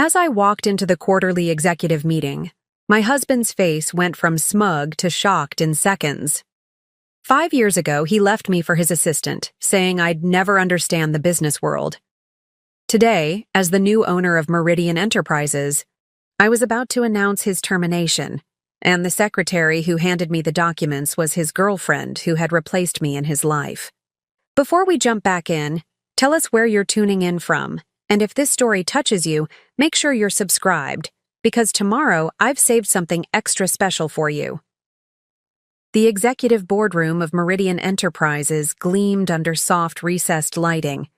As I walked into the quarterly executive meeting, my husband's face went from smug to shocked in seconds. 5 years ago, he left me for his assistant, saying I'd never understand the business world. Today, as the new owner of Meridian Enterprises, I was about to announce his termination, and the secretary who handed me the documents was his girlfriend who had replaced me in his life. Before we jump back in, tell us where you're tuning in from, and if this story touches you, make sure you're subscribed, because tomorrow I've saved something extra special for you. The executive boardroom of Meridian Enterprises gleamed under soft recessed lighting,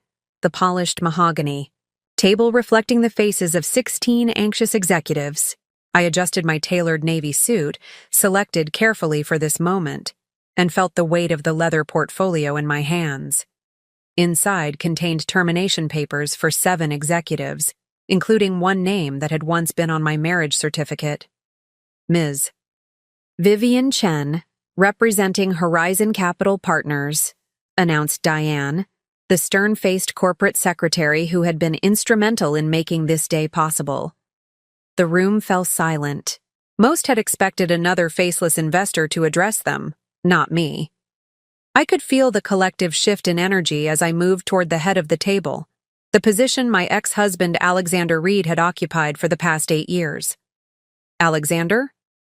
the polished mahogany, table reflecting the faces of 16 anxious executives. I adjusted my tailored navy suit, selected carefully for this moment, and felt the weight of the leather portfolio in my hands. Inside contained termination papers for 7 executives, including one name that had once been on my marriage certificate. Ms. Vivian Chen, representing Horizon Capital Partners, announced Diane, the stern-faced corporate secretary who had been instrumental in making this day possible. The room fell silent. Most had expected another faceless investor to address them, not me. I could feel the collective shift in energy as I moved toward the head of the table, the position my ex-husband Alexander Reed had occupied for the past 8 years. Alexander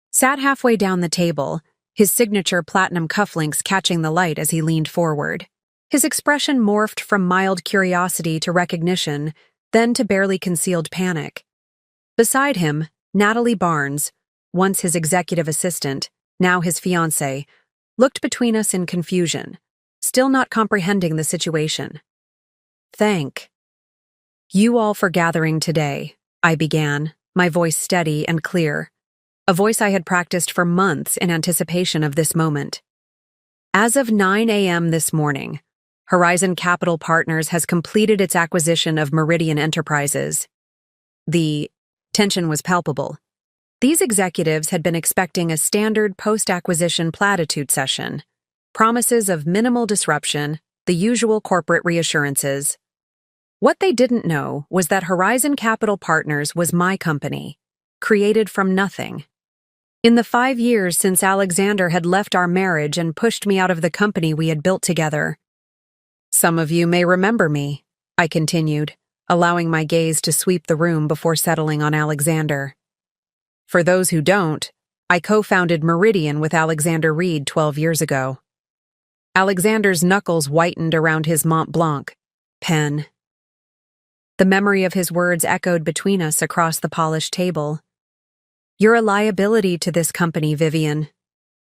sat halfway down the table, his signature platinum cufflinks catching the light as he leaned forward. His expression morphed from mild curiosity to recognition, then to barely concealed panic. Beside him, Natalie Barnes, once his executive assistant, now his fiancée, looked between us in confusion, still not comprehending the situation. "Thank you all for gathering today," I began, my voice steady and clear, a voice I had practiced for months in anticipation of this moment. As of 9 a.m. this morning, Horizon Capital Partners has completed its acquisition of Meridian Enterprises. The tension was palpable. These executives had been expecting a standard post-acquisition platitude session, promises of minimal disruption, the usual corporate reassurances. What they didn't know was that Horizon Capital Partners was my company, created from nothing. In the 5 years since Alexander had left our marriage and pushed me out of the company we had built together. "Some of you may remember me," I continued, allowing my gaze to sweep the room before settling on Alexander. "For those who don't, I co-founded Meridian with Alexander Reed 12 years ago." Alexander's knuckles whitened around his Mont Blanc pen. The memory of his words echoed between us across the polished table. "You're a liability to this company, Vivian.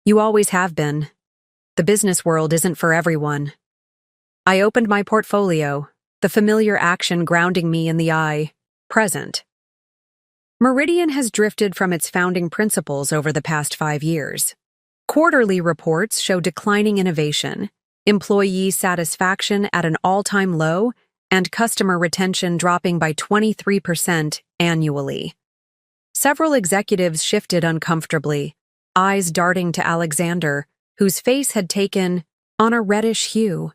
You always have been. The business world isn't for everyone." I opened my portfolio, the familiar action grounding me in the eye, present. Meridian has drifted from its founding principles over the past 5 years. Quarterly reports show declining innovation, employee satisfaction at an all-time low, and customer retention dropping by 23% annually. Several executives shifted uncomfortably, eyes darting to Alexander, whose face had taken on a reddish hue.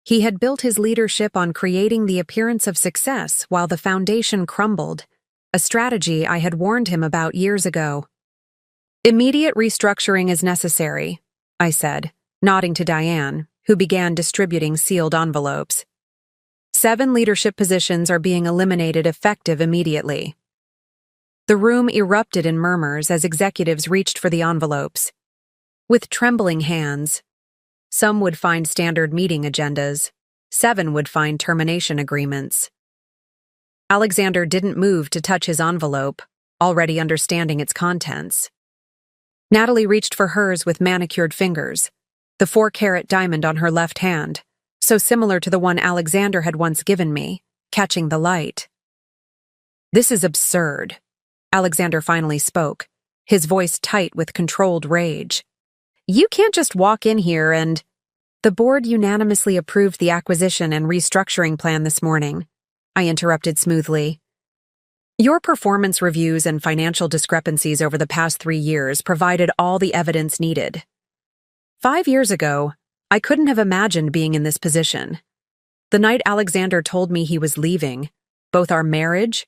He had built his leadership on creating the appearance of success while the foundation crumbled, a strategy I had warned him about years ago. "Immediate restructuring is necessary," I said, nodding to Diane, who began distributing sealed envelopes. 7 leadership positions are being eliminated effective immediately. The room erupted in murmurs as executives reached for the envelopes. With trembling hands, some would find standard meeting agendas, 7 would find termination agreements. Alexander didn't move to touch his envelope, already understanding its contents. Natalie reached for hers with manicured fingers, the 4-carat diamond on her left hand, so similar to the one Alexander had once given me, catching the light. "This is absurd," Alexander finally spoke, his voice tight with controlled rage. "You can't just walk in here and—" "The board unanimously approved the acquisition and restructuring plan this morning," I interrupted smoothly. "Your performance reviews and financial discrepancies over the past 3 years provided all the evidence needed. 5 years ago, I couldn't have imagined being in this position. The night Alexander told me he was leaving, both our marriage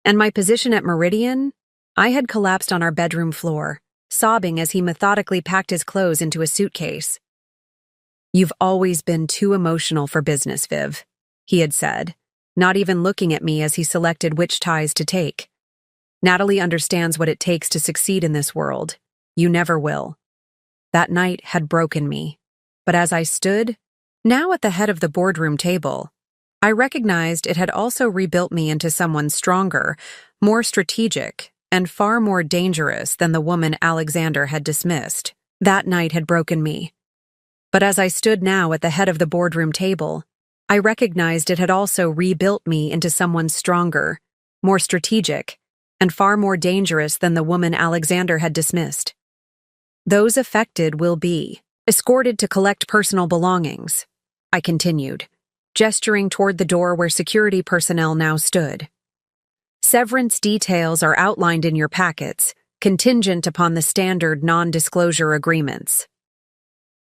And my position at Meridian? I had collapsed on our bedroom floor, sobbing as he methodically packed his clothes into a suitcase. "You've always been too emotional for business, Viv," he had said, not even looking at me as he selected which ties to take. "Natalie understands what it takes to succeed in this world. You never will." That night had broken me, but as I stood, now at the head of the boardroom table, I recognized it had also rebuilt me into someone stronger, more strategic, and far more dangerous than the woman Alexander had dismissed. That night had broken me. But as I stood now at the head of the boardroom table, I recognized it had also rebuilt me into someone stronger, more strategic, and far more dangerous than the woman Alexander had dismissed. "Those affected will be escorted to collect personal belongings," I continued, gesturing toward the door where security personnel now stood. "Severance details are outlined in your packets, contingent upon the standard non-disclosure agreements."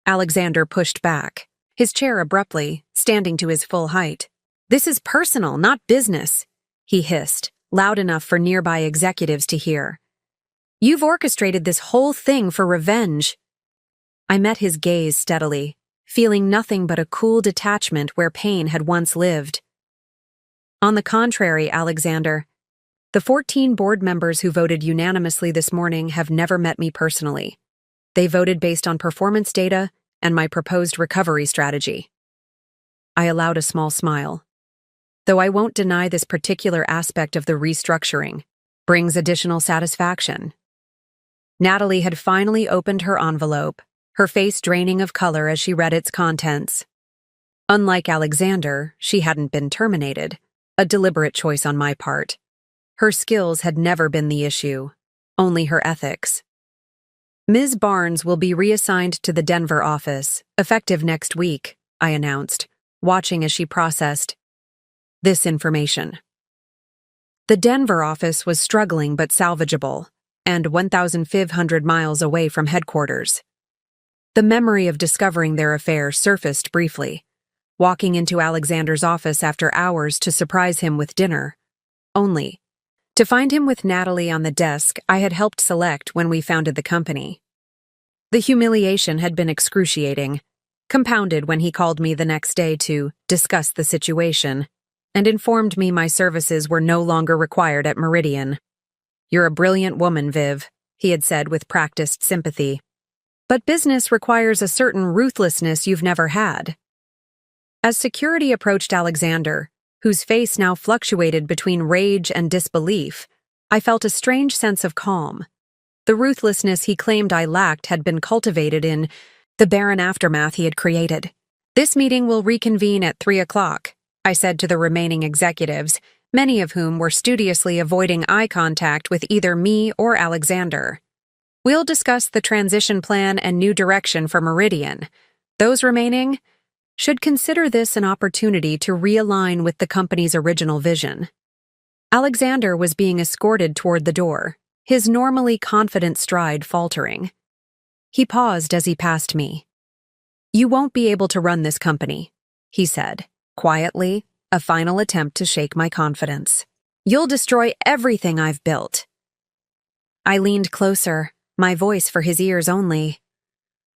Alexander pushed back, his chair abruptly, standing to his full height. "This is personal, not business," he hissed, loud enough for nearby executives to hear. "You've orchestrated this whole thing for revenge." I met his gaze steadily, feeling nothing but a cool detachment where pain had once lived. "On the contrary, Alexander, the 14 board members who voted unanimously this morning have never met me personally. They voted based on performance data and my proposed recovery strategy." I allowed a small smile. "Though I won't deny this particular aspect of the restructuring brings additional satisfaction." Natalie had finally opened her envelope, her face draining of color as she read its contents. Unlike Alexander, she hadn't been terminated, a deliberate choice on my part. Her skills had never been the issue, only her ethics. "Ms. Barnes will be reassigned to the Denver office, effective next week," I announced, watching as she processed this information. The Denver office was struggling but salvageable, and 1,500 miles away from headquarters. The memory of discovering their affair surfaced briefly, walking into Alexander's office after hours to surprise him with dinner, only to find him with Natalie on the desk I had helped select when we founded the company. The humiliation had been excruciating, compounded when he called me the next day to discuss the situation and informed me my services were no longer required at Meridian. "You're a brilliant woman, Viv," he had said with practiced sympathy. "But business requires a certain ruthlessness you've never had." As security approached Alexander, whose face now fluctuated between rage and disbelief, I felt a strange sense of calm. The ruthlessness he claimed I lacked had been cultivated in the barren aftermath he had created. "This meeting will reconvene at 3 o'clock, I said to the remaining executives, many of whom were studiously avoiding eye contact with either me or Alexander. "We'll discuss the transition plan and new direction for Meridian. Those remaining should consider this an opportunity to realign with the company's original vision." Alexander was being escorted toward the door, his normally confident stride faltering. He paused as he passed me. "You won't be able to run this company," he said, quietly, a final attempt to shake my confidence. "You'll destroy everything I've built." I leaned closer, my voice for his ears only.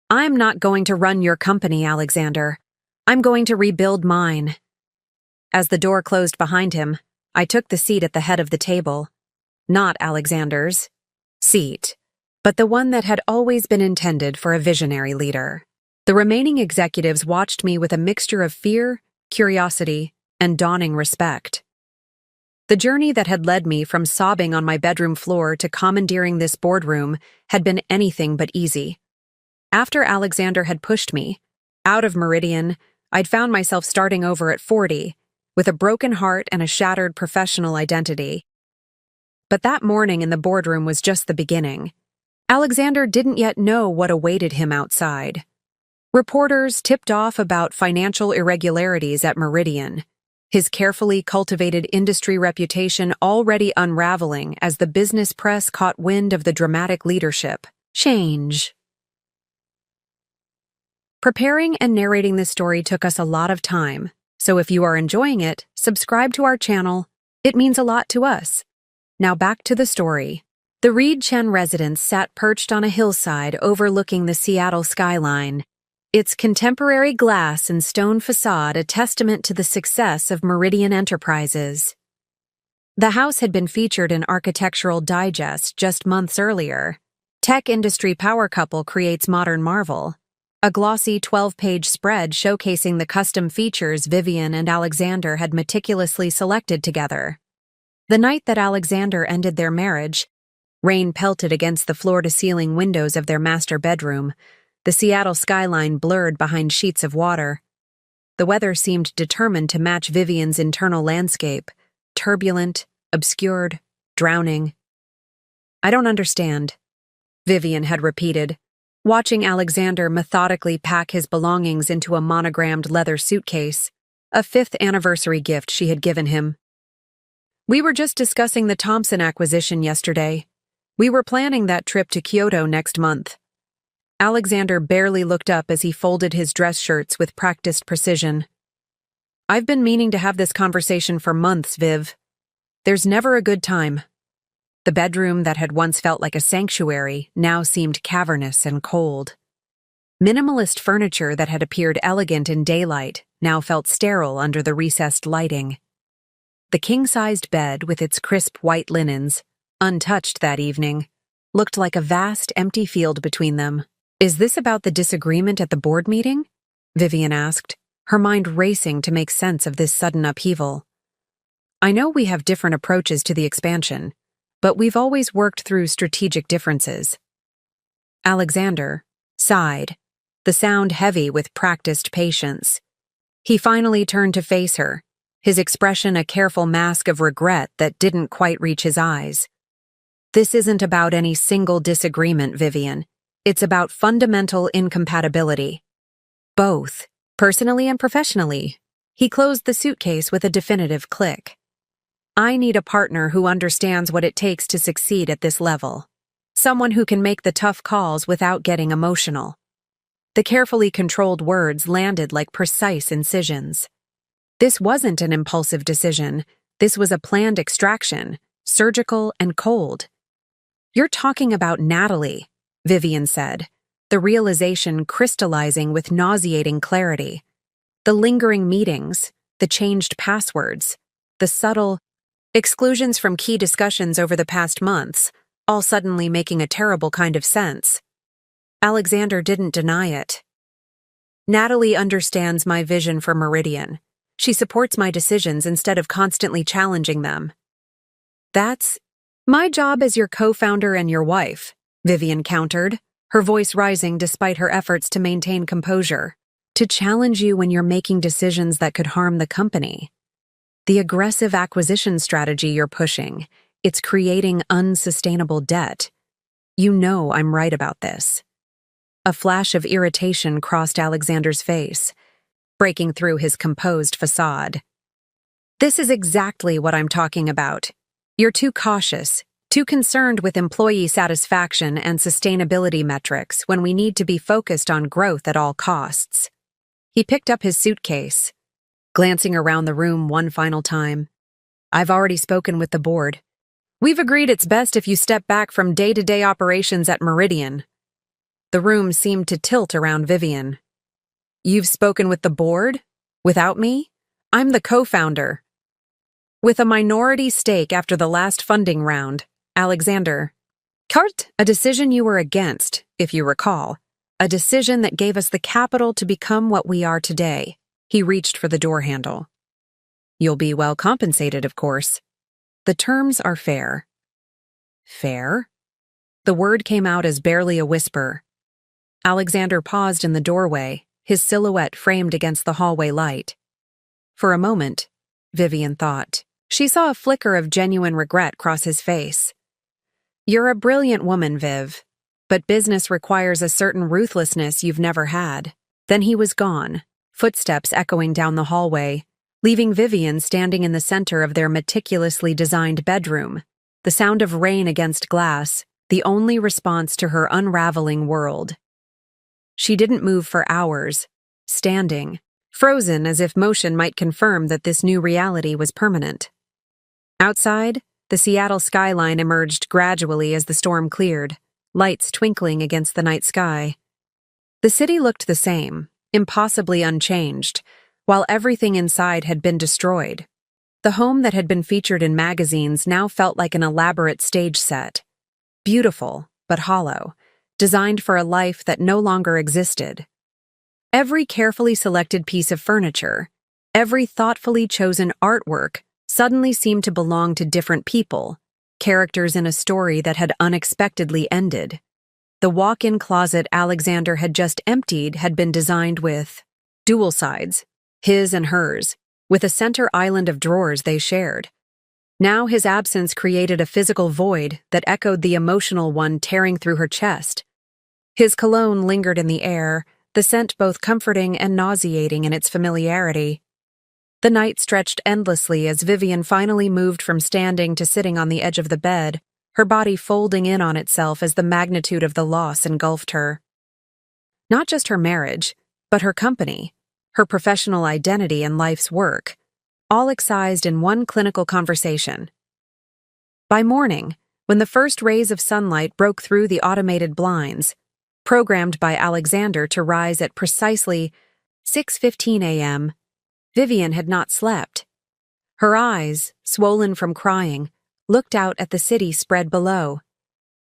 "I'm not going to run your company, Alexander. I'm going to rebuild mine." As the door closed behind him, I took the seat at the head of the table. Not Alexander's seat, but the one that had always been intended for a visionary leader. The remaining executives watched me with a mixture of fear, curiosity, and dawning respect. The journey that had led me from sobbing on my bedroom floor to commandeering this boardroom had been anything but easy. After Alexander had pushed me out of Meridian, I'd found myself starting over at 40, with a broken heart and a shattered professional identity. But that morning in the boardroom was just the beginning. Alexander didn't yet know what awaited him outside. Reporters tipped off about financial irregularities at Meridian, his carefully cultivated industry reputation already unraveling as the business press caught wind of the dramatic leadership change. Preparing and narrating this story took us a lot of time, so if you are enjoying it, subscribe to our channel. It means a lot to us. Now back to the story. The Reed Chen residence sat perched on a hillside overlooking the Seattle skyline, its contemporary glass and stone facade a testament to the success of Meridian Enterprises. The house had been featured in Architectural Digest just months earlier. Tech industry power couple creates modern marvel. A glossy 12-page spread showcasing the custom features Vivian and Alexander had meticulously selected together. The night that Alexander ended their marriage, rain pelted against the floor-to-ceiling windows of their master bedroom, the Seattle skyline blurred behind sheets of water. The weather seemed determined to match Vivian's internal landscape, turbulent, obscured, drowning. "I don't understand," Vivian had repeated, watching Alexander methodically pack his belongings into a monogrammed leather suitcase, a 5th anniversary gift she had given him. "We were just discussing the Thompson acquisition yesterday. We were planning that trip to Kyoto next month." Alexander barely looked up as he folded his dress shirts with practiced precision. "I've been meaning to have this conversation for months, Viv. There's never a good time." The bedroom that had once felt like a sanctuary now seemed cavernous and cold. Minimalist furniture that had appeared elegant in daylight now felt sterile under the recessed lighting. The king-sized bed with its crisp white linens, untouched that evening, looked like a vast empty field between them. "Is this about the disagreement at the board meeting?" Vivian asked, her mind racing to make sense of this sudden upheaval. "I know we have different approaches to the expansion, but we've always worked through strategic differences." Alexander sighed, the sound heavy with practiced patience. He finally turned to face her, his expression a careful mask of regret that didn't quite reach his eyes. "This isn't about any single disagreement, Vivian. It's about fundamental incompatibility. Both, personally and professionally." He closed the suitcase with a definitive click. "I need a partner who understands what it takes to succeed at this level. Someone who can make the tough calls without getting emotional." The carefully controlled words landed like precise incisions. This wasn't an impulsive decision. This was a planned extraction, surgical and cold. "You're talking about Natalie," Vivian said, the realization crystallizing with nauseating clarity. The lingering meetings, the changed passwords, the subtle exclusions from key discussions over the past months, all suddenly making a terrible kind of sense. Alexander didn't deny it. "Natalie understands my vision for Meridian. She supports my decisions instead of constantly challenging them." "That's my job as your co-founder and your wife," Vivian countered, her voice rising despite her efforts to maintain composure. "To challenge you when you're making decisions that could harm the company. The aggressive acquisition strategy you're pushing, it's creating unsustainable debt. You know I'm right about this." A flash of irritation crossed Alexander's face, breaking through his composed facade. "This is exactly what I'm talking about. You're too cautious, too concerned with employee satisfaction and sustainability metrics when we need to be focused on growth at all costs." He picked up his suitcase, glancing around the room one final time. "I've already spoken with the board. We've agreed it's best if you step back from day-to-day operations at Meridian." The room seemed to tilt around Vivian. "You've spoken with the board? Without me? I'm the co-founder." "With a minority stake after the last funding round, Alexander. Kurt, a decision you were against, if you recall. A decision that gave us the capital to become what we are today." He reached for the door handle. "You'll be well compensated, of course. The terms are fair." "Fair?" The word came out as barely a whisper. Alexander paused in the doorway, his silhouette framed against the hallway light. For a moment, Vivian thought. She saw a flicker of genuine regret cross his face. "You're a brilliant woman, Viv, but business requires a certain ruthlessness you've never had." Then he was gone, footsteps echoing down the hallway, leaving Vivian standing in the center of their meticulously designed bedroom, the sound of rain against glass, the only response to her unraveling world. She didn't move for hours, standing, frozen as if motion might confirm that this new reality was permanent. Outside, The Seattle skyline emerged gradually as the storm cleared, lights twinkling against the night sky. The city looked the same, impossibly unchanged, while everything inside had been destroyed. The home that had been featured in magazines now felt like an elaborate stage set. Beautiful, but hollow, designed for a life that no longer existed. Every carefully selected piece of furniture, every thoughtfully chosen artwork suddenly seemed to belong to different people, characters in a story that had unexpectedly ended. The walk-in closet Alexander had just emptied had been designed with dual sides, his and hers, with a center island of drawers they shared. Now his absence created a physical void that echoed the emotional one tearing through her chest. His cologne lingered in the air, the scent both comforting and nauseating in its familiarity. The night stretched endlessly as Vivian finally moved from standing to sitting on the edge of the bed, her body folding in on itself as the magnitude of the loss engulfed her. Not just her marriage, but her company, her professional identity and life's work, all excised in one clinical conversation. By morning, when the first rays of sunlight broke through the automated blinds, programmed by Alexander to rise at precisely 6:15 a.m., Vivian had not slept. Her eyes, swollen from crying, looked out at the city spread below,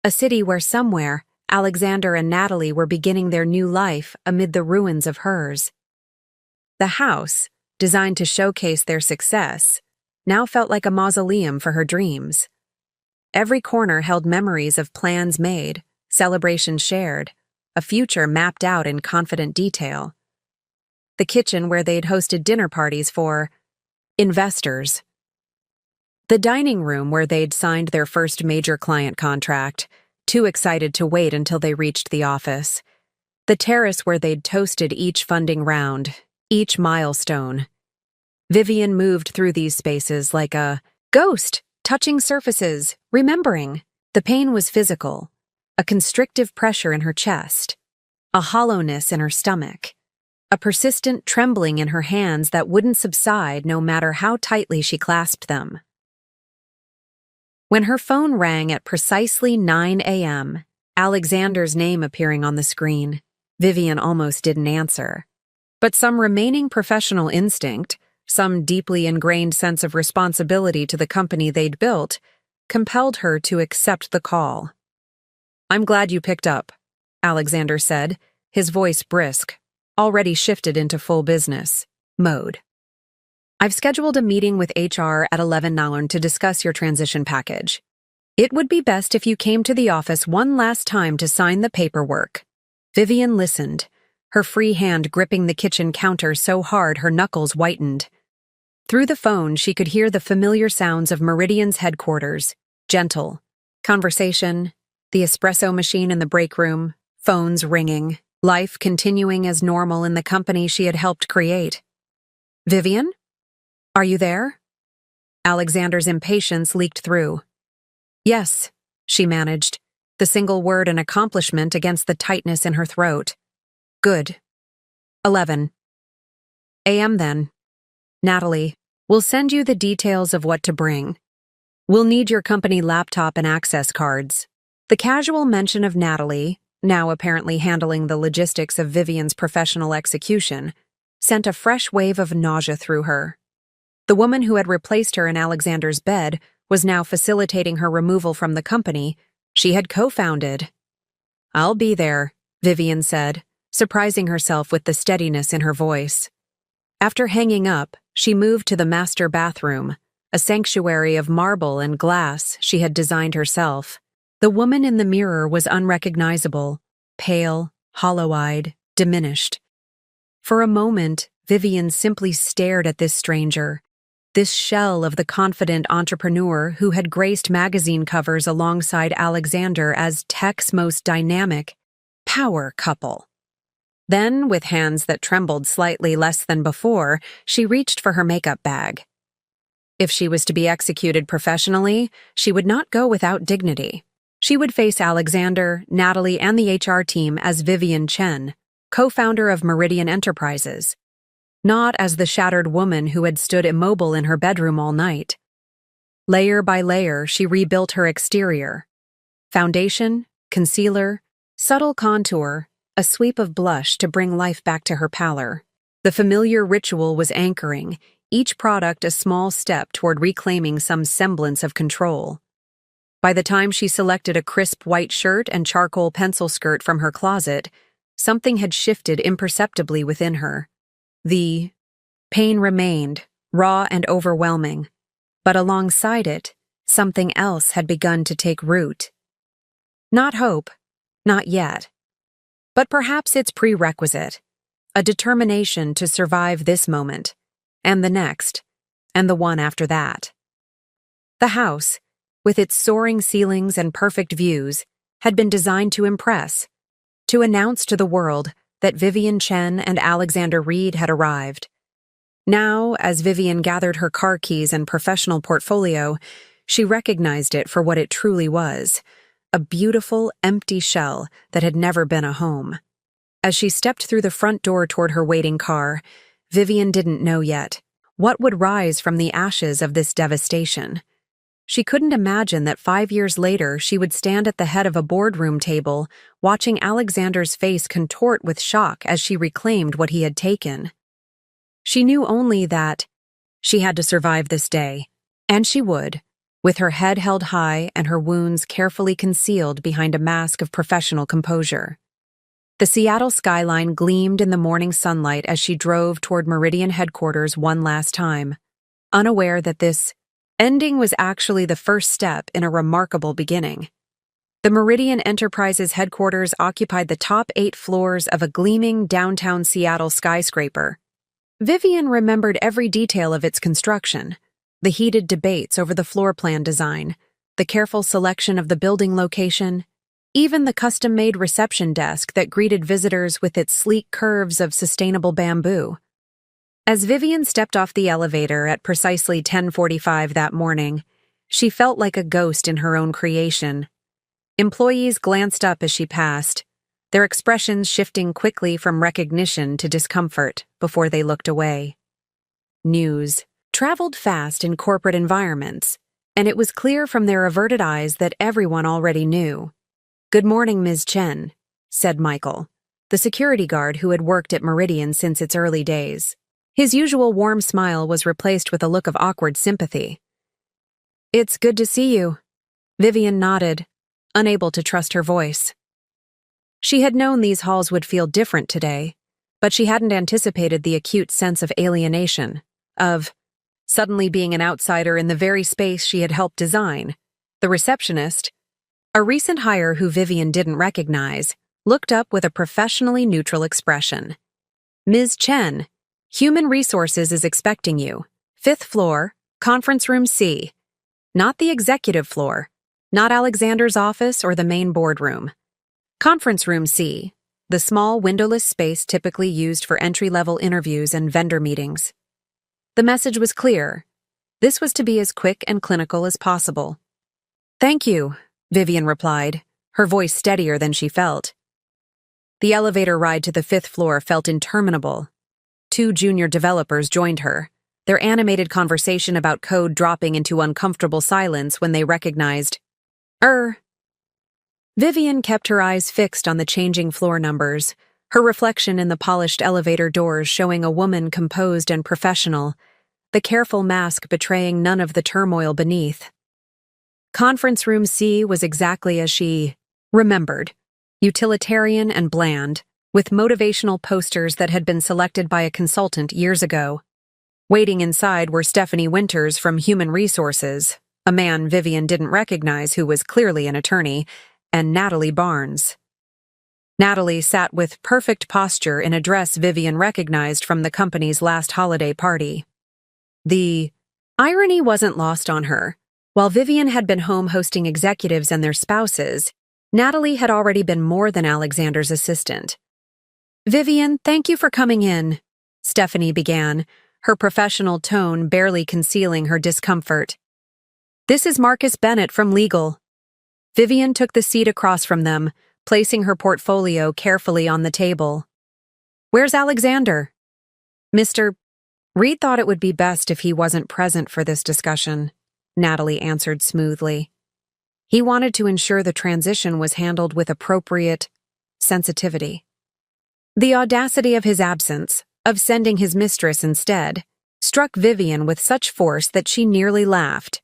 a city where somewhere Alexander and Natalie were beginning their new life amid the ruins of hers. The house, designed to showcase their success, now felt like a mausoleum for her dreams. Every corner held memories of plans made, celebrations shared, a future mapped out in confident detail. The kitchen where they'd hosted dinner parties for investors. The dining room where they'd signed their first major client contract, too excited to wait until they reached the office. The terrace where they'd toasted each funding round, each milestone. Vivian moved through these spaces like a ghost, touching surfaces, remembering. The pain was physical, a constrictive pressure in her chest, a hollowness in her stomach, a persistent trembling in her hands that wouldn't subside no matter how tightly she clasped them. When her phone rang at precisely 9 a.m., Alexander's name appearing on the screen, Vivian almost didn't answer. But some remaining professional instinct, some deeply ingrained sense of responsibility to the company they'd built, compelled her to accept the call. "I'm glad you picked up," Alexander said, his voice brisk, already shifted into full business mode. "I've scheduled a meeting with HR at 11 noon to discuss your transition package. It would be best if you came to the office one last time to sign the paperwork." Vivian listened, her free hand gripping the kitchen counter so hard her knuckles whitened. Through the phone, she could hear the familiar sounds of Meridian's headquarters, gentle. Conversation, the espresso machine in the break room, phones ringing, life continuing as normal in the company she had helped create. "Vivian? Are you there?" Alexander's impatience leaked through. "Yes," she managed, the single word an accomplishment against the tightness in her throat. "Good. 11 a.m. then. Natalie, we'll send you the details of what to bring. We'll need your company laptop and access cards." The casual mention of Natalie, now apparently handling the logistics of Vivian's professional execution, sent a fresh wave of nausea through her. The woman who had replaced her in Alexander's bed was now facilitating her removal from the company she had co-founded. "I'll be there," Vivian said, surprising herself with the steadiness in her voice. After hanging up, she moved to the master bathroom, a sanctuary of marble and glass she had designed herself. The woman in the mirror was unrecognizable, pale, hollow-eyed, diminished. For a moment, Vivian simply stared at this stranger, this shell of the confident entrepreneur who had graced magazine covers alongside Alexander as tech's most dynamic power couple. Then, with hands that trembled slightly less than before, she reached for her makeup bag. If she was to be executed professionally, she would not go without dignity. She would face Alexander, Natalie, and the HR team as Vivian Chen, co-founder of Meridian Enterprises, not as the shattered woman who had stood immobile in her bedroom all night. Layer by layer, she rebuilt her exterior. Foundation, concealer, subtle contour, a sweep of blush to bring life back to her pallor. The familiar ritual was anchoring, each product a small step toward reclaiming some semblance of control. By the time she selected a crisp white shirt and charcoal pencil skirt from her closet, something had shifted imperceptibly within her. The pain remained, raw and overwhelming, but alongside it, something else had begun to take root. Not hope, not yet, but perhaps its prerequisite, a determination to survive this moment, and the next, and the one after that. The house, with its soaring ceilings and perfect views, had been designed to impress, to announce to the world that Vivian Chen and Alexander Reed had arrived. Now, as Vivian gathered her car keys and professional portfolio, she recognized it for what it truly was, a beautiful, empty shell that had never been a home. As she stepped through the front door toward her waiting car, Vivian didn't know yet what would rise from the ashes of this devastation. She couldn't imagine that 5 years later she would stand at the head of a boardroom table, watching Alexander's face contort with shock as she reclaimed what he had taken. She knew only that she had to survive this day, and she would, with her head held high and her wounds carefully concealed behind a mask of professional composure. The Seattle skyline gleamed in the morning sunlight as she drove toward Meridian headquarters one last time, unaware that this ending was actually the first step in a remarkable beginning. The Meridian Enterprises headquarters occupied the top 8 floors of a gleaming downtown Seattle skyscraper. Vivian remembered every detail of its construction, the heated debates over the floor plan design, the careful selection of the building location, even the custom-made reception desk that greeted visitors with its sleek curves of sustainable bamboo. As Vivian stepped off the elevator at precisely 10:45 that morning, she felt like a ghost in her own creation. Employees glanced up as she passed, their expressions shifting quickly from recognition to discomfort before they looked away. News traveled fast in corporate environments, and it was clear from their averted eyes that everyone already knew. "Good morning, Ms. Chen," said Michael, the security guard who had worked at Meridian since its early days. His usual warm smile was replaced with a look of awkward sympathy. "It's good to see you." Vivian nodded, unable to trust her voice. She had known these halls would feel different today, but she hadn't anticipated the acute sense of alienation, of suddenly being an outsider in the very space she had helped design. The receptionist, a recent hire who Vivian didn't recognize, looked up with a professionally neutral expression. "Ms. Chen, Human Resources is expecting you. 5th floor, conference room C. Not the executive floor, not Alexander's office or the main boardroom. Conference room C, the small windowless space typically used for entry-level interviews and vendor meetings." The message was clear. This was to be as quick and clinical as possible. "Thank you," Vivian replied, her voice steadier than she felt. The elevator ride to the 5th floor felt interminable. 2 junior developers joined her, their animated conversation about code dropping into uncomfortable silence when they recognized, Vivian kept her eyes fixed on the changing floor numbers, her reflection in the polished elevator doors showing a woman composed and professional, the careful mask betraying none of the turmoil beneath. Conference room C was exactly as she remembered, utilitarian and bland, with motivational posters that had been selected by a consultant years ago. Waiting inside were Stephanie Winters from Human Resources, a man Vivian didn't recognize who was clearly an attorney, and Natalie Barnes. Natalie sat with perfect posture in a dress Vivian recognized from the company's last holiday party. The irony wasn't lost on her. While Vivian had been home hosting executives and their spouses, Natalie had already been more than Alexander's assistant. "Vivian, thank you for coming in," Stephanie began, her professional tone barely concealing her discomfort. "This is Marcus Bennett from Legal." Vivian took the seat across from them, placing her portfolio carefully on the table. "Where's Alexander?" Mr. Reed thought it would be best if he wasn't present for this discussion. Natalie answered smoothly. He wanted to ensure the transition was handled with appropriate sensitivity. The audacity of his absence, of sending his mistress instead, struck Vivian with such force that she nearly laughed.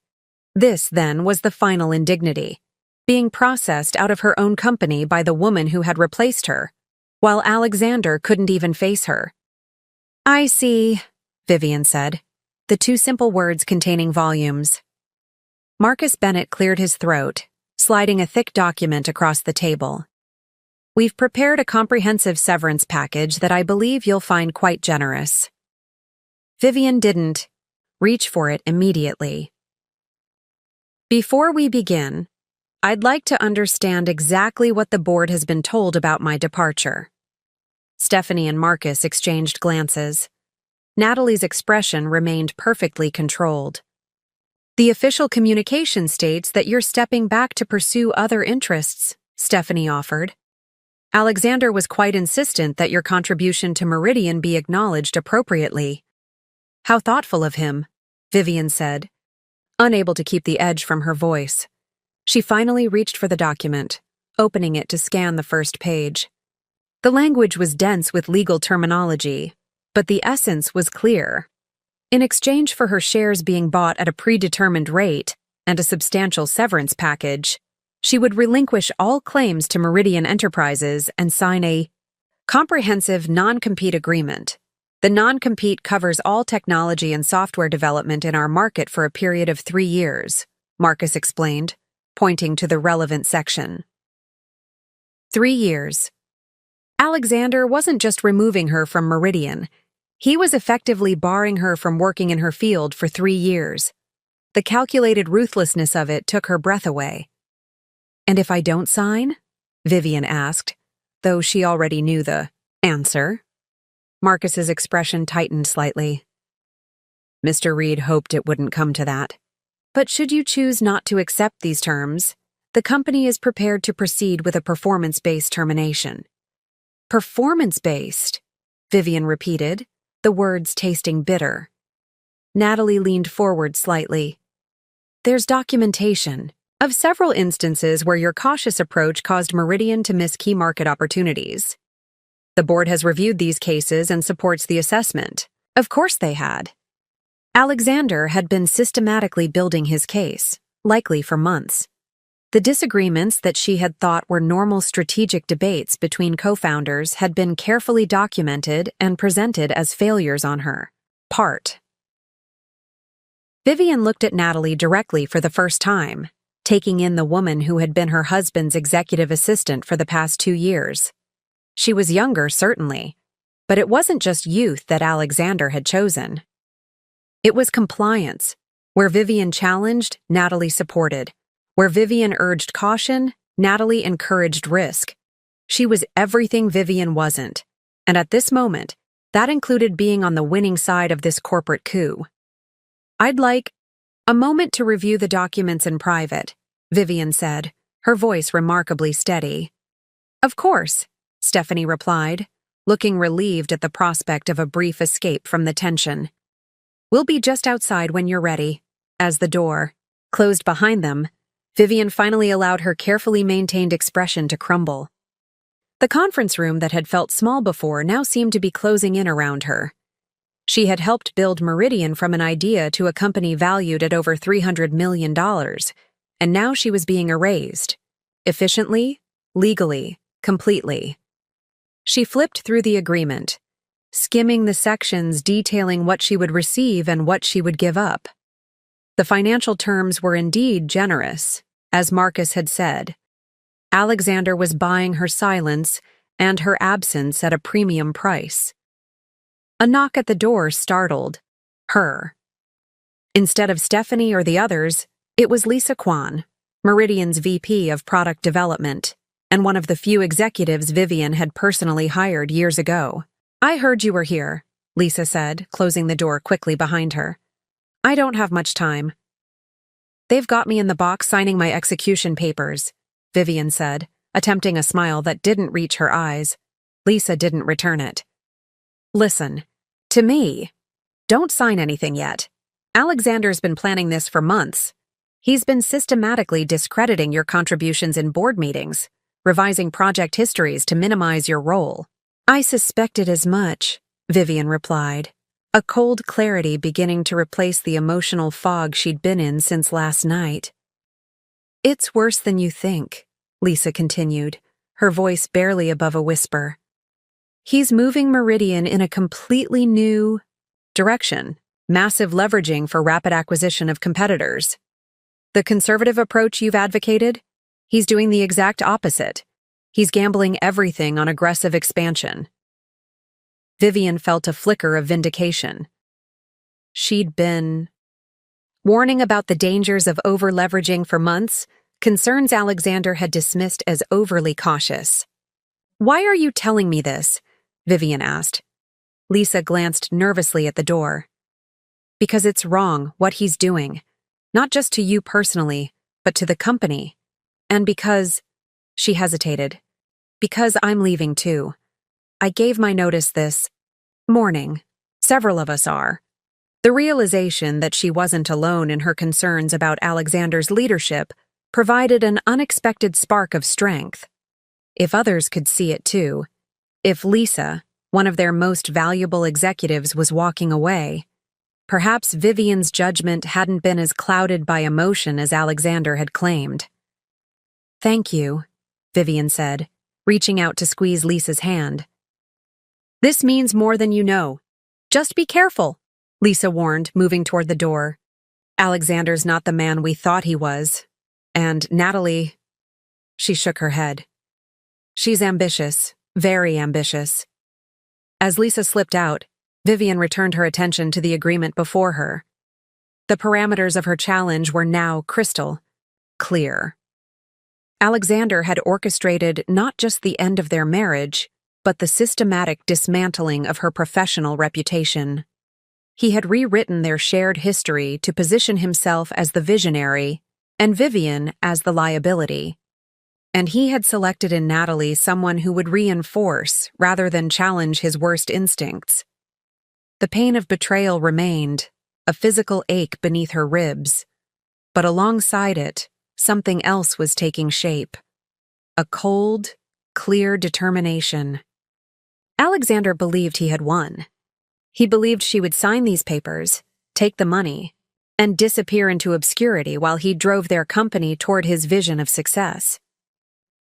This, then, was the final indignity, being processed out of her own company by the woman who had replaced her, while Alexander couldn't even face her. "I see," Vivian said, the two simple words containing volumes. Marcus Bennett cleared his throat, sliding a thick document across the table. "We've prepared a comprehensive severance package that I believe you'll find quite generous." Vivian didn't reach for it immediately. "Before we begin, I'd like to understand exactly what the board has been told about my departure." Stephanie and Marcus exchanged glances. Natalie's expression remained perfectly controlled. "The official communication states that you're stepping back to pursue other interests," Stephanie offered. "Alexander was quite insistent that your contribution to Meridian be acknowledged appropriately." "How thoughtful of him," Vivian said, unable to keep the edge from her voice. She finally reached for the document, opening it to scan the first page. The language was dense with legal terminology, but the essence was clear. In exchange for her shares being bought at a predetermined rate and a substantial severance package, she would relinquish all claims to Meridian Enterprises and sign a comprehensive non-compete agreement. The non-compete covers all technology and software development in our market for a period of 3 years, Marcus explained, pointing to the relevant section. 3 years. Alexander wasn't just removing her from Meridian. He was effectively barring her from working in her field for 3 years. The calculated ruthlessness of it took her breath away. "And if I don't sign?" Vivian asked, though she already knew the answer. Marcus's expression tightened slightly. "Mr. Reed hoped it wouldn't come to that. But should you choose not to accept these terms, the company is prepared to proceed with a performance-based termination." "Performance-based?" Vivian repeated, the words tasting bitter. Natalie leaned forward slightly. "There's documentation of several instances where your cautious approach caused Meridian to miss key market opportunities. The board has reviewed these cases and supports the assessment." Of course they had. Alexander had been systematically building his case, likely for months. The disagreements that she had thought were normal strategic debates between co-founders had been carefully documented and presented as failures on her part. Vivian looked at Natalie directly for the first time, taking in the woman who had been her husband's executive assistant for the past 2 years. She was younger, certainly, but it wasn't just youth that Alexander had chosen. It was compliance. Where Vivian challenged, Natalie supported. Where Vivian urged caution, Natalie encouraged risk. She was everything Vivian wasn't, and at this moment, that included being on the winning side of this corporate coup. "I'd like a moment to review the documents in private," Vivian said, her voice remarkably steady. "Of course," Stephanie replied, looking relieved at the prospect of a brief escape from the tension. "We'll be just outside when you're ready." As the door closed behind them, Vivian finally allowed her carefully maintained expression to crumble. The conference room that had felt small before now seemed to be closing in around her. She had helped build Meridian from an idea to a company valued at over $300 million, and now she was being erased. Efficiently, legally, completely. She flipped through the agreement, skimming the sections detailing what she would receive and what she would give up. The financial terms were indeed generous, as Marcus had said. Alexander was buying her silence and her absence at a premium price. A knock at the door startled her. Instead of Stephanie or the others, it was Lisa Kwan, Meridian's VP of Product Development, and one of the few executives Vivian had personally hired years ago. "I heard you were here," Lisa said, closing the door quickly behind her. "I don't have much time." "They've got me in the box signing my execution papers," Vivian said, attempting a smile that didn't reach her eyes. Lisa didn't return it. "Listen, to me, don't sign anything yet. Alexander's been planning this for months. He's been systematically discrediting your contributions in board meetings, revising project histories to minimize your role. I suspected as much, Vivian replied, a cold clarity beginning to replace the emotional fog she'd been in since last night. It's worse than you think, Lisa continued, her voice barely above a whisper. He's moving Meridian in a completely new direction, massive leveraging for rapid acquisition of competitors. The conservative approach you've advocated? He's doing the exact opposite. He's gambling everything on aggressive expansion. Vivian felt a flicker of vindication. She'd been warning about the dangers of over-leveraging for months, concerns Alexander had dismissed as overly cautious. Why are you telling me this? Vivian asked. Lisa glanced nervously at the door. Because it's wrong, what he's doing. Not just to you personally, but to the company. And because, she hesitated, because I'm leaving too. I gave my notice this morning. Several of us are. The realization that she wasn't alone in her concerns about Alexander's leadership provided an unexpected spark of strength. If others could see it too, if Lisa, one of their most valuable executives, was walking away, perhaps Vivian's judgment hadn't been as clouded by emotion as Alexander had claimed. Thank you, Vivian said, reaching out to squeeze Lisa's hand. This means more than you know. Just be careful, Lisa warned, moving toward the door. Alexander's not the man we thought he was. And Natalie, she shook her head. She's ambitious, very ambitious. As Lisa slipped out, Vivian returned her attention to the agreement before her. The parameters of her challenge were now crystal clear. Alexander had orchestrated not just the end of their marriage, but the systematic dismantling of her professional reputation. He had rewritten their shared history to position himself as the visionary and Vivian as the liability. And he had selected in Natalie someone who would reinforce rather than challenge his worst instincts. The pain of betrayal remained, a physical ache beneath her ribs. But alongside it, something else was taking shape. A cold, clear determination. Alexander believed he had won. He believed she would sign these papers, take the money, and disappear into obscurity while he drove their company toward his vision of success.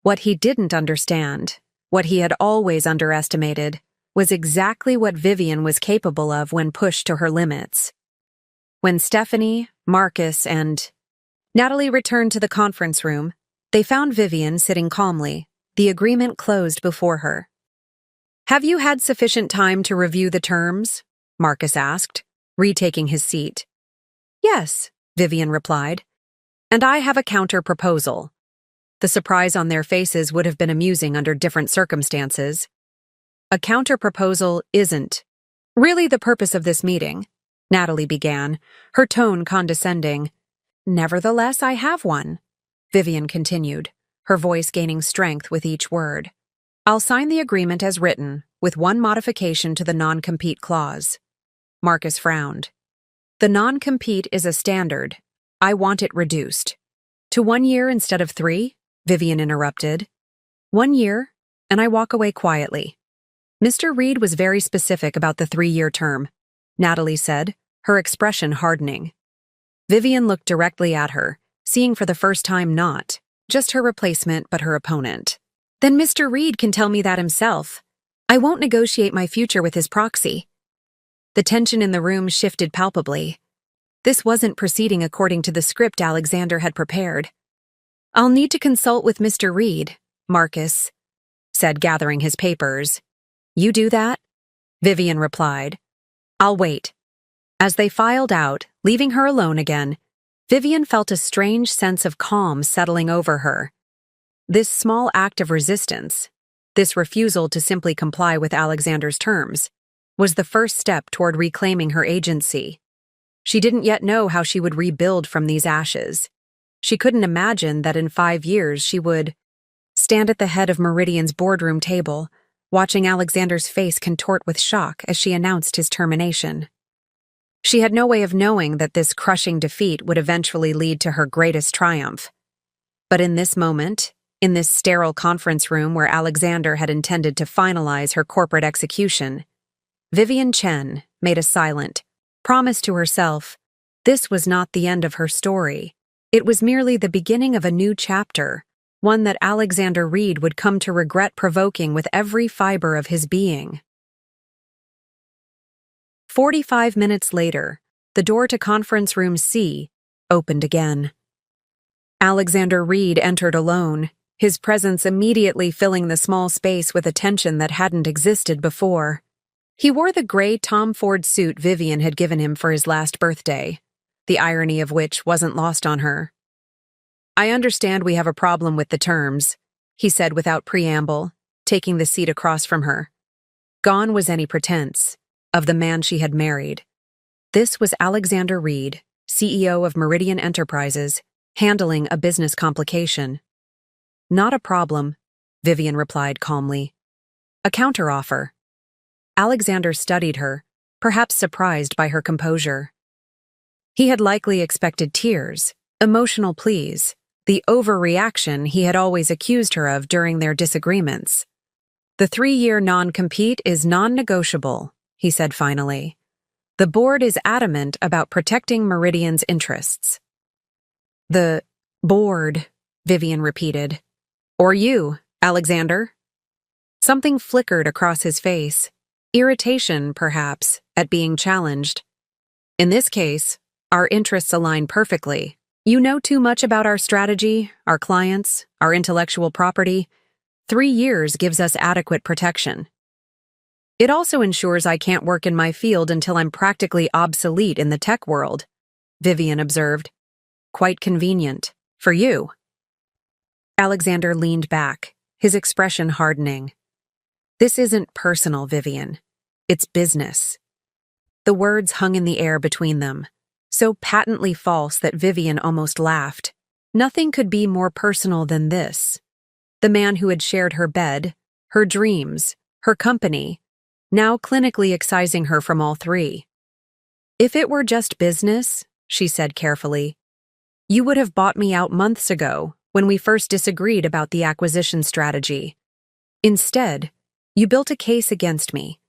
What he didn't understand, what he had always underestimated, was exactly what Vivian was capable of when pushed to her limits. When Stephanie, Marcus, and Natalie returned to the conference room, they found Vivian sitting calmly, the agreement closed before her. Have you had sufficient time to review the terms? Marcus asked, retaking his seat. Yes, Vivian replied. And I have a counter-proposal. The surprise on their faces would have been amusing under different circumstances. A counter-proposal isn't really the purpose of this meeting, Natalie began, her tone condescending. Nevertheless, I have one, Vivian continued, her voice gaining strength with each word. I'll sign the agreement as written, with one modification to the non-compete clause. Marcus frowned. The non-compete is a standard. I want it reduced. To 1 year instead of 3, Vivian interrupted. 1 year, and I walk away quietly. Mr. Reed was very specific about the 3-year term, Natalie said, her expression hardening. Vivian looked directly at her, seeing for the first time not just her replacement but her opponent. Then Mr. Reed can tell me that himself. I won't negotiate my future with his proxy. The tension in the room shifted palpably. This wasn't proceeding according to the script Alexander had prepared. I'll need to consult with Mr. Reed, Marcus said, gathering his papers. You do that? Vivian replied. I'll wait. As they filed out, leaving her alone again, Vivian felt a strange sense of calm settling over her. This small act of resistance, this refusal to simply comply with Alexander's terms, was the first step toward reclaiming her agency. She didn't yet know how she would rebuild from these ashes. She couldn't imagine that in 5 years she would stand at the head of Meridian's boardroom table, watching Alexander's face contort with shock as she announced his termination. She had no way of knowing that this crushing defeat would eventually lead to her greatest triumph. But in this moment, in this sterile conference room where Alexander had intended to finalize her corporate execution, Vivian Chen made a silent promise to herself. This was not the end of her story. It was merely the beginning of a new chapter, one that Alexander Reed would come to regret provoking with every fiber of his being. 45 minutes later, the door to conference room C opened again. Alexander Reed entered alone, his presence immediately filling the small space with a tension that hadn't existed before. He wore the gray Tom Ford suit Vivian had given him for his last birthday, the irony of which wasn't lost on her. "I understand we have a problem with the terms," he said without preamble, taking the seat across from her. Gone was any pretense of the man she had married. This was Alexander Reed, CEO of Meridian Enterprises, handling a business complication. "Not a problem," Vivian replied calmly. "A counteroffer." Alexander studied her, perhaps surprised by her composure. He had likely expected tears, emotional pleas, the overreaction he had always accused her of during their disagreements. "The 3-year non-compete is non-negotiable," he said finally. "The board is adamant about protecting Meridian's interests." "The board," Vivian repeated. "Or you, Alexander?" Something flickered across his face, irritation, perhaps, at being challenged. "In this case, our interests align perfectly. You know too much about our strategy, our clients, our intellectual property. 3 years gives us adequate protection. It also ensures I can't work in my field until I'm practically obsolete in the tech world," Vivian observed. "Quite convenient. For you." Alexander leaned back, his expression hardening. "This isn't personal, Vivian. It's business." The words hung in the air between them, so patently false that Vivian almost laughed. Nothing could be more personal than this. The man who had shared her bed, her dreams, her company, now clinically excising her from all three. "If it were just business," she said carefully, "you would have bought me out months ago when we first disagreed about the acquisition strategy. Instead, you built a case against me,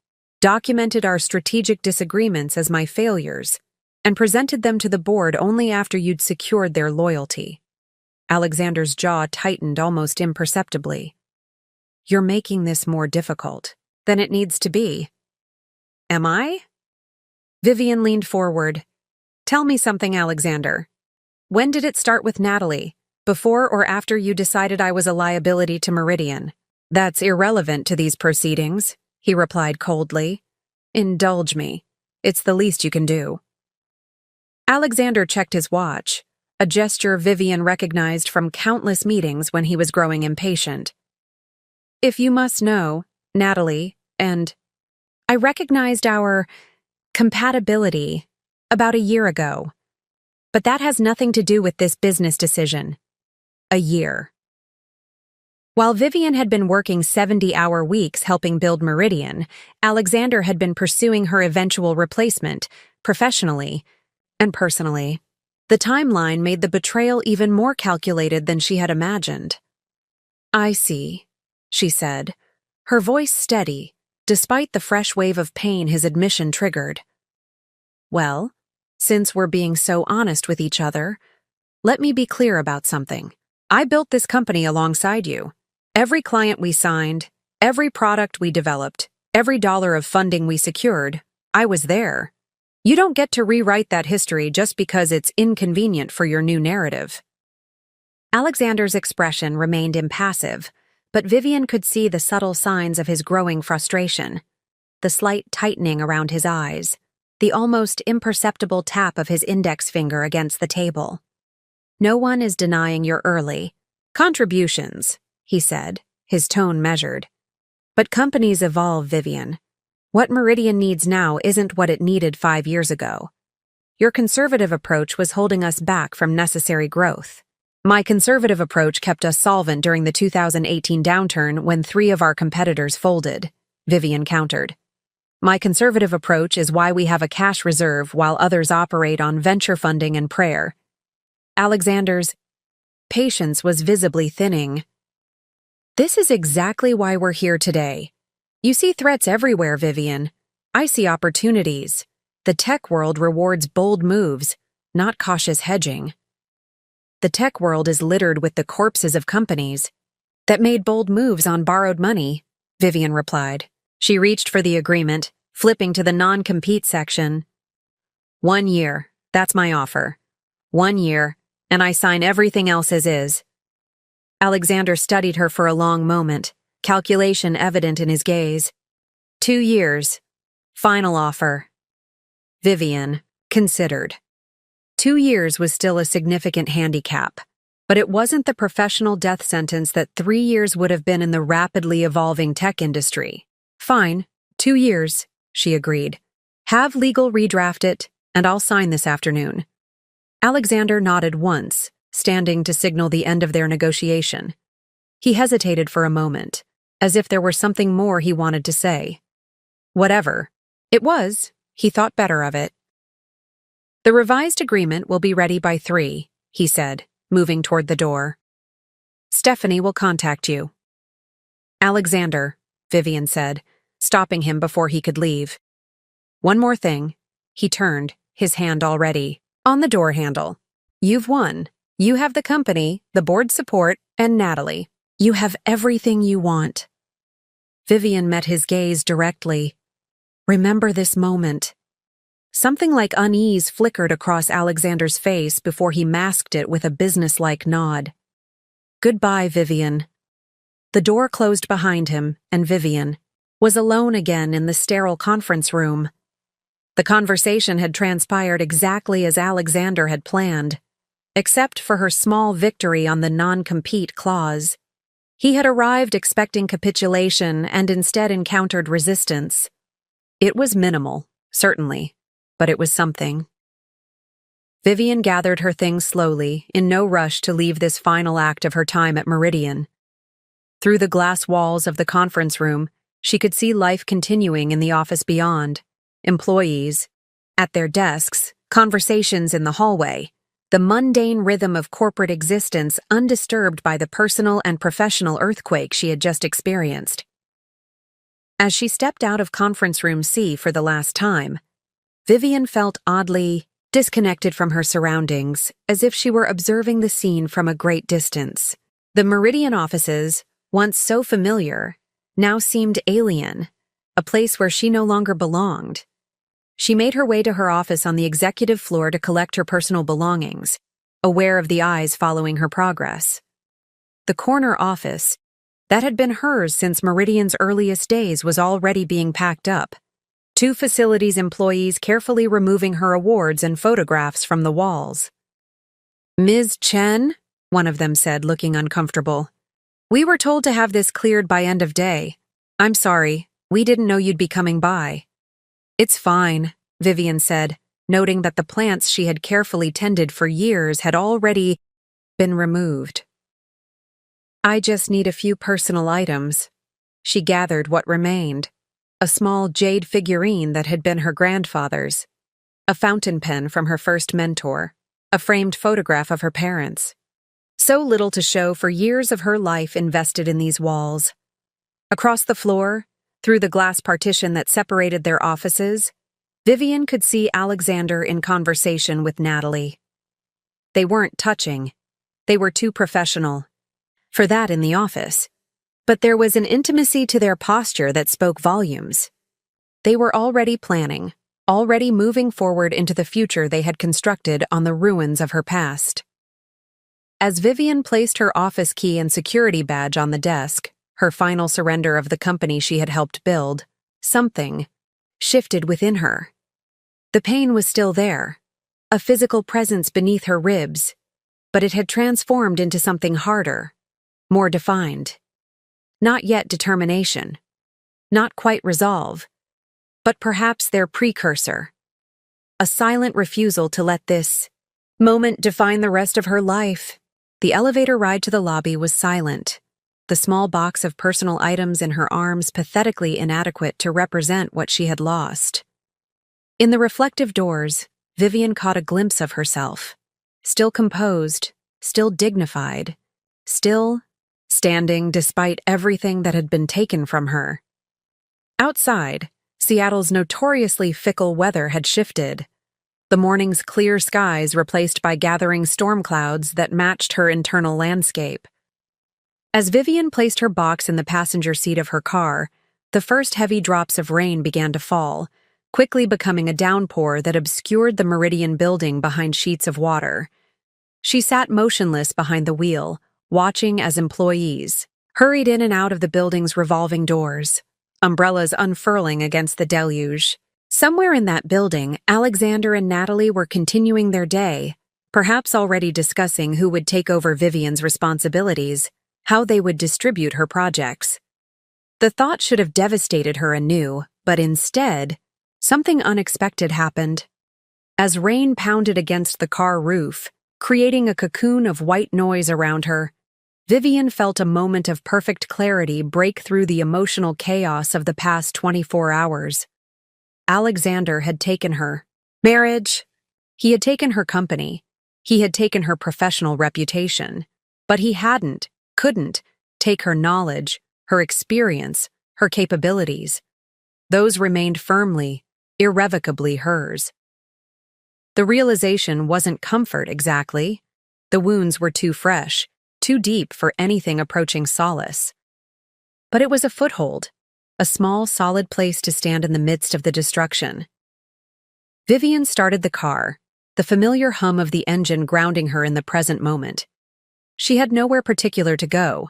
documented our strategic disagreements as my failures, and presented them to the board only after you'd secured their loyalty." Alexander's jaw tightened almost imperceptibly. "You're making this more difficult than it needs to be." "Am I?" Vivian leaned forward. "Tell me something, Alexander. When did it start with Natalie? Before or after you decided I was a liability to Meridian?" "That's irrelevant to these proceedings," he replied coldly. "Indulge me. It's the least you can do." Alexander checked his watch, a gesture Vivian recognized from countless meetings when he was growing impatient. "If you must know, Natalie, and I recognized our compatibility about a year ago. But that has nothing to do with this business decision." A year. While Vivian had been working 70-hour weeks helping build Meridian, Alexander had been pursuing her eventual replacement, professionally and personally. The timeline made the betrayal even more calculated than she had imagined. "I see," she said, her voice steady, despite the fresh wave of pain his admission triggered. "Well, since we're being so honest with each other, let me be clear about something. I built this company alongside you. Every client we signed, every product we developed, every dollar of funding we secured, I was there. You don't get to rewrite that history just because it's inconvenient for your new narrative." Alexander's expression remained impassive, but Vivian could see the subtle signs of his growing frustration. The slight tightening around his eyes, the almost imperceptible tap of his index finger against the table. "No one is denying your early contributions," he said, his tone measured. "But companies evolve, Vivian. What Meridian needs now isn't what it needed 5 years ago. Your conservative approach was holding us back from necessary growth. My conservative approach kept us solvent during the 2018 downturn when 3 of our competitors folded," Vivian countered. My conservative approach is why we have a cash reserve while others operate on venture funding and prayer. Alexander's patience was visibly thinning. This is exactly why we're here today. You see threats everywhere, Vivian. I see opportunities. The tech world rewards bold moves, not cautious hedging. The tech world is littered with the corpses of companies that made bold moves on borrowed money, Vivian replied. She reached for the agreement, flipping to the non-compete section. 1 year, that's my offer. 1 year, and I sign everything else as is. Alexander studied her for a long moment, calculation evident in his gaze. 2 years. Final offer. Vivian considered. 2 years was still a significant handicap, but it wasn't the professional death sentence that 3 years would have been in the rapidly evolving tech industry. Fine, 2 years, she agreed. Have legal redraft it, and I'll sign this afternoon. Alexander nodded once, standing to signal the end of their negotiation. He hesitated for a moment, as if there were something more he wanted to say. Whatever it was, he thought better of it. The revised agreement will be ready by 3, he said, moving toward the door. Stephanie will contact you. Alexander, Vivian said, stopping him before he could leave. One more thing. He turned, his hand already on the door handle. You've won. You have the company, the board support, and Natalie. You have everything you want. Vivian met his gaze directly. Remember this moment. Something like unease flickered across Alexander's face before he masked it with a businesslike nod. Goodbye, Vivian. The door closed behind him, and Vivian was alone again in the sterile conference room. The conversation had transpired exactly as Alexander had planned, except for her small victory on the non-compete clause. He had arrived expecting capitulation and instead encountered resistance. It was minimal, certainly, but it was something. Vivian gathered her things slowly, in no rush to leave this final act of her time at Meridian. Through the glass walls of the conference room, she could see life continuing in the office beyond. Employees, at their desks, conversations in the hallway, the mundane rhythm of corporate existence undisturbed by the personal and professional earthquake she had just experienced. As she stepped out of conference room C for the last time, Vivian felt oddly disconnected from her surroundings, as if she were observing the scene from a great distance. The Meridian offices, once so familiar, now seemed alien, a place where she no longer belonged. She made her way to her office on the executive floor to collect her personal belongings, aware of the eyes following her progress. The corner office, that had been hers since Meridian's earliest days, was already being packed up. 2 facilities employees carefully removing her awards and photographs from the walls. Ms. Chen, one of them said, looking uncomfortable. We were told to have this cleared by end of day. I'm sorry, we didn't know you'd be coming by. It's fine, Vivian said, noting that the plants she had carefully tended for years had already been removed. I just need a few personal items. She gathered what remained. A small jade figurine that had been her grandfather's, a fountain pen from her first mentor, a framed photograph of her parents. So little to show for years of her life invested in these walls. Across the floor, through the glass partition that separated their offices, Vivian could see Alexander in conversation with Natalie. They weren't touching. They were too professional for that in the office. But there was an intimacy to their posture that spoke volumes. They were already planning, already moving forward into the future they had constructed on the ruins of her past. As Vivian placed her office key and security badge on the desk, her final surrender of the company she had helped build, something shifted within her. The pain was still there, a physical presence beneath her ribs, but it had transformed into something harder, more defined. Not yet determination, not quite resolve, but perhaps their precursor. A silent refusal to let this moment define the rest of her life. The elevator ride to the lobby was silent. the small box of personal items in her arms pathetically inadequate to represent what she had lost. In the reflective doors, Vivian caught a glimpse of herself, still composed, still dignified, still standing despite everything that had been taken from her. Outside, Seattle's notoriously fickle weather had shifted, the morning's clear skies replaced by gathering storm clouds that matched her internal landscape. As Vivian placed her box in the passenger seat of her car, the first heavy drops of rain began to fall, quickly becoming a downpour that obscured the Meridian building behind sheets of water. She sat motionless behind the wheel, watching as employees hurried in and out of the building's revolving doors, umbrellas unfurling against the deluge. Somewhere in that building, Alexander and Natalie were continuing their day, perhaps already discussing who would take over Vivian's responsibilities, how they would distribute her projects. The thought should have devastated her anew, but instead, something unexpected happened. As rain pounded against the car roof, creating a cocoon of white noise around her, Vivian felt a moment of perfect clarity break through the emotional chaos of the past 24 hours. Alexander had taken her marriage. He had taken her company. He had taken her professional reputation. But he couldn't take her knowledge, her experience, her capabilities. Those remained firmly, irrevocably hers. The realization wasn't comfort exactly. The wounds were too fresh, too deep for anything approaching solace. But it was a foothold, a small, solid place to stand in the midst of the destruction. Vivian started the car, the familiar hum of the engine grounding her in the present moment. She had nowhere particular to go.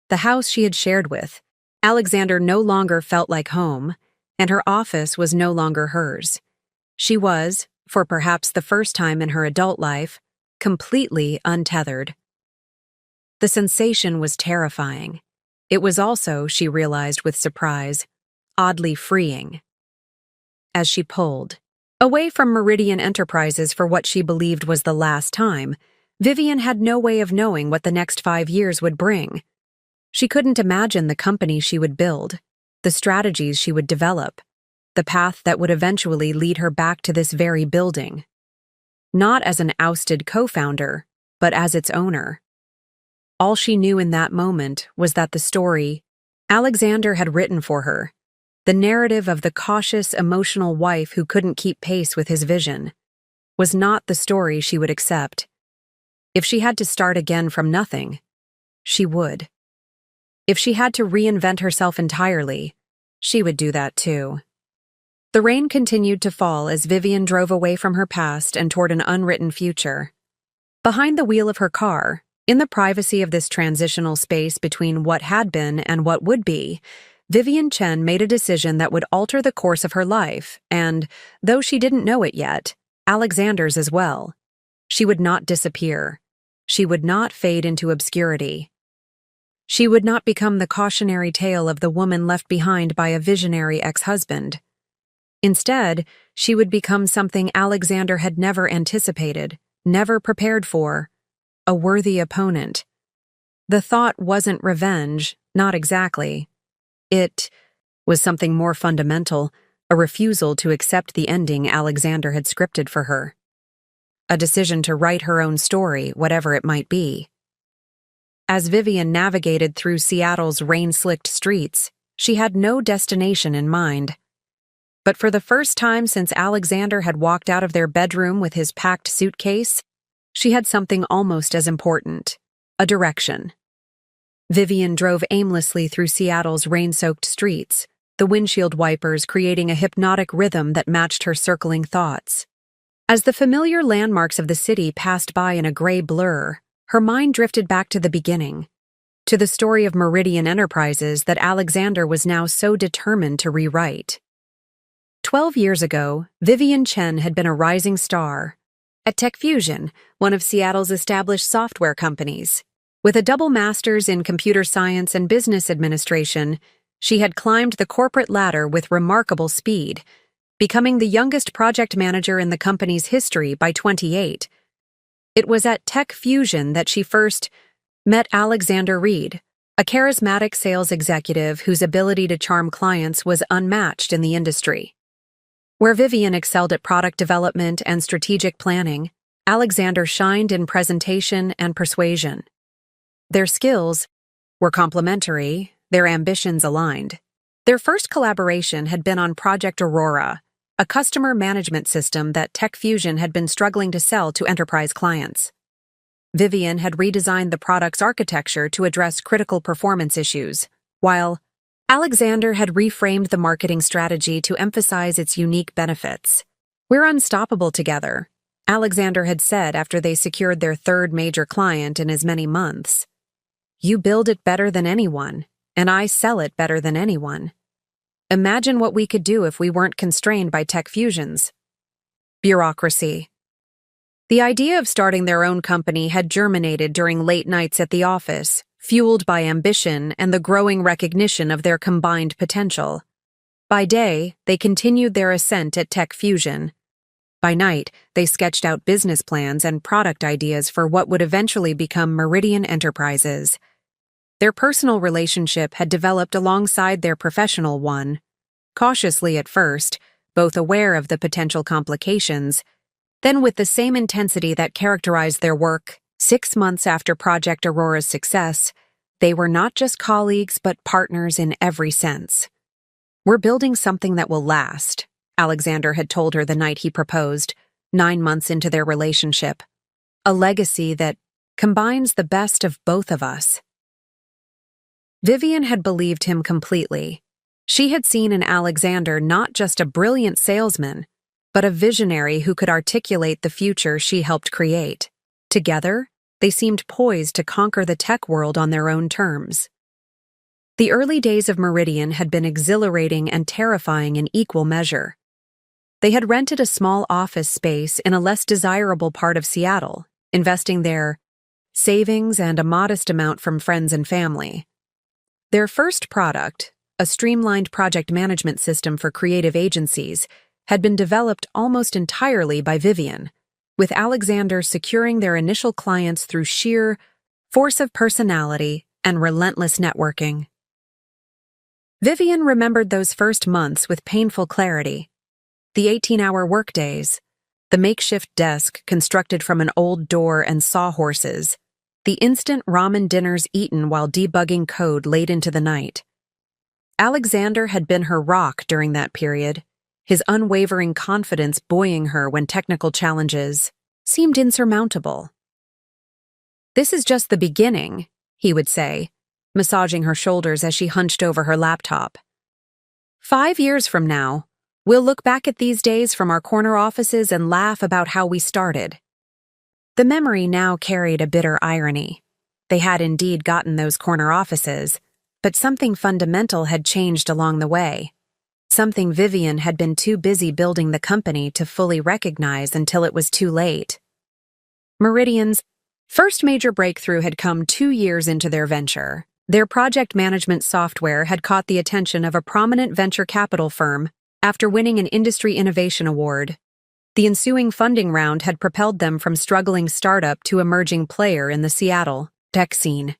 The house she had shared with Alexander no longer felt like home, and her office was no longer hers. She was, for perhaps the first time in her adult life, completely untethered. The sensation was terrifying. It was also, she realized with surprise, oddly freeing. As she pulled away from Meridian Enterprises for what she believed was the last time, Vivian had no way of knowing what the next 5 years would bring. She couldn't imagine the company she would build, the strategies she would develop, the path that would eventually lead her back to this very building. Not as an ousted co-founder, but as its owner. All she knew in that moment was that the story Alexander had written for her, the narrative of the cautious, emotional wife who couldn't keep pace with his vision, was not the story she would accept. If she had to start again from nothing, she would. If she had to reinvent herself entirely, she would do that too. The rain continued to fall as Vivian drove away from her past and toward an unwritten future. Behind the wheel of her car, in the privacy of this transitional space between what had been and what would be, Vivian Chen made a decision that would alter the course of her life and, though she didn't know it yet, Alexander's as well. She would not disappear. She would not fade into obscurity. She would not become the cautionary tale of the woman left behind by a visionary ex-husband. Instead, she would become something Alexander had never anticipated, never prepared for, a worthy opponent. The thought wasn't revenge, not exactly. It was something more fundamental, a refusal to accept the ending Alexander had scripted for her. A decision to write her own story, whatever it might be. As Vivian navigated through Seattle's rain-slicked streets, she had no destination in mind. But for the first time since Alexander had walked out of their bedroom with his packed suitcase, she had something almost as important, a direction. Vivian drove aimlessly through Seattle's rain-soaked streets, the windshield wipers creating a hypnotic rhythm that matched her circling thoughts. As the familiar landmarks of the city passed by in a gray blur, her mind drifted back to the beginning, to the story of Meridian Enterprises that Alexander was now so determined to rewrite. 12 years ago, Vivian Chen had been a rising star at Tech Fusion, one of Seattle's established software companies. With a double master's in computer science and business administration, she had climbed the corporate ladder with remarkable speed, becoming the youngest project manager in the company's history by 28. It was at Tech Fusion that she first met Alexander Reed, a charismatic sales executive whose ability to charm clients was unmatched in the industry. Where Vivian excelled at product development and strategic planning, Alexander shined in presentation and persuasion. Their skills were complementary, their ambitions aligned. Their first collaboration had been on Project Aurora, a customer management system that TechFusion had been struggling to sell to enterprise clients. Vivian had redesigned the product's architecture to address critical performance issues, while Alexander had reframed the marketing strategy to emphasize its unique benefits. "We're unstoppable together," Alexander had said after they secured their third major client in as many months. "You build it better than anyone, and I sell it better than anyone. Imagine what we could do if we weren't constrained by TechFusion's bureaucracy." The idea of starting their own company had germinated during late nights at the office, fueled by ambition and the growing recognition of their combined potential. By day, they continued their ascent at TechFusion. By night, they sketched out business plans and product ideas for what would eventually become Meridian Enterprises. Their personal relationship had developed alongside their professional one. Cautiously at first, both aware of the potential complications, then with the same intensity that characterized their work, 6 months after Project Aurora's success, they were not just colleagues but partners in every sense. "We're building something that will last," Alexander had told her the night he proposed, 9 months into their relationship. "A legacy that combines the best of both of us." Vivian had believed him completely. She had seen in Alexander not just a brilliant salesman, but a visionary who could articulate the future she helped create. Together, they seemed poised to conquer the tech world on their own terms. The early days of Meridian had been exhilarating and terrifying in equal measure. They had rented a small office space in a less desirable part of Seattle, investing their savings and a modest amount from friends and family. Their first product, a streamlined project management system for creative agencies, had been developed almost entirely by Vivian, with Alexander securing their initial clients through sheer force of personality and relentless networking. Vivian remembered those first months with painful clarity. The 18-hour workdays, the makeshift desk constructed from an old door and sawhorses, the instant ramen dinners eaten while debugging code late into the night. Alexander had been her rock during that period, his unwavering confidence buoying her when technical challenges seemed insurmountable. "This is just the beginning," he would say, massaging her shoulders as she hunched over her laptop. "5 years from now, we'll look back at these days from our corner offices and laugh about how we started." The memory now carried a bitter irony. They had indeed gotten those corner offices, but something fundamental had changed along the way. Something Vivian had been too busy building the company to fully recognize until it was too late. Meridian's first major breakthrough had come 2 years into their venture. Their project management software had caught the attention of a prominent venture capital firm after winning an Industry Innovation Award. The ensuing funding round had propelled them from struggling startup to emerging player in the Seattle tech scene.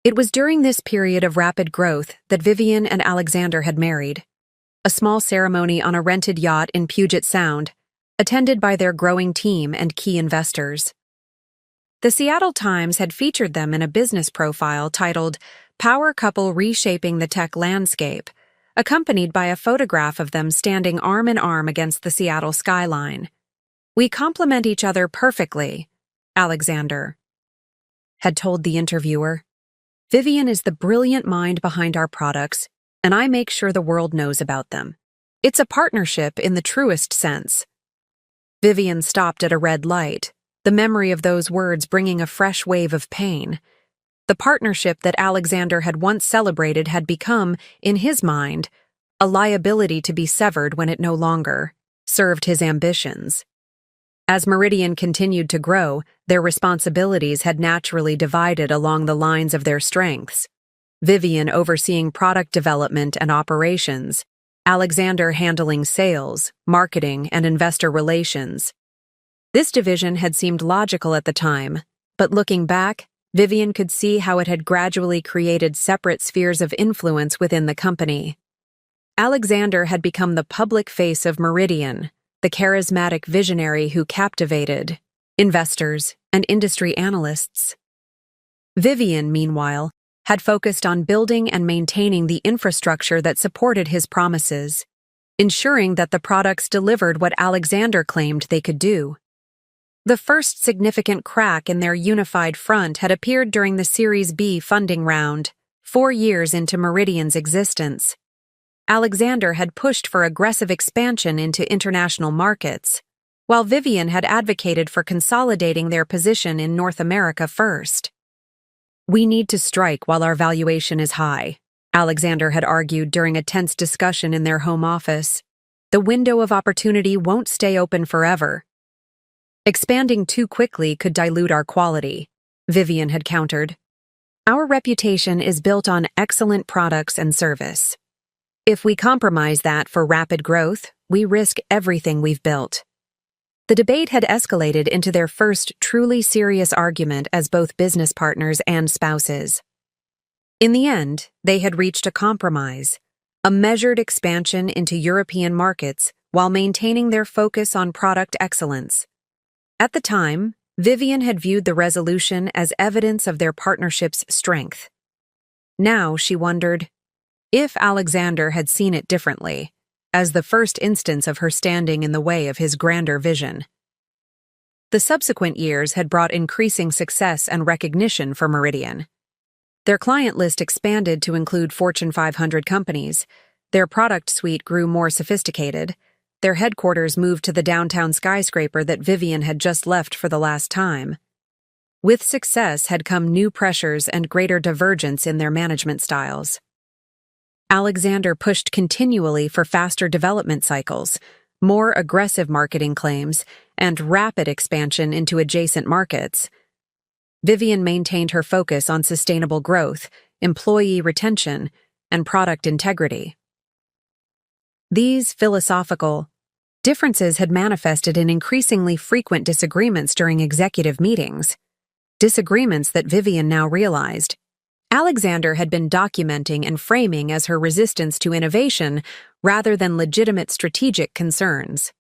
It was during this period of rapid growth that Vivian and Alexander had married. A small ceremony on a rented yacht in Puget Sound, attended by their growing team and key investors. The Seattle Times had featured them in a business profile titled "Power Couple Reshaping the Tech Landscape," accompanied by a photograph of them standing arm in arm against the Seattle skyline. "We complement each other perfectly," Alexander had told the interviewer. "Vivian is the brilliant mind behind our products, and I make sure the world knows about them. It's a partnership in the truest sense." Vivian stopped at a red light, the memory of those words bringing a fresh wave of pain. The partnership that Alexander had once celebrated had become, in his mind, a liability to be severed when it no longer served his ambitions. As Meridian continued to grow, their responsibilities had naturally divided along the lines of their strengths. Vivian overseeing product development and operations, Alexander handling sales, marketing, and investor relations. This division had seemed logical at the time, but looking back, Vivian could see how it had gradually created separate spheres of influence within the company. Alexander had become the public face of Meridian, the charismatic visionary who captivated investors and industry analysts. Vivian, meanwhile, had focused on building and maintaining the infrastructure that supported his promises, ensuring that the products delivered what Alexander claimed they could do. The first significant crack in their unified front had appeared during the Series B funding round, 4 years into Meridian's existence. Alexander had pushed for aggressive expansion into international markets, while Vivian had advocated for consolidating their position in North America first. "We need to strike while our valuation is high," Alexander had argued during a tense discussion in their home office. "The window of opportunity won't stay open forever." "Expanding too quickly could dilute our quality," Vivian had countered. "Our reputation is built on excellent products and service. If we compromise that for rapid growth, we risk everything we've built." The debate had escalated into their first truly serious argument as both business partners and spouses. In the end, they had reached a compromise, a measured expansion into European markets while maintaining their focus on product excellence. At the time, Vivian had viewed the resolution as evidence of their partnership's strength. Now she wondered if Alexander had seen it differently, as the first instance of her standing in the way of his grander vision. The subsequent years had brought increasing success and recognition for Meridian. Their client list expanded to include Fortune 500 companies, their product suite grew more sophisticated, their headquarters moved to the downtown skyscraper that Vivian had just left for the last time. With success had come new pressures and greater divergence in their management styles. Alexander pushed continually for faster development cycles, more aggressive marketing claims, and rapid expansion into adjacent markets. Vivian maintained her focus on sustainable growth, employee retention, and product integrity. These philosophical differences had manifested in increasingly frequent disagreements during executive meetings, disagreements that Vivian now realized Alexander had been documenting and framing as her resistance to innovation rather than legitimate strategic concerns.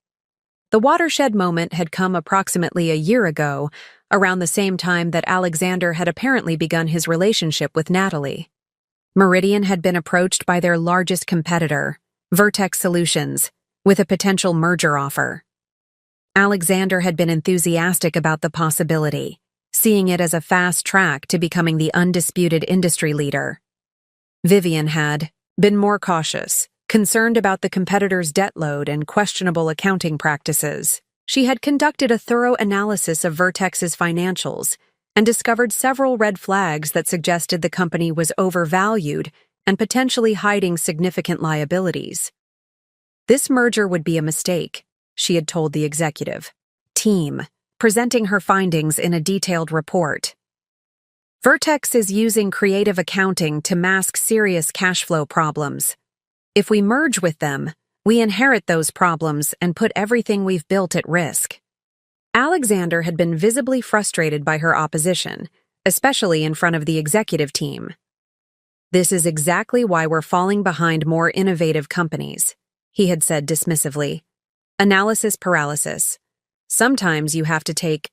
The watershed moment had come approximately a year ago, around the same time that Alexander had apparently begun his relationship with Natalie. Meridian had been approached by their largest competitor, Vertex Solutions, with a potential merger offer. Alexander had been enthusiastic about the possibility, seeing it as a fast track to becoming the undisputed industry leader. Vivian had been more cautious, concerned about the competitor's debt load and questionable accounting practices. She had conducted a thorough analysis of Vertex's financials and discovered several red flags that suggested the company was overvalued and potentially hiding significant liabilities. This merger would be a mistake, she had told the executive team, presenting her findings in a detailed report. Vertex is using creative accounting to mask serious cash flow problems. If we merge with them, we inherit those problems and put everything we've built at risk. Alexander had been visibly frustrated by her opposition, especially in front of the executive team. "This is exactly why we're falling behind more innovative companies," he had said dismissively. "Analysis paralysis. Sometimes you have to take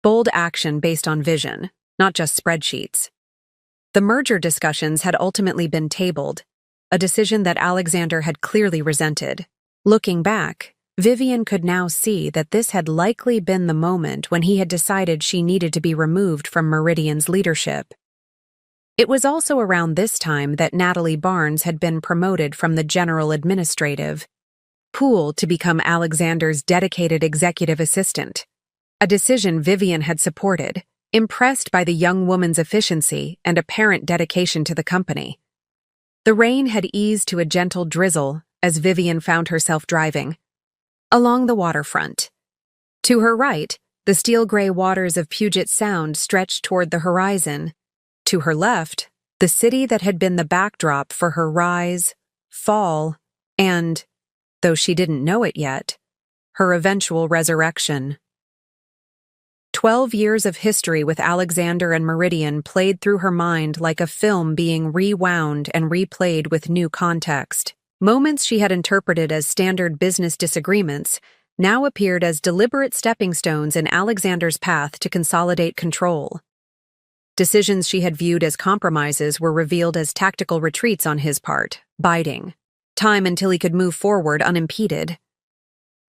bold action based on vision, not just spreadsheets." The merger discussions had ultimately been tabled, a decision that Alexander had clearly resented. Looking back, Vivian could now see that this had likely been the moment when he had decided she needed to be removed from Meridian's leadership. It was also around this time that Natalie Barnes had been promoted from the general administrative pool to become Alexander's dedicated executive assistant, a decision Vivian had supported, impressed by the young woman's efficiency and apparent dedication to the company. The rain had eased to a gentle drizzle as Vivian found herself driving along the waterfront. To her right, the steel-gray waters of Puget Sound stretched toward the horizon. To her left, the city that had been the backdrop for her rise, fall, and, though she didn't know it yet, her eventual resurrection. 12 years of history with Alexander and Meridian played through her mind like a film being rewound and replayed with new context. Moments she had interpreted as standard business disagreements now appeared as deliberate stepping stones in Alexander's path to consolidate control. Decisions she had viewed as compromises were revealed as tactical retreats on his part, biding time until he could move forward unimpeded.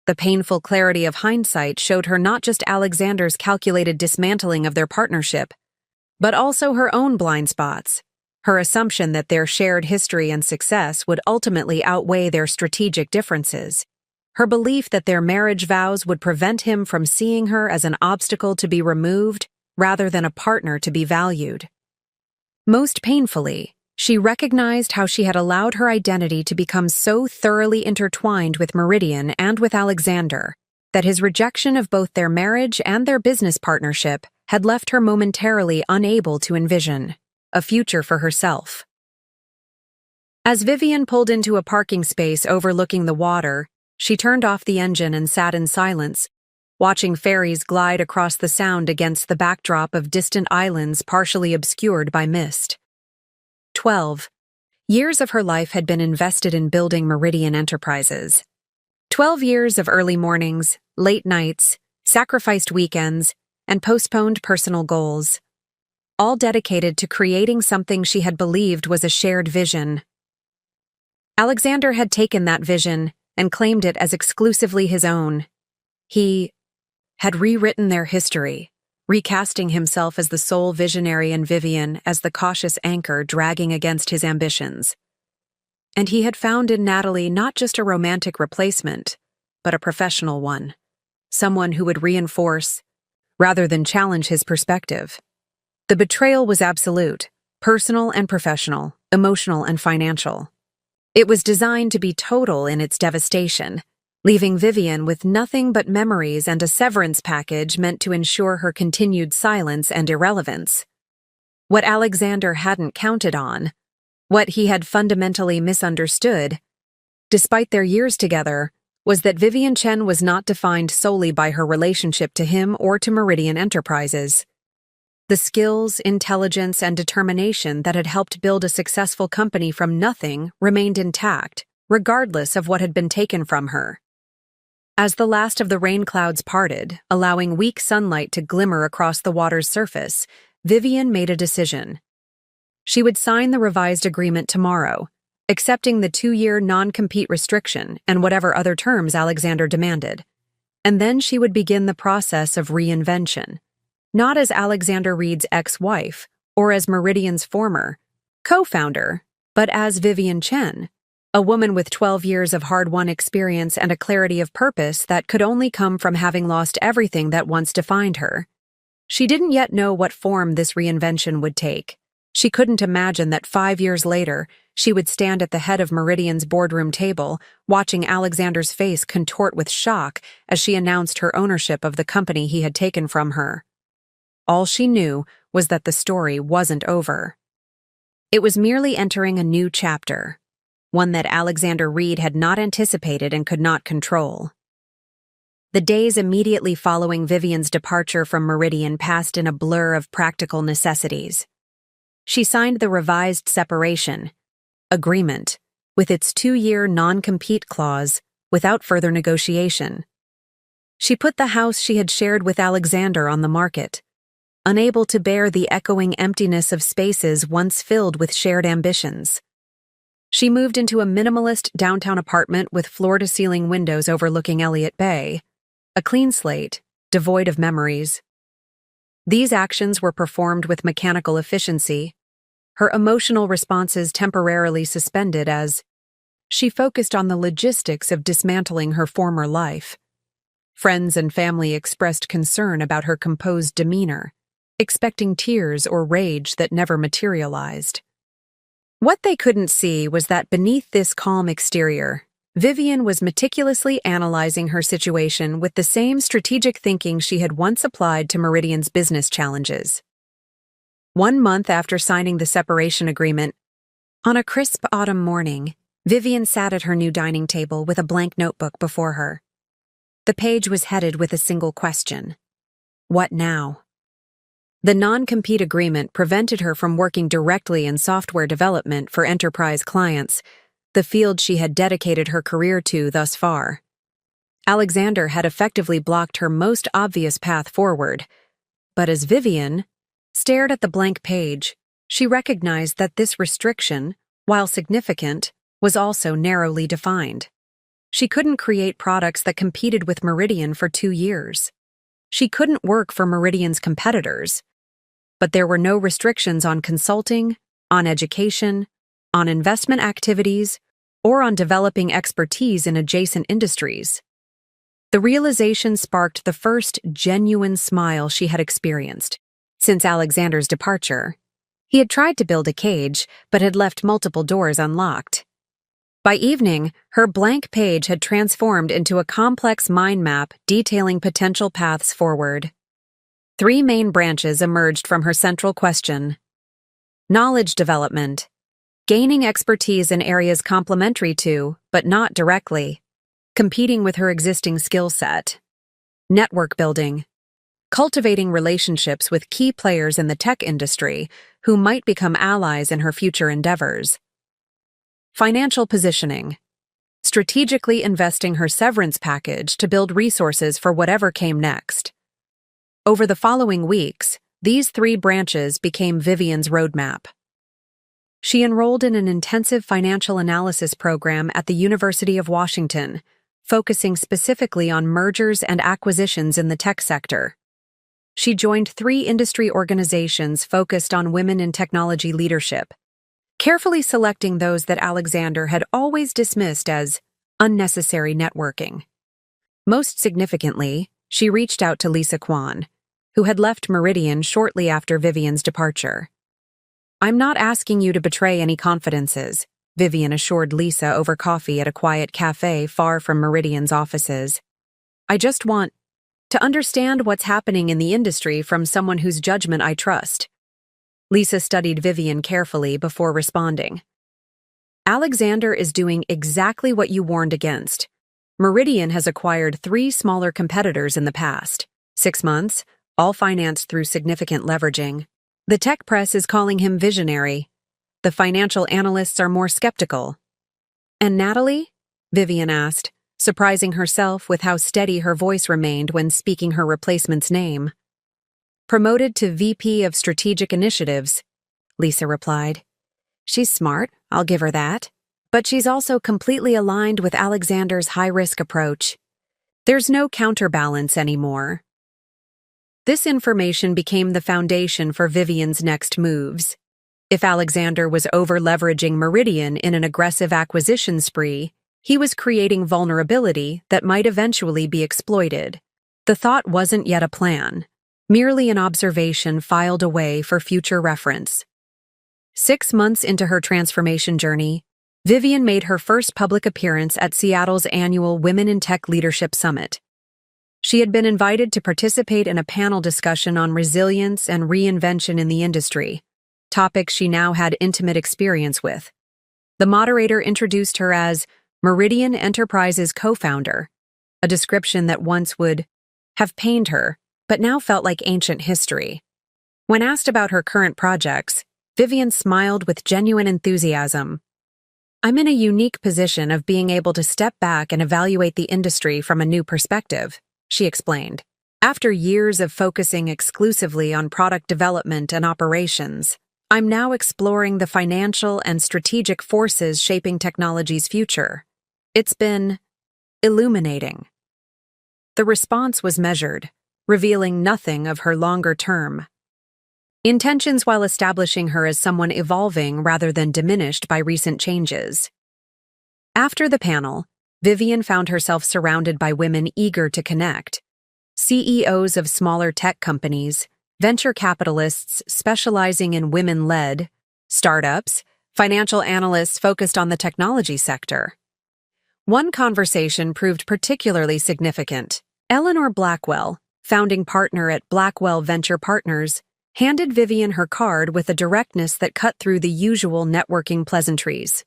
The painful clarity of hindsight showed her not just Alexander's calculated dismantling of their partnership, but also her own blind spots, her assumption that their shared history and success would ultimately outweigh their strategic differences, her belief that their marriage vows would prevent him from seeing her as an obstacle to be removed rather than a partner to be valued. Most painfully, she recognized how she had allowed her identity to become so thoroughly intertwined with Meridian and with Alexander that his rejection of both their marriage and their business partnership had left her momentarily unable to envision a future for herself. As Vivian pulled into a parking space overlooking the water, she turned off the engine and sat in silence, watching ferries glide across the Sound against the backdrop of distant islands partially obscured by mist. 12 years of her life had been invested in building Meridian Enterprises. 12 years of early mornings, late nights, sacrificed weekends, and postponed personal goals, all dedicated to creating something she had believed was a shared vision. Alexander had taken that vision and claimed it as exclusively his own. He had rewritten their history, recasting himself as the sole visionary and Vivian as the cautious anchor dragging against his ambitions. And he had found in Natalie not just a romantic replacement, but a professional one, someone who would reinforce, rather than challenge his perspective. The betrayal was absolute, personal and professional, emotional and financial. It was designed to be total in its devastation, leaving Vivian with nothing but memories and a severance package meant to ensure her continued silence and irrelevance. What Alexander hadn't counted on, what he had fundamentally misunderstood, despite their years together, was that Vivian Chen was not defined solely by her relationship to him or to Meridian Enterprises. The skills, intelligence, and determination that had helped build a successful company from nothing remained intact, regardless of what had been taken from her. As the last of the rain clouds parted, allowing weak sunlight to glimmer across the water's surface, Vivian made a decision. She would sign the revised agreement tomorrow, accepting the 2-year non-compete restriction and whatever other terms Alexander demanded. And then she would begin the process of reinvention, not as Alexander Reed's ex-wife or as Meridian's former co-founder, but as Vivian Chen, a woman with 12 years of hard-won experience and a clarity of purpose that could only come from having lost everything that once defined her. She didn't yet know what form this reinvention would take. She couldn't imagine that 5 years later, she would stand at the head of Meridian's boardroom table, watching Alexander's face contort with shock as she announced her ownership of the company he had taken from her. All she knew was that the story wasn't over. It was merely entering a new chapter, one that Alexander Reed had not anticipated and could not control. The days immediately following Vivian's departure from Meridian passed in a blur of practical necessities. She signed the revised separation agreement, with its 2-year non-compete clause, without further negotiation. She put the house she had shared with Alexander on the market, unable to bear the echoing emptiness of spaces once filled with shared ambitions. She moved into a minimalist downtown apartment with floor-to-ceiling windows overlooking Elliott Bay, a clean slate, devoid of memories. These actions were performed with mechanical efficiency, her emotional responses temporarily suspended as she focused on the logistics of dismantling her former life. Friends and family expressed concern about her composed demeanor, expecting tears or rage that never materialized. What they couldn't see was that beneath this calm exterior, Vivian was meticulously analyzing her situation with the same strategic thinking she had once applied to Meridian's business challenges. 1 month after signing the separation agreement, on a crisp autumn morning, Vivian sat at her new dining table with a blank notebook before her. The page was headed with a single question. What now? The non-compete agreement prevented her from working directly in software development for enterprise clients, the field she had dedicated her career to thus far. Alexander had effectively blocked her most obvious path forward, but as Vivian stared at the blank page, she recognized that this restriction, while significant, was also narrowly defined. She couldn't create products that competed with Meridian for 2 years. She couldn't work for Meridian's competitors. But there were no restrictions on consulting, on education, on investment activities, or on developing expertise in adjacent industries. The realization sparked the first genuine smile she had experienced since Alexander's departure. He had tried to build a cage, but had left multiple doors unlocked. By evening, her blank page had transformed into a complex mind map detailing potential paths forward. 3 main branches emerged from her central question. Knowledge development, gaining expertise in areas complementary to, but not directly, competing with her existing skill set. Network building, cultivating relationships with key players in the tech industry who might become allies in her future endeavors. Financial positioning, strategically investing her severance package to build resources for whatever came next. Over the following weeks, these 3 branches became Vivian's roadmap. She enrolled in an intensive financial analysis program at the University of Washington, focusing specifically on mergers and acquisitions in the tech sector. She joined 3 industry organizations focused on women in technology leadership, carefully selecting those that Alexander had always dismissed as unnecessary networking. Most significantly, she reached out to Lisa Kwan, who had left Meridian shortly after Vivian's departure. "I'm not asking you to betray any confidences," Vivian assured Lisa over coffee at a quiet cafe far from Meridian's offices. "I just want to understand what's happening in the industry from someone whose judgment I trust." Lisa studied Vivian carefully before responding. "Alexander is doing exactly what you warned against. Meridian has acquired 3 smaller competitors in the past 6 months, all financed through significant leveraging. The tech press is calling him visionary. The financial analysts are more skeptical." "And Natalie?" Vivian asked, surprising herself with how steady her voice remained when speaking her replacement's name. "Promoted to VP of Strategic Initiatives," Lisa replied. "She's smart, I'll give her that. But she's also completely aligned with Alexander's high-risk approach. There's no counterbalance anymore." This information became the foundation for Vivian's next moves. If Alexander was over-leveraging Meridian in an aggressive acquisition spree, he was creating vulnerability that might eventually be exploited. The thought wasn't yet a plan, merely an observation filed away for future reference. 6 months into her transformation journey, Vivian made her first public appearance at Seattle's annual Women in Tech Leadership Summit. She had been invited to participate in a panel discussion on resilience and reinvention in the industry, topics she now had intimate experience with. The moderator introduced her as Meridian Enterprises co-founder, a description that once would have pained her, but now felt like ancient history. When asked about her current projects, Vivian smiled with genuine enthusiasm. "I'm in a unique position of being able to step back and evaluate the industry from a new perspective," she explained. "After years of focusing exclusively on product development and operations, I'm now exploring the financial and strategic forces shaping technology's future. It's been illuminating." The response was measured, revealing nothing of her longer-term intentions while establishing her as someone evolving rather than diminished by recent changes. After the panel, Vivian found herself surrounded by women eager to connect. CEOs of smaller tech companies, venture capitalists specializing in women-led startups, financial analysts focused on the technology sector. One conversation proved particularly significant. Eleanor Blackwell, founding partner at Blackwell Venture Partners, handed Vivian her card with a directness that cut through the usual networking pleasantries.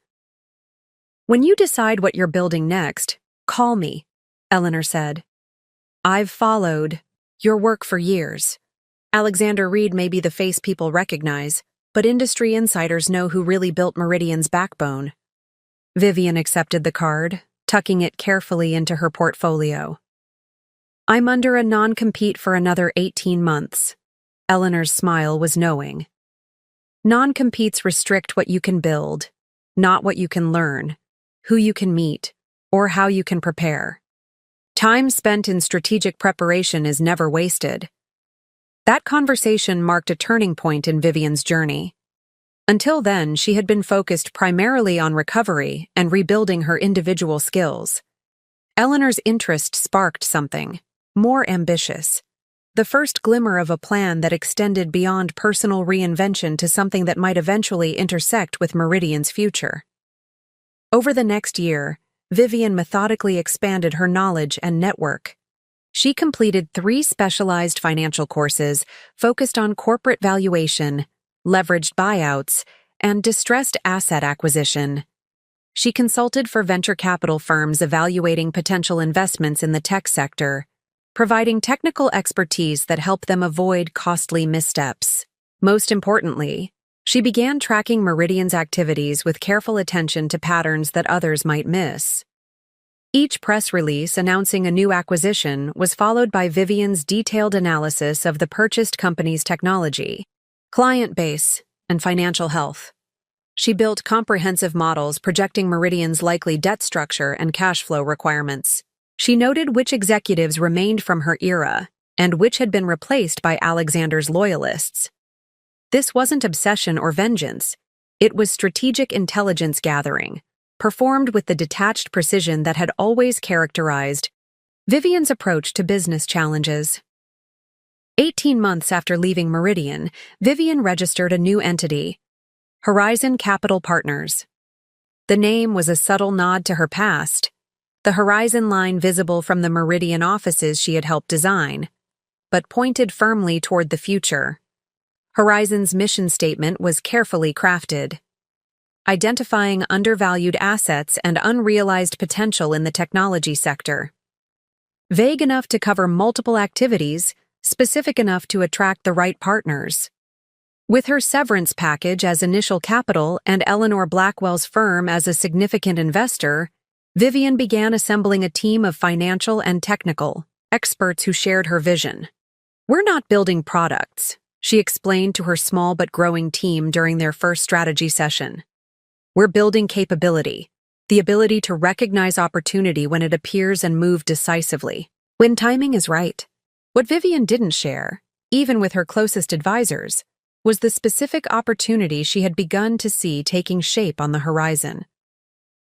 "When you decide what you're building next, call me," Eleanor said. "I've followed Your work for years. Alexander Reed may be the face people recognize, but industry insiders know who really built Meridian's backbone. Vivian accepted the card, tucking it carefully into her portfolio. I'm under a non-compete for another 18 months. Eleanor's smile was knowing. Non-competes restrict what you can build, not what you can learn, who you can meet, or how you can prepare. Time spent in strategic preparation is never wasted. That conversation marked a turning point in Vivian's journey. Until then, she had been focused primarily on recovery and rebuilding her individual skills. Eleanor's interest sparked something more ambitious. The first glimmer of a plan that extended beyond personal reinvention to something that might eventually intersect with Meridian's future. Over the next year, Vivian methodically expanded her knowledge and network. She completed 3 specialized financial courses focused on corporate valuation, leveraged buyouts, and distressed asset acquisition. She consulted for venture capital firms evaluating potential investments in the tech sector, providing technical expertise that helped them avoid costly missteps. Most importantly, she began tracking Meridian's activities with careful attention to patterns that others might miss. Each press release announcing a new acquisition was followed by Vivian's detailed analysis of the purchased company's technology, client base, and financial health. She built comprehensive models projecting Meridian's likely debt structure and cash flow requirements. She noted which executives remained from her era and which had been replaced by Alexander's loyalists. This wasn't obsession or vengeance. It was strategic intelligence gathering, performed with the detached precision that had always characterized Vivian's approach to business challenges. 18 months after leaving Meridian, Vivian registered a new entity, Horizon Capital Partners. The name was a subtle nod to her past, the horizon line visible from the Meridian offices she had helped design, but pointed firmly toward the future. Horizon's mission statement was carefully crafted, identifying undervalued assets and unrealized potential in the technology sector. Vague enough to cover multiple activities, specific enough to attract the right partners. With her severance package as initial capital and Eleanor Blackwell's firm as a significant investor, Vivian began assembling a team of financial and technical experts who shared her vision. We're not building products, she explained to her small but growing team during their first strategy session. We're building capability, the ability to recognize opportunity when it appears and move decisively, when timing is right. What Vivian didn't share, even with her closest advisors, was the specific opportunity she had begun to see taking shape on the horizon.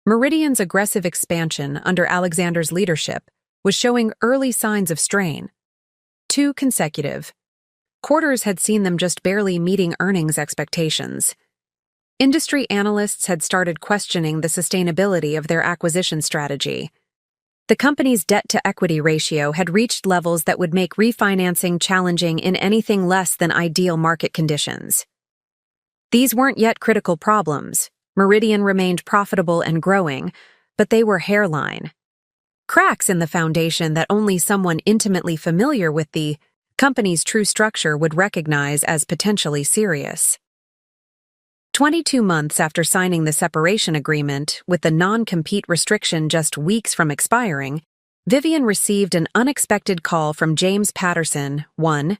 Meridian's aggressive expansion under Alexander's leadership was showing early signs of strain. 2 consecutive quarters had seen them just barely meeting earnings expectations. Industry analysts had started questioning the sustainability of their acquisition strategy. The company's debt-to-equity ratio had reached levels that would make refinancing challenging in anything less than ideal market conditions. These weren't yet critical problems. Meridian remained profitable and growing, but they were hairline. Cracks in the foundation that only someone intimately familiar with the company's true structure would recognize as potentially serious. 22 months after signing the separation agreement, with the non-compete restriction just weeks from expiring, Vivian received an unexpected call from James Patterson, one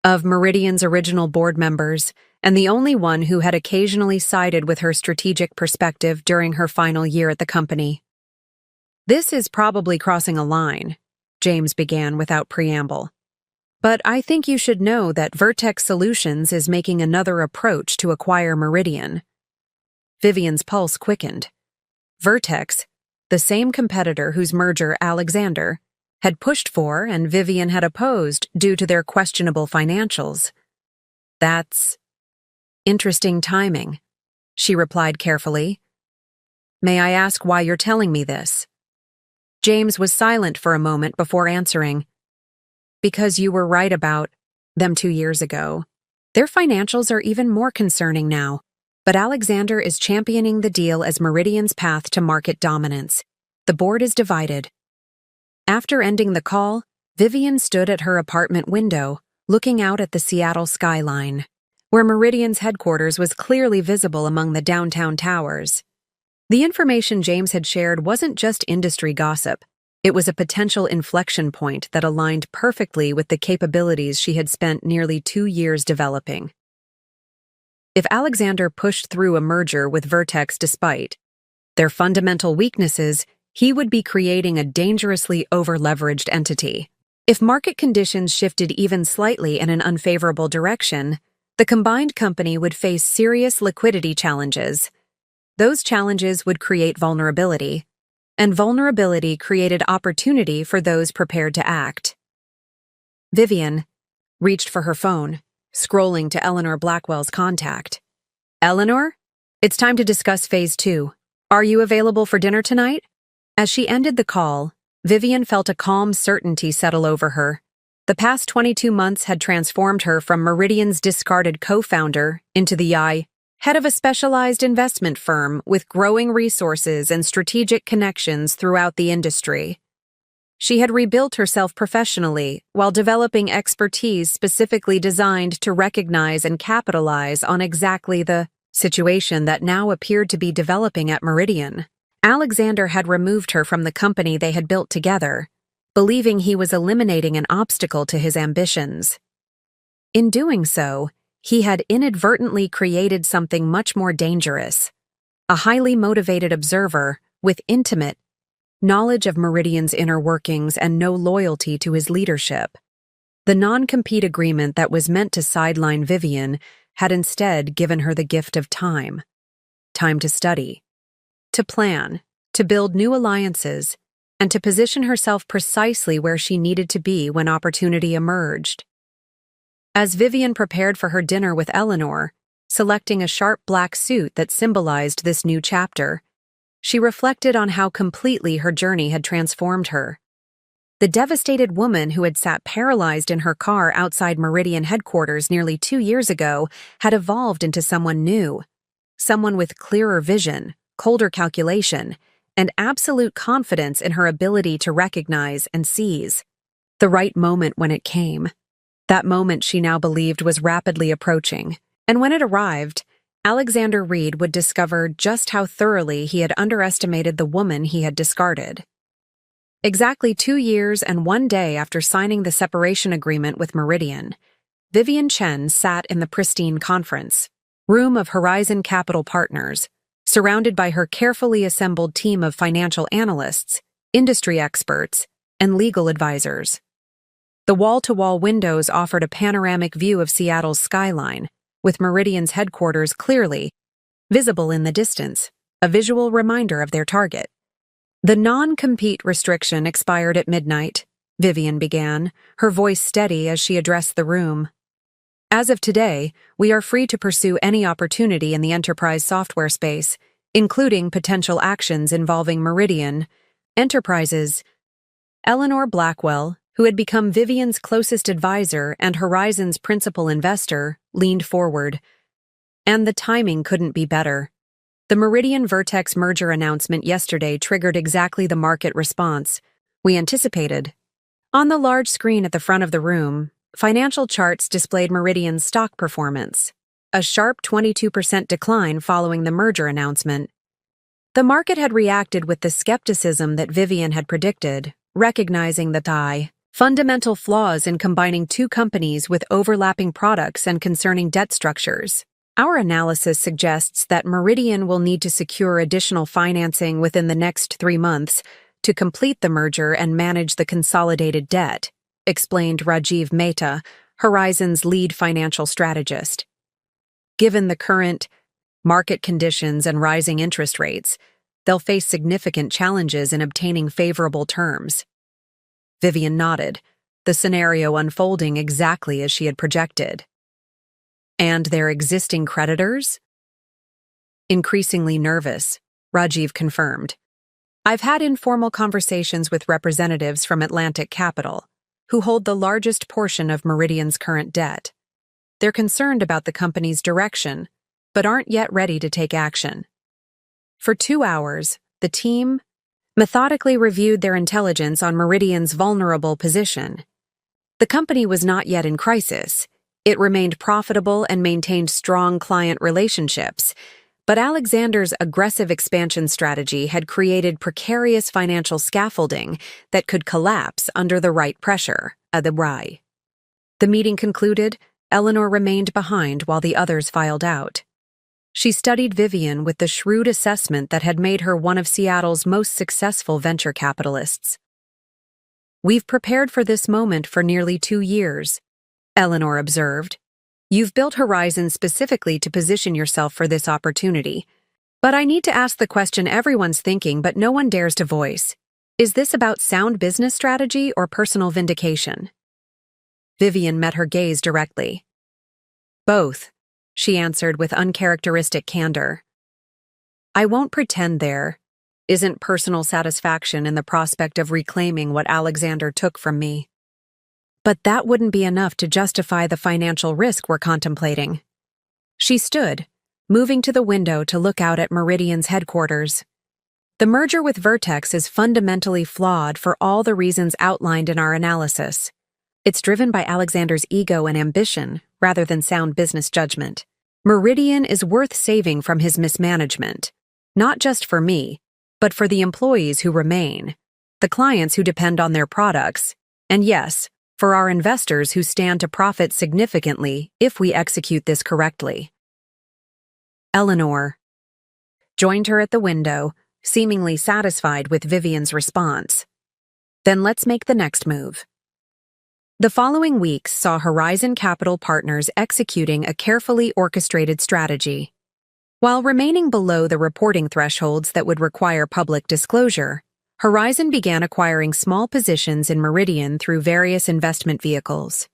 of Meridian's original board members, and the only one who had occasionally sided with her strategic perspective during her final year at the company. This is probably crossing a line, James began without preamble. But I think you should know that Vertex Solutions is making another approach to acquire Meridian. Vivian's pulse quickened. Vertex, the same competitor whose merger Alexander had pushed for and Vivian had opposed due to their questionable financials. That's interesting timing, she replied carefully. May I ask why you're telling me this? James was silent for a moment before answering. Because you were right about them 2 years ago. Their financials are even more concerning now, but Alexander is championing the deal as Meridian's path to market dominance. The board is divided. After ending the call, Vivian stood at her apartment window, looking out at the Seattle skyline, where Meridian's headquarters was clearly visible among the downtown towers. The information James had shared wasn't just industry gossip. It was a potential inflection point that aligned perfectly with the capabilities she had spent nearly 2 years developing. If Alexander pushed through a merger with Vertex despite their fundamental weaknesses, he would be creating a dangerously over-leveraged entity. If market conditions shifted even slightly in an unfavorable direction, the combined company would face serious liquidity challenges. Those challenges would create vulnerability, and vulnerability created opportunity for those prepared to act. Vivian reached for her phone, scrolling to Eleanor Blackwell's contact. "Eleanor? It's time to discuss Phase 2. Are you available for dinner tonight?" As she ended the call, Vivian felt a calm certainty settle over her. The past 22 months had transformed her from Meridian's discarded co-founder into the head of a specialized investment firm with growing resources and strategic connections throughout the industry. She had rebuilt herself professionally while developing expertise specifically designed to recognize and capitalize on exactly the situation that now appeared to be developing at Meridian. Alexander had removed her from the company they had built together, believing he was eliminating an obstacle to his ambitions. In doing so, he had inadvertently created something much more dangerous: a highly motivated observer with intimate knowledge of Meridian's inner workings and no loyalty to his leadership. The non-compete agreement that was meant to sideline Vivian had instead given her the gift of time. Time to study, to plan, to build new alliances, and to position herself precisely where she needed to be when opportunity emerged. As Vivian prepared for her dinner with Eleanor, selecting a sharp black suit that symbolized this new chapter, she reflected on how completely her journey had transformed her. The devastated woman who had sat paralyzed in her car outside Meridian headquarters nearly 2 years ago had evolved into someone new, someone with clearer vision, colder calculation, and absolute confidence in her ability to recognize and seize the right moment when it came. That moment she now believed was rapidly approaching, and when it arrived, Alexander Reed would discover just how thoroughly he had underestimated the woman he had discarded. Exactly 2 years and 1 day after signing the separation agreement with Meridian, Vivian Chen sat in the pristine conference room of Horizon Capital Partners, surrounded by her carefully assembled team of financial analysts, industry experts, and legal advisors. The wall-to-wall windows offered a panoramic view of Seattle's skyline, with Meridian's headquarters clearly visible in the distance, a visual reminder of their target. "The non-compete restriction expired at midnight," Vivian began, her voice steady as she addressed the room. "As of today, we are free to pursue any opportunity in the enterprise software space, including potential actions involving Meridian Enterprises." Eleanor Blackwell, who had become Vivian's closest advisor and Horizon's principal investor, leaned forward. "And the timing couldn't be better. The Meridian-Vertex merger announcement yesterday triggered exactly the market response we anticipated." On the large screen at the front of the room, financial charts displayed Meridian's stock performance, a sharp 22% decline following the merger announcement. The market had reacted with the skepticism that Vivian had predicted, recognizing the fundamental flaws in combining two companies with overlapping products and concerning debt structures. "Our analysis suggests that Meridian will need to secure additional financing within the next 3 months to complete the merger and manage the consolidated debt," explained Rajiv Mehta, Horizon's lead financial strategist. "Given the current market conditions and rising interest rates, they'll face significant challenges in obtaining favorable terms." Vivian nodded, the scenario unfolding exactly as she had projected. "And their existing creditors?" Increasingly nervous, Rajiv confirmed. "I've had informal conversations with representatives from Atlantic Capital, who hold the largest portion of Meridian's current debt. They're concerned about the company's direction, but aren't yet ready to take action." For 2 hours, the team methodically reviewed their intelligence on Meridian's vulnerable position. The company was not yet in crisis. It remained profitable and maintained strong client relationships, but Alexander's aggressive expansion strategy had created precarious financial scaffolding that could collapse under the right pressure. The meeting concluded. Eleanor remained behind while the others filed out. She studied Vivian with the shrewd assessment that had made her one of Seattle's most successful venture capitalists. "We've prepared for this moment for nearly 2 years," Eleanor observed. "You've built Horizon specifically to position yourself for this opportunity. But I need to ask the question everyone's thinking but no one dares to voice. Is this about sound business strategy or personal vindication?" Vivian met her gaze directly. "Both," she answered with uncharacteristic candor. "I won't pretend there isn't personal satisfaction in the prospect of reclaiming what Alexander took from me. But that wouldn't be enough to justify the financial risk we're contemplating." She stood, moving to the window to look out at Meridian's headquarters. "The merger with Vertex is fundamentally flawed for all the reasons outlined in our analysis. It's driven by Alexander's ego and ambition, rather than sound business judgment. Meridian is worth saving from his mismanagement, not just for me, but for the employees who remain, the clients who depend on their products, and yes, for our investors who stand to profit significantly if we execute this correctly." Eleanor joined her at the window, seemingly satisfied with Vivian's response. "Then let's make the next move." The following weeks saw Horizon Capital Partners executing a carefully orchestrated strategy. While remaining below the reporting thresholds that would require public disclosure, Horizon began acquiring small positions in Meridian through various investment vehicles.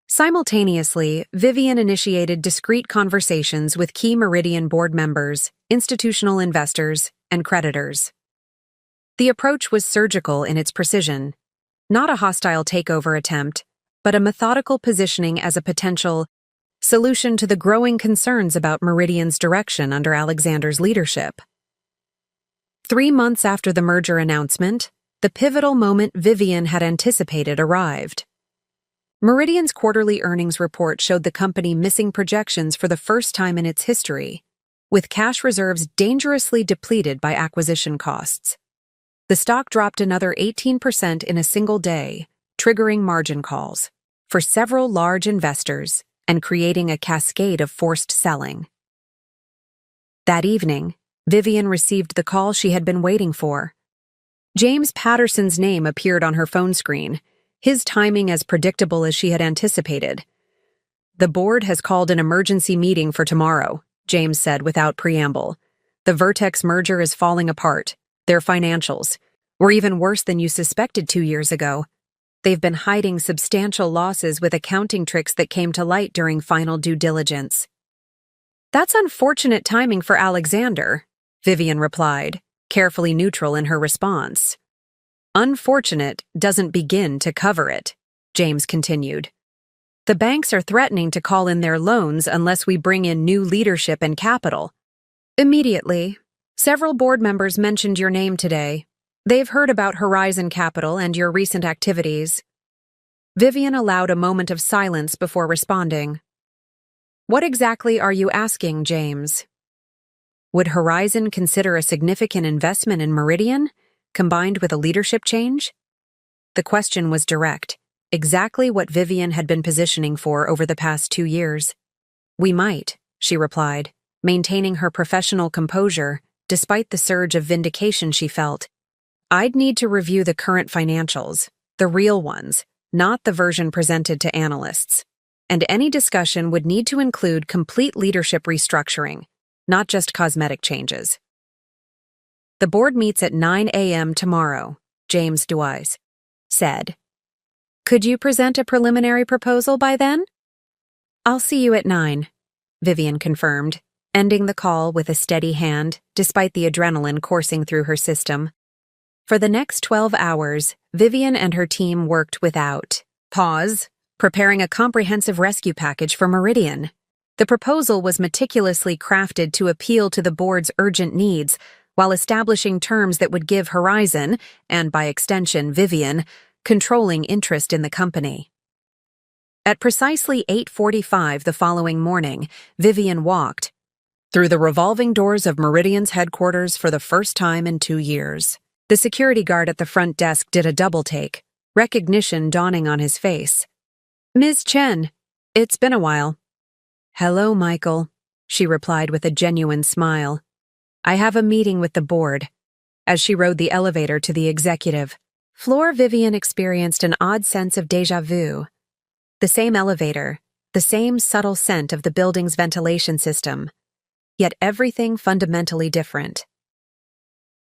Simultaneously, Vivian initiated discreet conversations with key Meridian board members, institutional investors, and creditors. The approach was surgical in its precision. Not a hostile takeover attempt, but a methodical positioning as a potential solution to the growing concerns about Meridian's direction under Alexander's leadership. 3 months after the merger announcement, the pivotal moment Vivian had anticipated arrived. Meridian's quarterly earnings report showed the company missing projections for the first time in its history, with cash reserves dangerously depleted by acquisition costs. The stock dropped another 18% in a single day, triggering margin calls for several large investors and creating a cascade of forced selling. That evening, Vivian received the call she had been waiting for. James Patterson's name appeared on her phone screen, his timing as predictable as she had anticipated. "The board has called an emergency meeting for tomorrow," James said without preamble. "The Vertex merger is falling apart. Their financials were even worse than you suspected 2 years ago. They've been hiding substantial losses with accounting tricks that came to light during final due diligence." "That's unfortunate timing for Alexander," Vivian replied, carefully neutral in her response. "Unfortunate doesn't begin to cover it," James continued. "The banks are threatening to call in their loans unless we bring in new leadership and capital. Immediately, several board members mentioned your name today. They've heard about Horizon Capital and your recent activities." Vivian allowed a moment of silence before responding. "What exactly are you asking, James?" Would Horizon consider a significant investment in Meridian, combined with a leadership change? The question was direct, exactly what Vivian had been positioning for over the past 2 years. "We might," she replied, maintaining her professional composure despite the surge of vindication she felt. "I'd need to review the current financials, the real ones, not the version presented to analysts. And any discussion would need to include complete leadership restructuring, not just cosmetic changes." "The board meets at 9 a.m. tomorrow," James Dewise said. "Could you present a preliminary proposal by then?" "I'll see you at 9, Vivian confirmed, ending the call with a steady hand, despite the adrenaline coursing through her system. For the next 12 hours, Vivian and her team worked without pause, preparing a comprehensive rescue package for Meridian. The proposal was meticulously crafted to appeal to the board's urgent needs, while establishing terms that would give Horizon, and by extension Vivian, controlling interest in the company. At precisely 8:45 the following morning, Vivian walked through the revolving doors of Meridian's headquarters for the first time in 2 years. The security guard at the front desk did a double-take, recognition dawning on his face. "Ms. Chen, it's been a while." "Hello, Michael," she replied with a genuine smile. "I have a meeting with the board." As she rode the elevator to the executive floor, Vivian experienced an odd sense of déjà vu. The same elevator, the same subtle scent of the building's ventilation system, yet everything fundamentally different.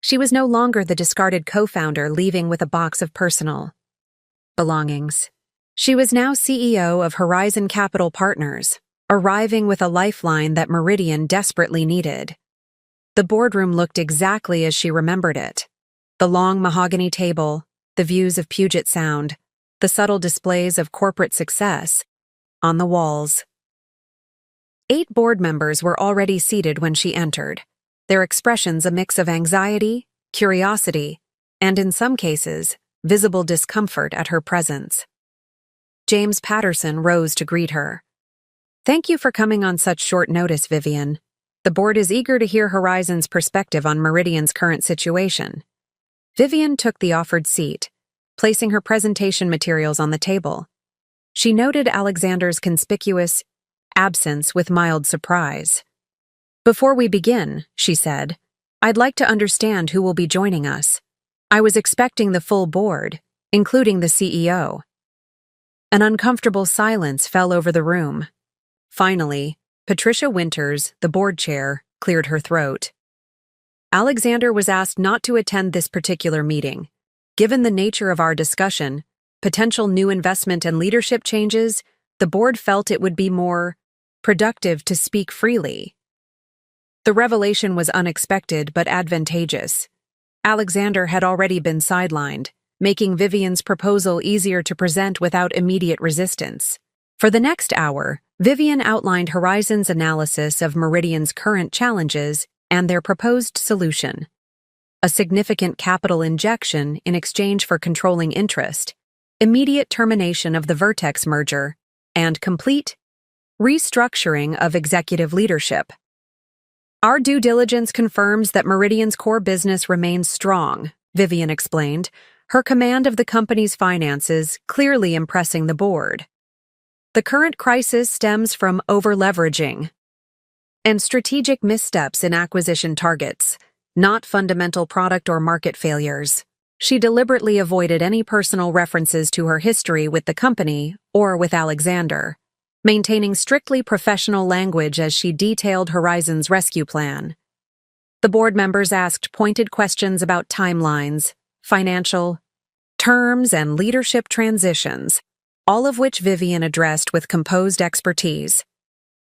She was no longer the discarded co-founder leaving with a box of personal belongings. She was now CEO of Horizon Capital Partners, arriving with a lifeline that Meridian desperately needed. The boardroom looked exactly as she remembered it. The long mahogany table, the views of Puget Sound, the subtle displays of corporate success on the walls. 8 board members were already seated when she entered, their expressions a mix of anxiety, curiosity, and in some cases, visible discomfort at her presence. James Patterson rose to greet her. "Thank you for coming on such short notice, Vivian. The board is eager to hear Horizon's perspective on Meridian's current situation." Vivian took the offered seat, placing her presentation materials on the table. She noted Alexander's conspicuous absence with mild surprise. "Before we begin," she said, "I'd like to understand who will be joining us. I was expecting the full board, including the CEO." An uncomfortable silence fell over the room. Finally, Patricia Winters, the board chair, cleared her throat. "Alexander was asked not to attend this particular meeting. Given the nature of our discussion, potential new investment and leadership changes, the board felt it would be more productive to speak freely." The revelation was unexpected but advantageous. Alexander had already been sidelined, making Vivian's proposal easier to present without immediate resistance. For the next hour, Vivian outlined Horizon's analysis of Meridian's current challenges and their proposed solution: a significant capital injection in exchange for controlling interest, immediate termination of the Vertex merger, and complete restructuring of executive leadership. "Our due diligence confirms that Meridian's core business remains strong," Vivian explained, her command of the company's finances clearly impressing the board. "The current crisis stems from over-leveraging and strategic missteps in acquisition targets, not fundamental product or market failures." She deliberately avoided any personal references to her history with the company or with Alexander, maintaining strictly professional language as she detailed Horizon's rescue plan. The board members asked pointed questions about timelines, financial terms, and leadership transitions, all of which Vivian addressed with composed expertise.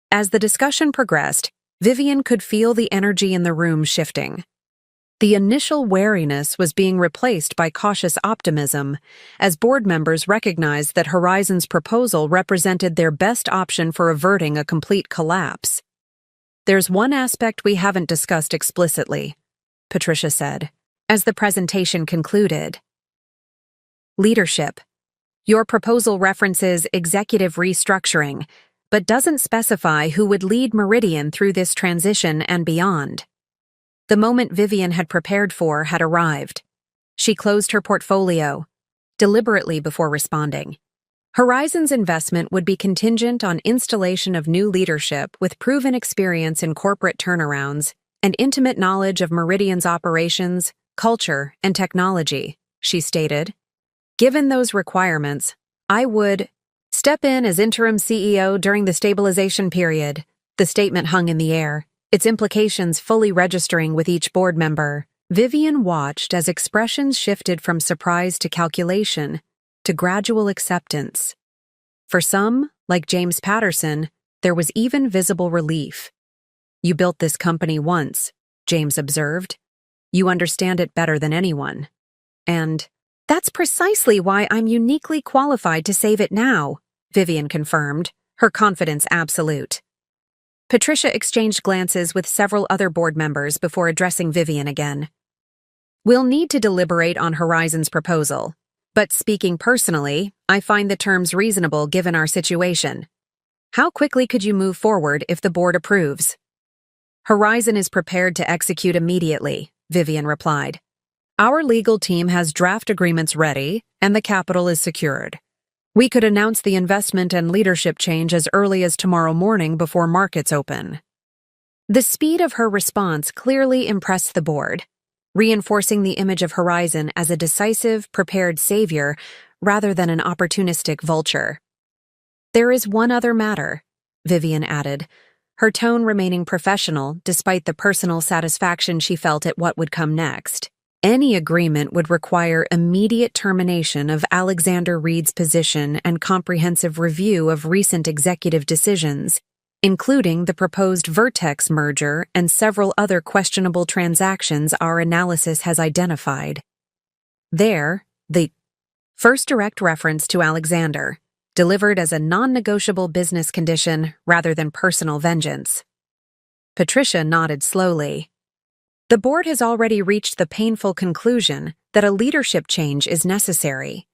As the discussion progressed, Vivian could feel the energy in the room shifting. The initial wariness was being replaced by cautious optimism, as board members recognized that Horizon's proposal represented their best option for averting a complete collapse. "There's one aspect we haven't discussed explicitly," Patricia said, as the presentation concluded. "Leadership. Your proposal references executive restructuring, but doesn't specify who would lead Meridian through this transition and beyond." The moment Vivian had prepared for had arrived. She closed her portfolio, deliberately before responding. Horizon's investment would be contingent on installation of new leadership with proven experience in corporate turnarounds and intimate knowledge of Meridian's operations, culture, and technology, she stated. "Given those requirements, I would step in as interim CEO during the stabilization period." The statement hung in the air, its implications fully registering with each board member. Vivian watched as expressions shifted from surprise to calculation to gradual acceptance. For some, like James Patterson, there was even visible relief. "You built this company once," James observed. "You understand it better than anyone. And that's precisely why I'm uniquely qualified to save it now," Vivian confirmed, her confidence absolute. Patricia exchanged glances with several other board members before addressing Vivian again. We'll need to deliberate on Horizon's proposal, but speaking personally, I find the terms reasonable given our situation. How quickly could you move forward if the board approves? Horizon is prepared to execute immediately, Vivian replied. Our legal team has draft agreements ready, and the capital is secured. We could announce the investment and leadership change as early as tomorrow morning before markets open. The speed of her response clearly impressed the board, reinforcing the image of Horizon as a decisive, prepared savior rather than an opportunistic vulture. There is one other matter, Vivian added, her tone remaining professional despite the personal satisfaction she felt at what would come next. Any agreement would require immediate termination of Alexander Reed's position and comprehensive review of recent executive decisions, including the proposed Vertex merger and several other questionable transactions our analysis has identified. There, the first direct reference to Alexander, delivered as a non-negotiable business condition rather than personal vengeance. Patricia nodded slowly. The board has already reached the painful conclusion that a leadership change is necessary.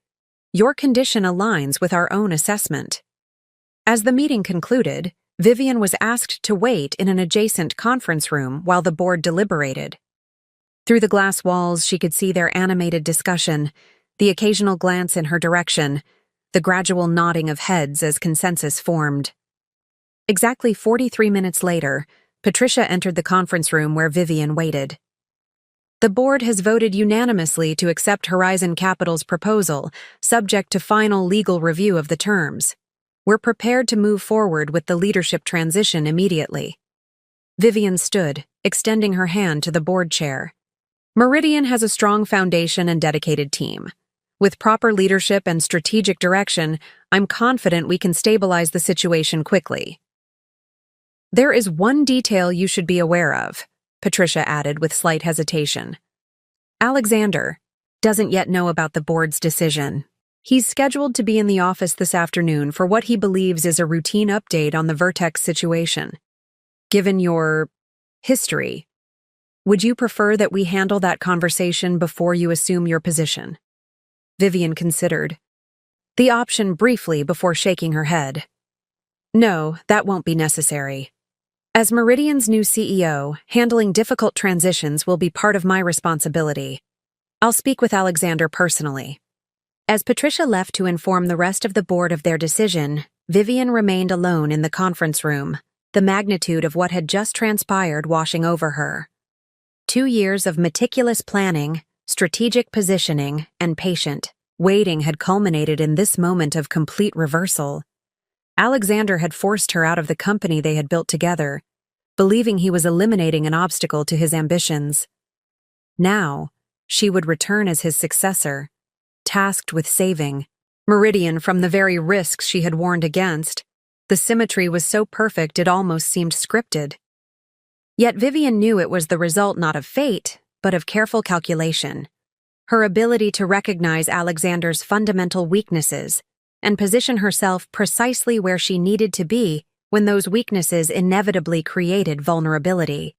Your condition aligns with our own assessment. As the meeting concluded, Vivian was asked to wait in an adjacent conference room while the board deliberated. Through the glass walls, she could see their animated discussion, the occasional glance in her direction, the gradual nodding of heads as consensus formed. Exactly 43 minutes later, Patricia entered the conference room where Vivian waited. The board has voted unanimously to accept Horizon Capital's proposal, subject to final legal review of the terms. We're prepared to move forward with the leadership transition immediately. Vivian stood, extending her hand to the board chair. Meridian has a strong foundation and dedicated team. With proper leadership and strategic direction, I'm confident we can stabilize the situation quickly. There is one detail you should be aware of, Patricia added with slight hesitation. Alexander doesn't yet know about the board's decision. He's scheduled to be in the office this afternoon for what he believes is a routine update on the Vertex situation. Given your history, would you prefer that we handle that conversation before you assume your position? Vivian considered the option briefly before shaking her head. No, that won't be necessary. As Meridian's new CEO, handling difficult transitions will be part of my responsibility. I'll speak with Alexander personally. As Patricia left to inform the rest of the board of their decision, Vivian remained alone in the conference room, the magnitude of what had just transpired washing over her. 2 years of meticulous planning, strategic positioning, and patient waiting had culminated in this moment of complete reversal. Alexander had forced her out of the company they had built together, believing he was eliminating an obstacle to his ambitions. Now, she would return as his successor, tasked with saving Meridian from the very risks she had warned against. The symmetry was so perfect it almost seemed scripted. Yet Vivian knew it was the result not of fate, but of careful calculation. Her ability to recognize Alexander's fundamental weaknesses and position herself precisely where she needed to be when those weaknesses inevitably created vulnerability.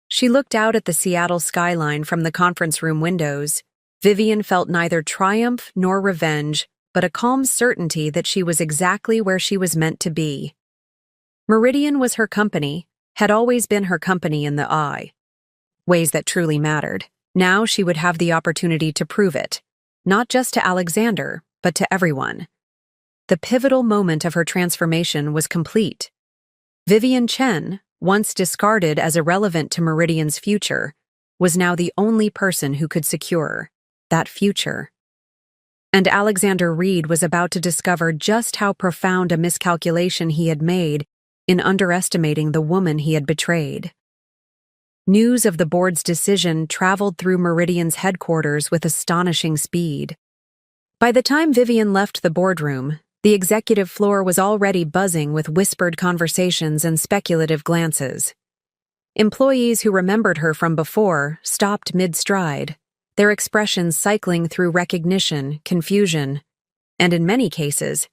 She looked out at the Seattle skyline from the conference room windows. Vivian felt neither triumph nor revenge, but a calm certainty that she was exactly where she was meant to be. Meridian was her company, had always been her company in the eye. Ways that truly mattered. Now she would have the opportunity to prove it, not just to Alexander, but to everyone. The pivotal moment of her transformation was complete. Vivian Chen, once discarded as irrelevant to Meridian's future, was now the only person who could secure that future. And Alexander Reed was about to discover just how profound a miscalculation he had made in underestimating the woman he had betrayed. News of the board's decision traveled through Meridian's headquarters with astonishing speed. By the time Vivian left the boardroom, the executive floor was already buzzing with whispered conversations and speculative glances. Employees who remembered her from before stopped mid-stride, their expressions cycling through recognition, confusion, and in many cases,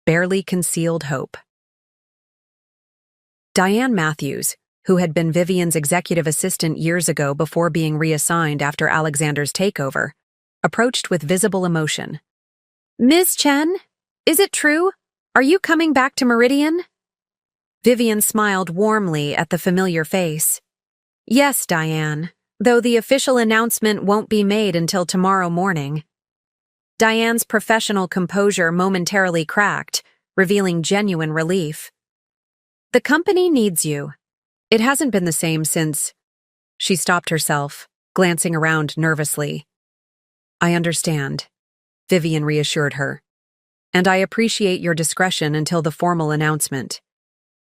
barely concealed hope. Diane Matthews, who had been Vivian's executive assistant years ago before being reassigned after Alexander's takeover, approached with visible emotion. "Ms. Chen, is it true? Are you coming back to Meridian?" Vivian smiled warmly at the familiar face. "Yes, Diane, though the official announcement won't be made until tomorrow morning." Diane's professional composure momentarily cracked, revealing genuine relief. "The company needs you. It hasn't been the same since—" She stopped herself, glancing around nervously. "I understand," Vivian reassured her. "And I appreciate your discretion until the formal announcement.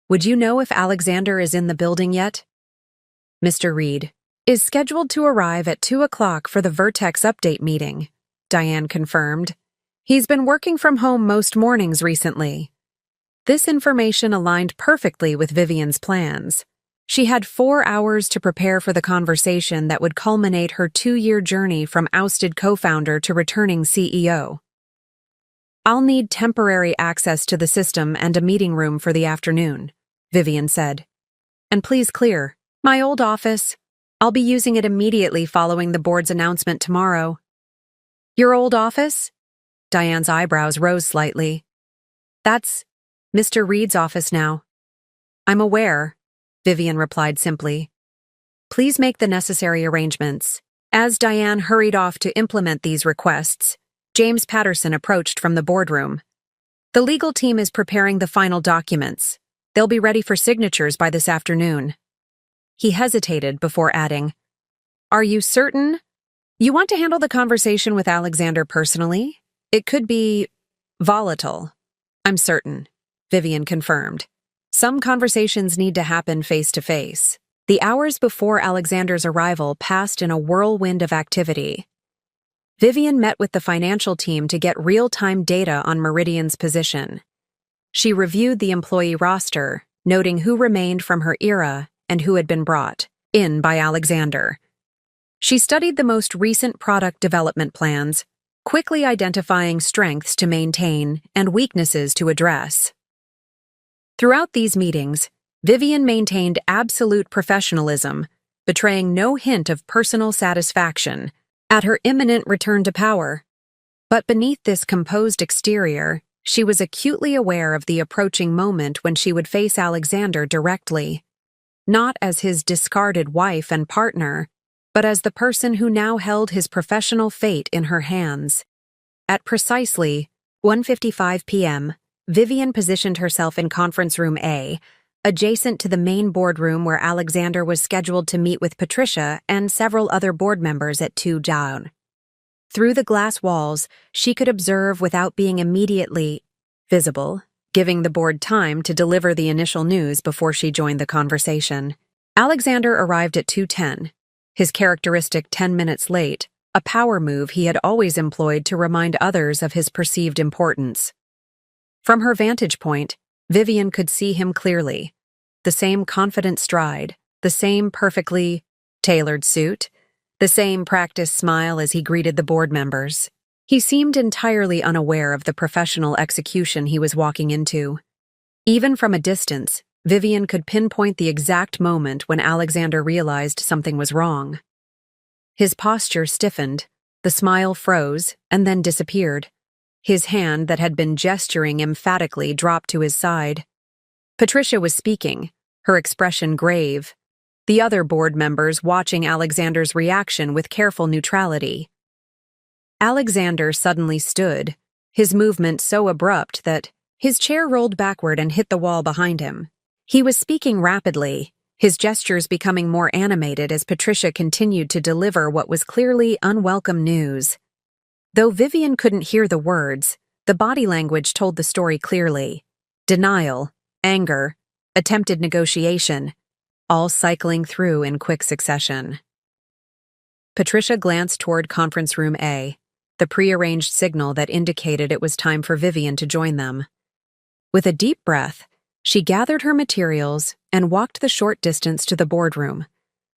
Would you know if Alexander is in the building yet?" "Mr. Reed is scheduled to arrive at 2 o'clock for the Vertex update meeting," Diane confirmed. "He's been working from home most mornings recently." This information aligned perfectly with Vivian's plans. She had 4 hours to prepare for the conversation that would culminate her 2-year journey from ousted co-founder to returning CEO. "I'll need temporary access to the system and a meeting room for the afternoon," Vivian said. "And please clear my old office. I'll be using it immediately following the board's announcement tomorrow." "Your old office?" Diane's eyebrows rose slightly. "That's Mr. Reed's office now." "I'm aware," Vivian replied simply. "Please make the necessary arrangements." As Diane hurried off to implement these requests, James Patterson approached from the boardroom. "The legal team is preparing the final documents. They'll be ready for signatures by this afternoon." He hesitated before adding, "Are you certain? You want to handle the conversation with Alexander personally? It could be volatile." "I'm certain," Vivian confirmed. "Some conversations need to happen face-to-face." The hours before Alexander's arrival passed in a whirlwind of activity. Vivian met with the financial team to get real-time data on Meridian's position. She reviewed the employee roster, noting who remained from her era and who had been brought in by Alexander. She studied the most recent product development plans, quickly identifying strengths to maintain and weaknesses to address. Throughout these meetings, Vivian maintained absolute professionalism, betraying no hint of personal satisfaction at her imminent return to power. But beneath this composed exterior, she was acutely aware of the approaching moment when she would face Alexander directly, not as his discarded wife and partner, but as the person who now held his professional fate in her hands. At precisely 1:55 p.m., Vivian positioned herself in Conference Room A, adjacent to the main boardroom where Alexander was scheduled to meet with Patricia and several other board members at 2 down. Through the glass walls, she could observe without being immediately visible, giving the board time to deliver the initial news before she joined the conversation. Alexander arrived at 2:10, his characteristic 10 minutes late, a power move he had always employed to remind others of his perceived importance. From her vantage point, Vivian could see him clearly. The same confident stride, the same perfectly tailored suit, the same practiced smile as he greeted the board members. He seemed entirely unaware of the professional execution he was walking into. Even from a distance, Vivian could pinpoint the exact moment when Alexander realized something was wrong. His posture stiffened, the smile froze, and then disappeared. His hand that had been gesturing emphatically dropped to his side. Patricia was speaking, her expression grave, the other board members watching Alexander's reaction with careful neutrality. Alexander suddenly stood, his movement so abrupt that his chair rolled backward and hit the wall behind him. He was speaking rapidly, his gestures becoming more animated as Patricia continued to deliver what was clearly unwelcome news. Though Vivian couldn't hear the words, the body language told the story clearly. Denial, anger, attempted negotiation, all cycling through in quick succession. Patricia glanced toward Conference Room A, the prearranged signal that indicated it was time for Vivian to join them. With a deep breath, she gathered her materials and walked the short distance to the boardroom,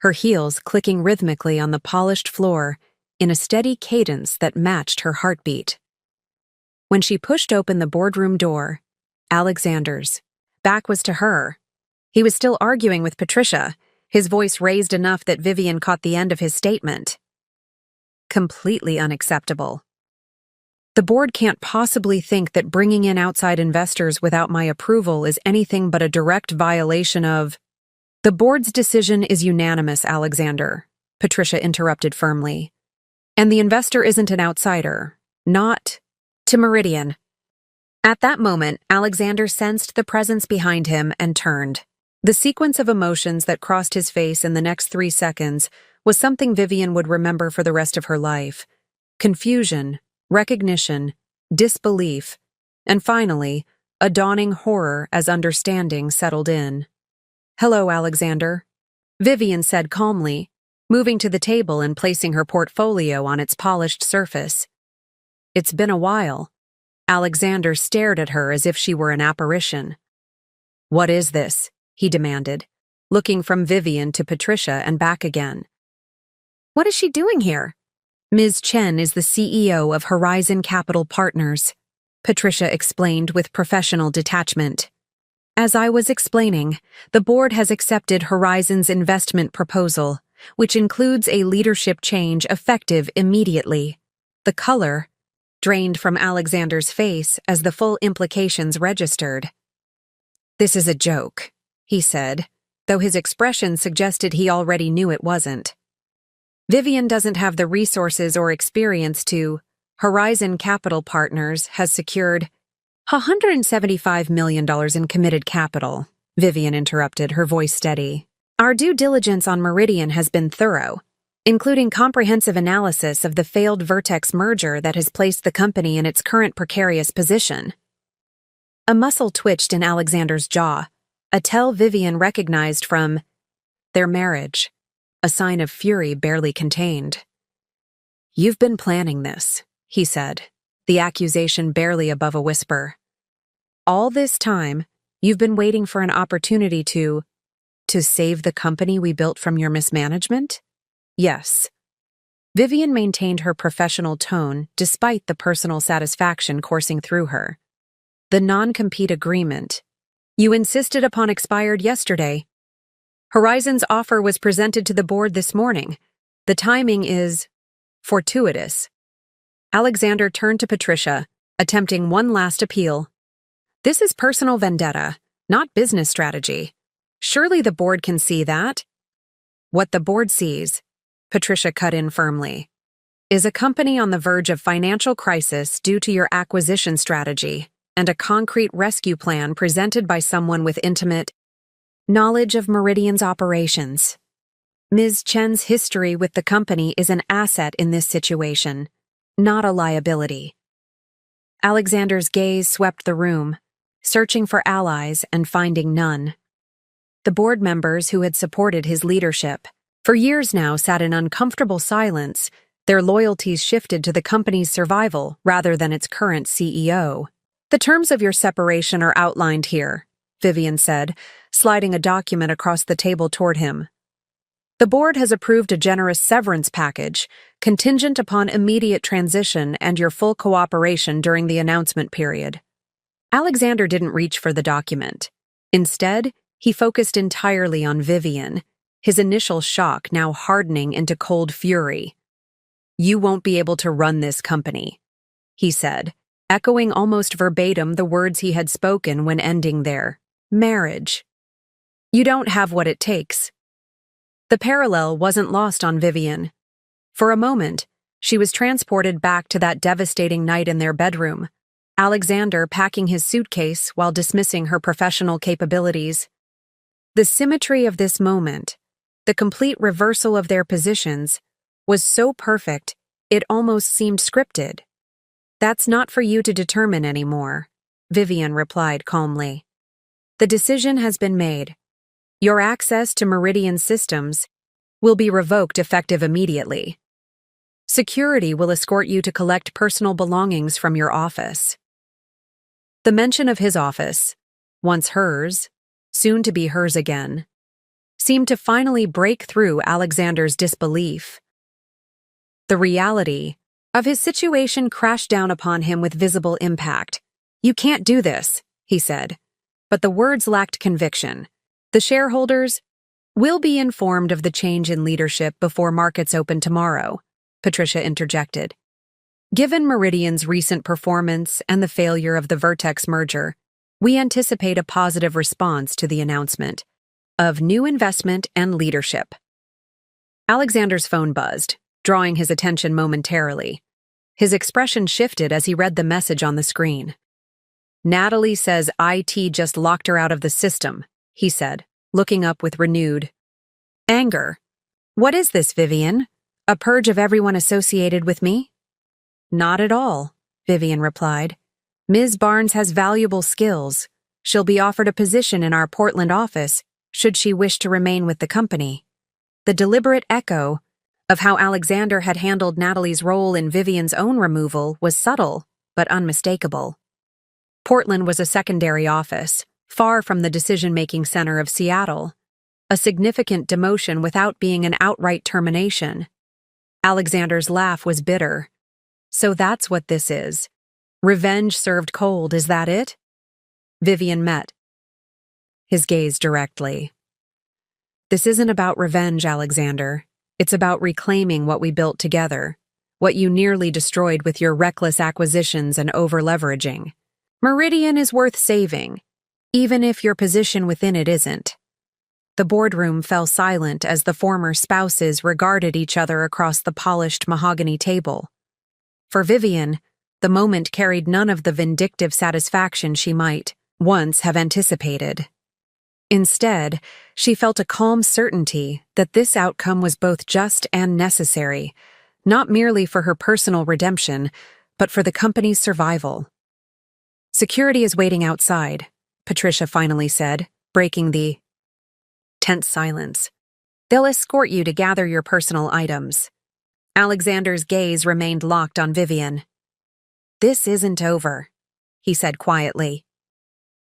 her heels clicking rhythmically on the polished floor in a steady cadence that matched her heartbeat. When she pushed open the boardroom door, Alexander's back was to her. He was still arguing with Patricia, his voice raised enough that Vivian caught the end of his statement. Completely unacceptable. The board can't possibly think that bringing in outside investors without my approval is anything but a direct violation of— The board's decision is unanimous, Alexander, Patricia interrupted firmly. And the investor isn't an outsider. Not to Meridian. At that moment, Alexander sensed the presence behind him and turned. The sequence of emotions that crossed his face in the next 3 seconds was something Vivian would remember for the rest of her life. Confusion, recognition, disbelief, and finally, a dawning horror as understanding settled in. "Hello, Alexander," Vivian said calmly, moving to the table and placing her portfolio on its polished surface. "It's been a while." Alexander stared at her as if she were an apparition. "What is this?" he demanded, looking from Vivian to Patricia and back again. "What is she doing here?" "Ms. Chen is the CEO of Horizon Capital Partners," Patricia explained with professional detachment. "As I was explaining, the board has accepted Horizon's investment proposal, which includes a leadership change effective immediately." The color drained from Alexander's face as the full implications registered. "This is a joke," he said, though his expression suggested he already knew it wasn't. "Vivian doesn't have the resources or experience to— Horizon Capital Partners has secured $175 million in committed capital," Vivian interrupted, her voice steady. "Our due diligence on Meridian has been thorough, including comprehensive analysis of the failed Vertex merger that has placed the company in its current precarious position." A muscle twitched in Alexander's jaw, a tell Vivian recognized from their marriage, a sign of fury barely contained. "You've been planning this," he said, the accusation barely above a whisper. "All this time, you've been waiting for an opportunity to save the company we built from your mismanagement?" "Yes." Vivian maintained her professional tone despite the personal satisfaction coursing through her. "The non-compete agreement you insisted upon expired yesterday. Horizon's offer was presented to the board this morning. The timing is fortuitous." Alexander turned to Patricia, attempting one last appeal. "This is personal vendetta, not business strategy. Surely the board can see that." "What the board sees," Patricia cut in firmly, "is a company on the verge of financial crisis due to your acquisition strategy and a concrete rescue plan presented by someone with intimate knowledge of Meridian's operations. Ms. Chen's history with the company is an asset in this situation, not a liability." Alexander's gaze swept the room, searching for allies and finding none. The board members who had supported his leadership for years now sat in uncomfortable silence, their loyalties shifted to the company's survival rather than its current CEO. "The terms of your separation are outlined here," Vivian said, sliding a document across the table toward him. "The board has approved a generous severance package, contingent upon immediate transition and your full cooperation during the announcement period." Alexander didn't reach for the document. Instead, he focused entirely on Vivian, his initial shock now hardening into cold fury. "You won't be able to run this company," he said, echoing almost verbatim the words he had spoken when ending their marriage. "You don't have what it takes." The parallel wasn't lost on Vivian. For a moment, she was transported back to that devastating night in their bedroom, Alexander packing his suitcase while dismissing her professional capabilities. The symmetry of this moment, the complete reversal of their positions, was so perfect it almost seemed scripted. "That's not for you to determine anymore," Vivian replied calmly. "The decision has been made. Your access to Meridian systems will be revoked effective immediately. Security will escort you to collect personal belongings from your office." The mention of his office, once hers, soon to be hers again, seemed to finally break through Alexander's disbelief. The reality of his situation crashed down upon him with visible impact. "You can't do this," he said, but the words lacked conviction. The shareholders will be informed of the change in leadership before markets open tomorrow, Patricia interjected. Given Meridian's recent performance and the failure of the Vertex merger, we anticipate a positive response to the announcement of new investment and leadership. Alexander's phone buzzed, drawing his attention momentarily. His expression shifted as he read the message on the screen. Natalie says IT just locked her out of the system, he said, looking up with renewed anger. What is this, Vivian? A purge of everyone associated with me? Not at all, Vivian replied. Ms. Barnes has valuable skills. She'll be offered a position in our Portland office, should she wish to remain with the company. The deliberate echo of how Alexander had handled Natalie's role in Vivian's own removal was subtle, but unmistakable. Portland was a secondary office, far from the decision-making center of Seattle. A significant demotion without being an outright termination. Alexander's laugh was bitter. So that's what this is. Revenge served cold, is that it? Vivian met his gaze directly. This isn't about revenge, Alexander. It's about reclaiming what we built together, what you nearly destroyed with your reckless acquisitions and over-leveraging. Meridian is worth saving, even if your position within it isn't. The boardroom fell silent as the former spouses regarded each other across the polished mahogany table. For Vivian, the moment carried none of the vindictive satisfaction she might once have anticipated. Instead, she felt a calm certainty that this outcome was both just and necessary, not merely for her personal redemption, but for the company's survival. Security is waiting outside, Patricia finally said, breaking the tense silence. They'll escort you to gather your personal items. Alexander's gaze remained locked on Vivian. This isn't over, he said quietly.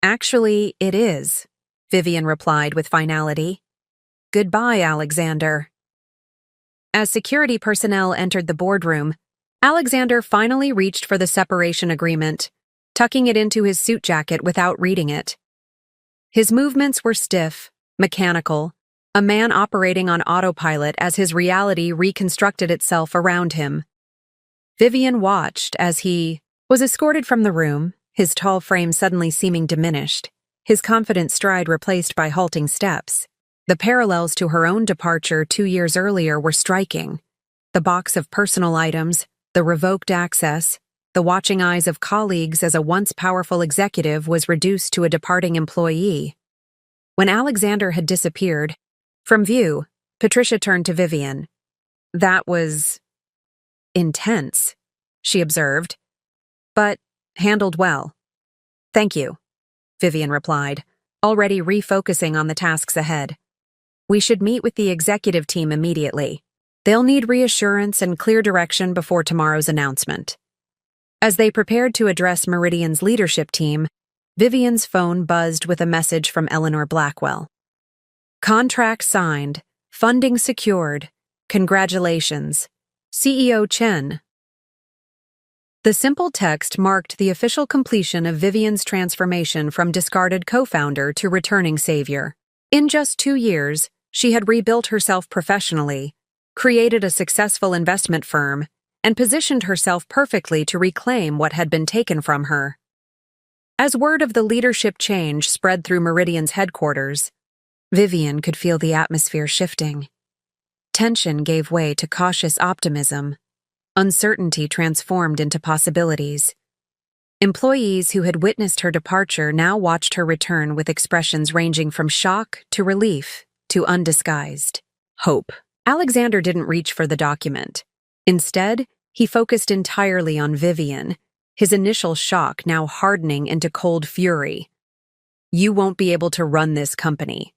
Actually, it is, Vivian replied with finality. Goodbye, Alexander. As security personnel entered the boardroom, Alexander finally reached for the separation agreement, tucking it into his suit jacket without reading it. His movements were stiff, mechanical, a man operating on autopilot as his reality reconstructed itself around him. Vivian watched as he was escorted from the room, his tall frame suddenly seeming diminished, his confident stride replaced by halting steps. The parallels to her own departure 2 years earlier were striking. The box of personal items, the revoked access, the watching eyes of colleagues as a once powerful executive was reduced to a departing employee. When Alexander had disappeared from view, Patricia turned to Vivian. That was intense, she observed, but handled well. Thank you, Vivian replied, already refocusing on the tasks ahead. We should meet with the executive team immediately. They'll need reassurance and clear direction before tomorrow's announcement. As they prepared to address Meridian's leadership team, Vivian's phone buzzed with a message from Eleanor Blackwell. Contract signed. Funding secured. Congratulations. CEO Chen. The simple text marked the official completion of Vivian's transformation from discarded co-founder to returning savior. In just 2 years, she had rebuilt herself professionally, created a successful investment firm, and positioned herself perfectly to reclaim what had been taken from her. As word of the leadership change spread through Meridian's headquarters, Vivian could feel the atmosphere shifting. Tension gave way to cautious optimism. Uncertainty transformed into possibilities. Employees who had witnessed her departure now watched her return with expressions ranging from shock to relief to undisguised hope. Alexander didn't reach for the document. Instead, he focused entirely on Vivian, his initial shock now hardening into cold fury. You won't be able to run this company,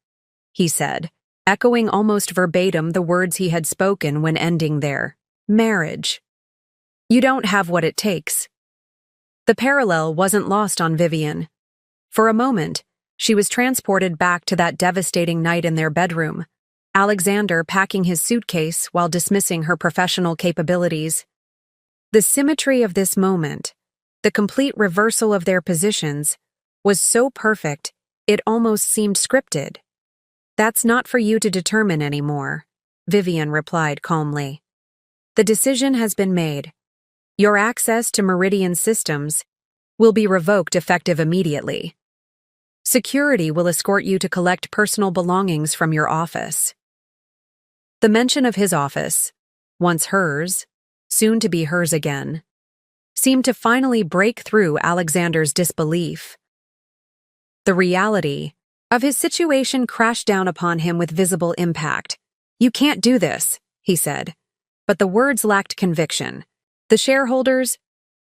he said, echoing almost verbatim the words he had spoken when ending their marriage. You don't have what it takes. The parallel wasn't lost on Vivian. For a moment, she was transported back to that devastating night in their bedroom, Alexander packing his suitcase while dismissing her professional capabilities. The symmetry of this moment, the complete reversal of their positions, was so perfect it almost seemed scripted. That's not for you to determine anymore, Vivian replied calmly. The decision has been made. Your access to Meridian systems will be revoked effective immediately. Security will escort you to collect personal belongings from your office. The mention of his office, once hers, soon to be hers again, seemed to finally break through Alexander's disbelief. The reality of his situation crashed down upon him with visible impact. You can't do this, he said. But the words lacked conviction. The shareholders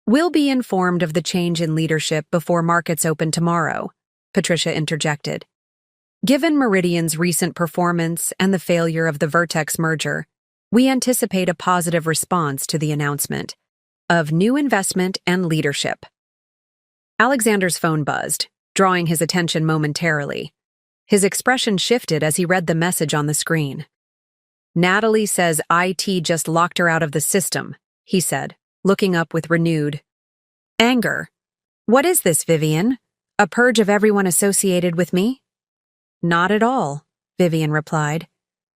will be informed of the change in leadership before markets open tomorrow, Patricia interjected. Given Meridian's recent performance and the failure of the Vertex merger, we anticipate a positive response to the announcement of new investment and leadership. Alexander's phone buzzed, drawing his attention momentarily. His expression shifted as he read the message on the screen. Natalie says IT just locked her out of the system, he said, looking up with renewed anger. What is this, Vivian? A purge of everyone associated with me? Not at all, Vivian replied.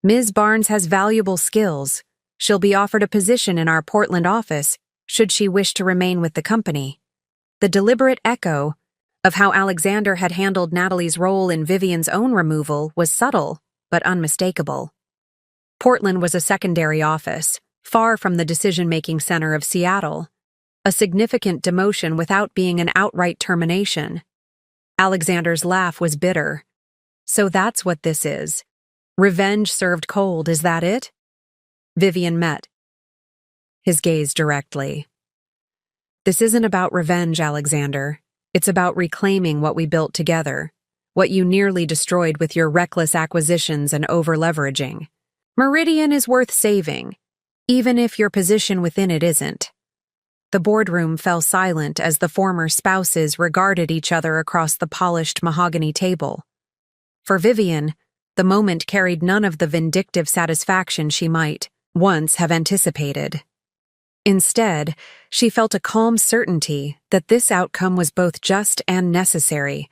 Ms. Barnes has valuable skills. She'll be offered a position in our Portland office should she wish to remain with the company. The deliberate echo of how Alexander had handled Natalie's role in Vivian's own removal was subtle but unmistakable. Portland was a secondary office, far from the decision-making center of Seattle, a significant demotion without being an outright termination. Alexander's laugh was bitter. So that's what this is. Revenge served cold, is that it? Vivian met his gaze directly. This isn't about revenge, Alexander. It's about reclaiming what we built together, what you nearly destroyed with your reckless acquisitions and over-leveraging. Meridian is worth saving, even if your position within it isn't. The boardroom fell silent as the former spouses regarded each other across the polished mahogany table. For Vivian, the moment carried none of the vindictive satisfaction she might once have anticipated. Instead, she felt a calm certainty that this outcome was both just and necessary,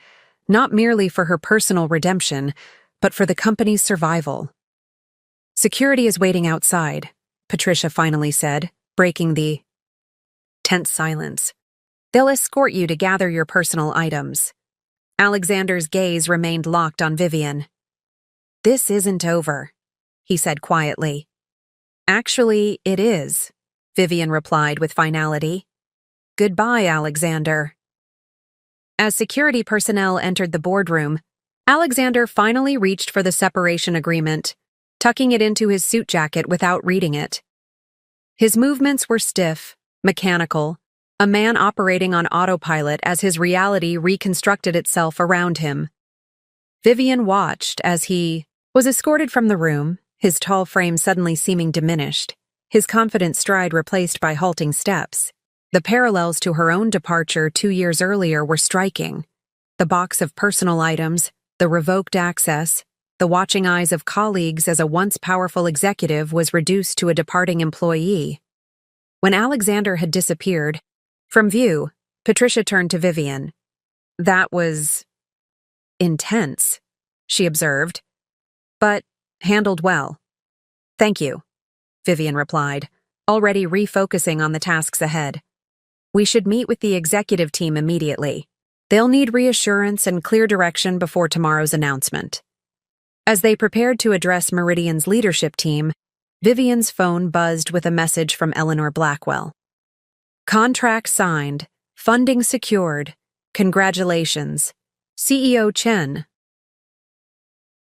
not merely for her personal redemption, but for the company's survival. Security is waiting outside, Patricia finally said, breaking the tense silence. They'll escort you to gather your personal items. Alexander's gaze remained locked on Vivian. This isn't over, he said quietly. Actually, it is, Vivian replied with finality. Goodbye, Alexander. As security personnel entered the boardroom, Alexander finally reached for the separation agreement, tucking it into his suit jacket without reading it. His movements were stiff, mechanical, a man operating on autopilot as his reality reconstructed itself around him. Vivian watched as he was escorted from the room, his tall frame suddenly seeming diminished, his confident stride replaced by halting steps. The parallels to her own departure 2 years earlier were striking. The box of personal items, the revoked access, the watching eyes of colleagues as a once powerful executive was reduced to a departing employee. When Alexander had disappeared from view, Patricia turned to Vivian. That was intense, she observed, but handled well. Thank you, Vivian replied, already refocusing on the tasks ahead. We should meet with the executive team immediately. They'll need reassurance and clear direction before tomorrow's announcement. As they prepared to address Meridian's leadership team, Vivian's phone buzzed with a message from Eleanor Blackwell. Contract signed. Funding secured. Congratulations. CEO Chen.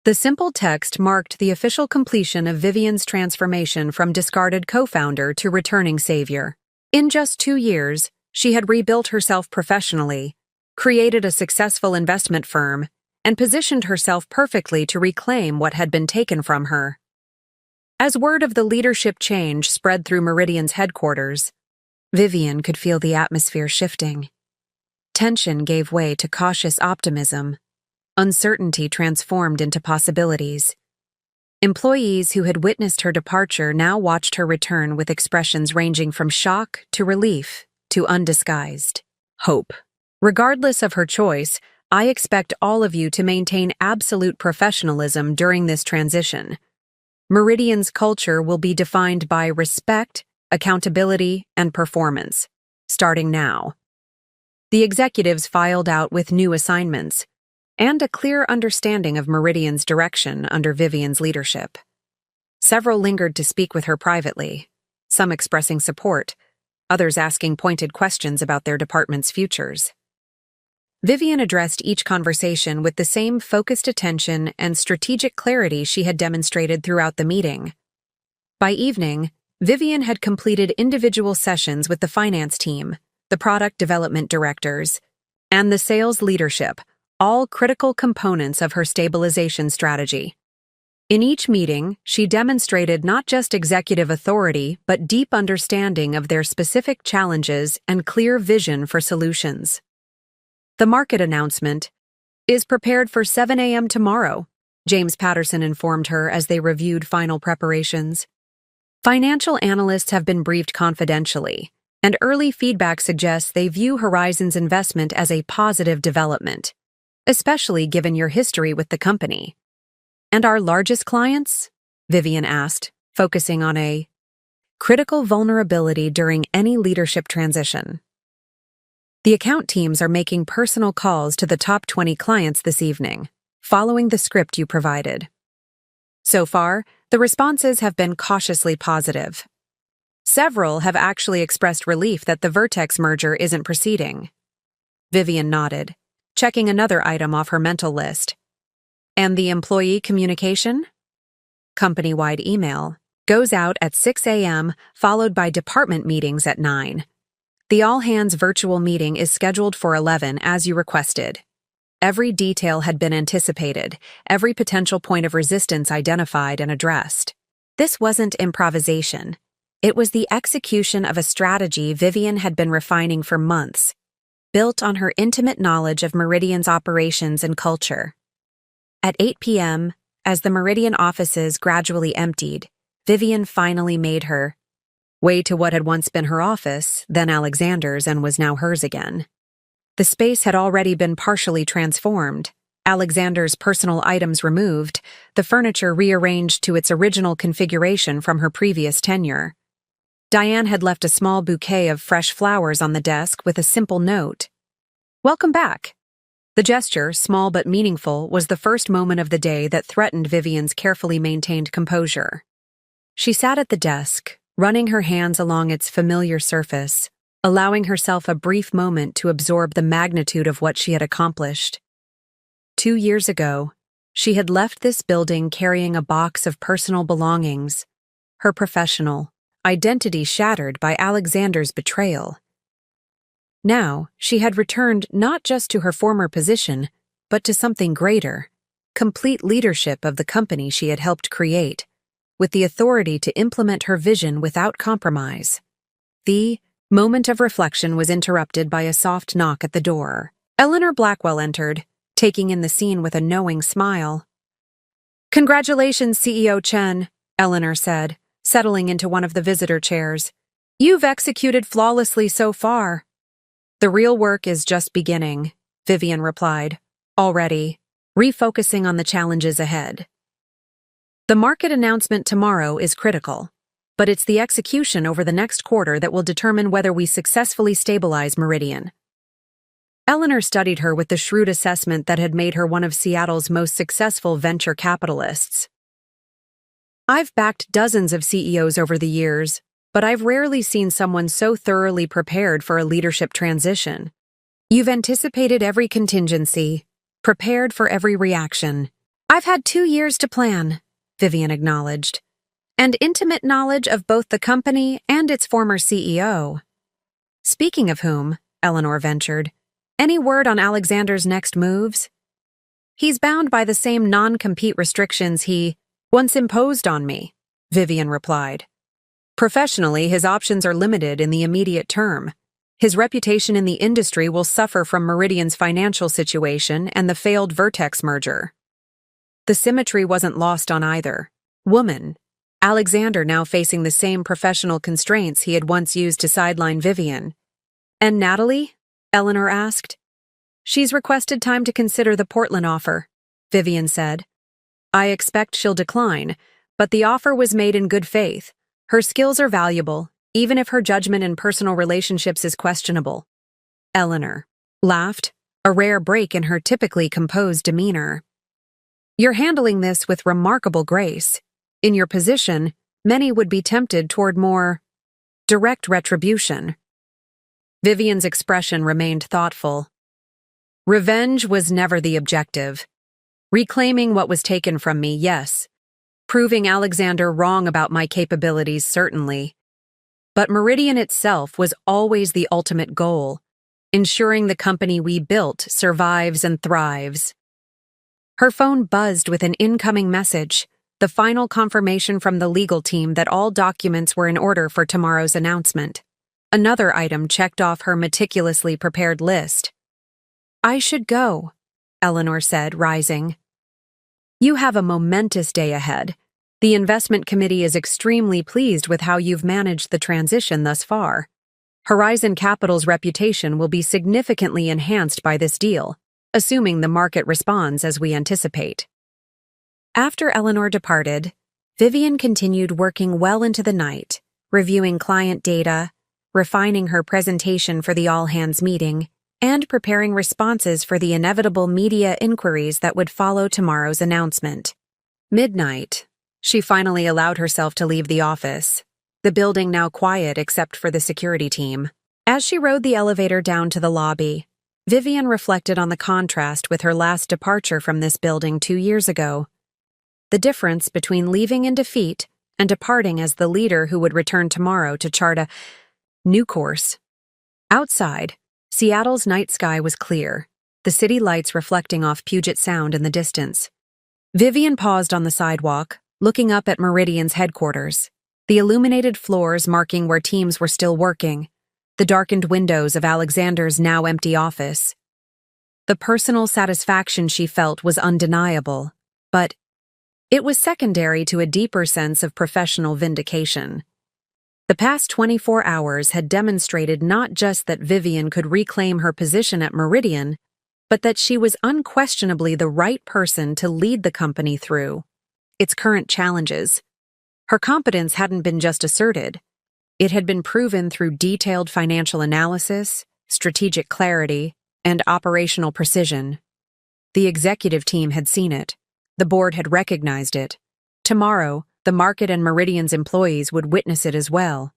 The simple text marked the official completion of Vivian's transformation from discarded co-founder to returning savior. In just 2 years, she had rebuilt herself professionally, created a successful investment firm, and positioned herself perfectly to reclaim what had been taken from her. As word of the leadership change spread through Meridian's headquarters, Vivian could feel the atmosphere shifting. Tension gave way to cautious optimism. Uncertainty transformed into possibilities. Employees who had witnessed her departure now watched her return with expressions ranging from shock to relief to undisguised hope. Regardless of her choice, I expect all of you to maintain absolute professionalism during this transition. Meridian's culture will be defined by respect, accountability, and performance, starting now. The executives filed out with new assignments and a clear understanding of Meridian's direction under Vivian's leadership. Several lingered to speak with her privately, some expressing support, others asking pointed questions about their department's futures. Vivian addressed each conversation with the same focused attention and strategic clarity she had demonstrated throughout the meeting. By evening, Vivian had completed individual sessions with the finance team, the product development directors, and the sales leadership, all critical components of her stabilization strategy. In each meeting, she demonstrated not just executive authority but deep understanding of their specific challenges and clear vision for solutions. The market announcement is prepared for 7 a.m. tomorrow, James Patterson informed her as they reviewed final preparations. Financial analysts have been briefed confidentially, and early feedback suggests they view Horizon's investment as a positive development, especially given your history with the company. And our largest clients? Vivian asked, focusing on a critical vulnerability during any leadership transition. The account teams are making personal calls to the top 20 clients this evening, following the script you provided. So far, the responses have been cautiously positive. Several have actually expressed relief that the Vertex merger isn't proceeding. Vivian nodded, checking another item off her mental list. And the employee communication? Company-wide email goes out at 6 a.m., followed by department meetings at 9. The all-hands virtual meeting is scheduled for 11 as you requested. Every detail had been anticipated, every potential point of resistance identified and addressed. This wasn't improvisation. It was the execution of a strategy Vivian had been refining for months, built on her intimate knowledge of Meridian's operations and culture. At 8 p.m., as the Meridian offices gradually emptied, Vivian finally made her way to what had once been her office, then Alexander's, and was now hers again. The space had already been partially transformed, Alexander's personal items removed, the furniture rearranged to its original configuration from her previous tenure. Diane had left a small bouquet of fresh flowers on the desk with a simple note. "Welcome back." The gesture, small but meaningful, was the first moment of the day that threatened Vivian's carefully maintained composure. She sat at the desk, running her hands along its familiar surface, allowing herself a brief moment to absorb the magnitude of what she had accomplished. 2 years ago, she had left this building carrying a box of personal belongings, her professional identity shattered by Alexander's betrayal. Now, she had returned not just to her former position, but to something greater, complete leadership of the company she had helped create, with the authority to implement her vision without compromise. The moment of reflection was interrupted by a soft knock at the door. Eleanor Blackwell entered, taking in the scene with a knowing smile. "Congratulations, CEO Chen," Eleanor said, settling into one of the visitor chairs. "You've executed flawlessly so far." "The real work is just beginning," Vivian replied, already refocusing on the challenges ahead. The market announcement tomorrow is critical, but it's the execution over the next quarter that will determine whether we successfully stabilize Meridian. Eleanor studied her with the shrewd assessment that had made her one of Seattle's most successful venture capitalists. "I've backed dozens of CEOs over the years, but I've rarely seen someone so thoroughly prepared for a leadership transition. You've anticipated every contingency, prepared for every reaction. I've had 2 years to plan," Vivian acknowledged, "and intimate knowledge of both the company and its former CEO. Speaking of whom," Eleanor ventured, "any word on Alexander's next moves?" "He's bound by the same non-compete restrictions he once imposed on me," Vivian replied. "Professionally, his options are limited in the immediate term. His reputation in the industry will suffer from Meridian's financial situation and the failed Vertex merger." The symmetry wasn't lost on either. Woman, Alexander now facing the same professional constraints he had once used to sideline Vivian. "And Natalie?" Eleanor asked. She's requested time to consider the Portland offer, Vivian said. I expect she'll decline, but the offer was made in good faith. Her skills are valuable, even if her judgment in personal relationships is questionable. Eleanor laughed, a rare break in her typically composed demeanor. You're handling this with remarkable grace. In your position, many would be tempted toward more direct retribution. Vivian's expression remained thoughtful. Revenge was never the objective. Reclaiming what was taken from me, yes. Proving Alexander wrong about my capabilities, certainly. But Meridian itself was always the ultimate goal, ensuring the company we built survives and thrives. Her phone buzzed with an incoming message, the final confirmation from the legal team that all documents were in order for tomorrow's announcement. Another item checked off her meticulously prepared list. I should go, Eleanor said, rising. You have a momentous day ahead. The investment committee is extremely pleased with how you've managed the transition thus far. Horizon Capital's reputation will be significantly enhanced by this deal, assuming the market responds as we anticipate. After Eleanor departed, Vivian continued working well into the night, reviewing client data, refining her presentation for the all-hands meeting, and preparing responses for the inevitable media inquiries that would follow tomorrow's announcement. Midnight, she finally allowed herself to leave the office, the building now quiet except for the security team. As she rode the elevator down to the lobby, Vivian reflected on the contrast with her last departure from this building 2 years ago. The difference between leaving in defeat and departing as the leader who would return tomorrow to chart a new course. Outside, Seattle's night sky was clear, the city lights reflecting off Puget Sound in the distance. Vivian paused on the sidewalk, looking up at Meridian's headquarters, the illuminated floors marking where teams were still working, the darkened windows of Alexander's now empty office. The personal satisfaction she felt was undeniable, but it was secondary to a deeper sense of professional vindication. The past 24 hours had demonstrated not just that Vivian could reclaim her position at Meridian, but that she was unquestionably the right person to lead the company through its current challenges. Her competence hadn't been just asserted. It had been proven through detailed financial analysis, strategic clarity, and operational precision. The executive team had seen it. The board had recognized it. Tomorrow, the market and Meridian's employees would witness it as well.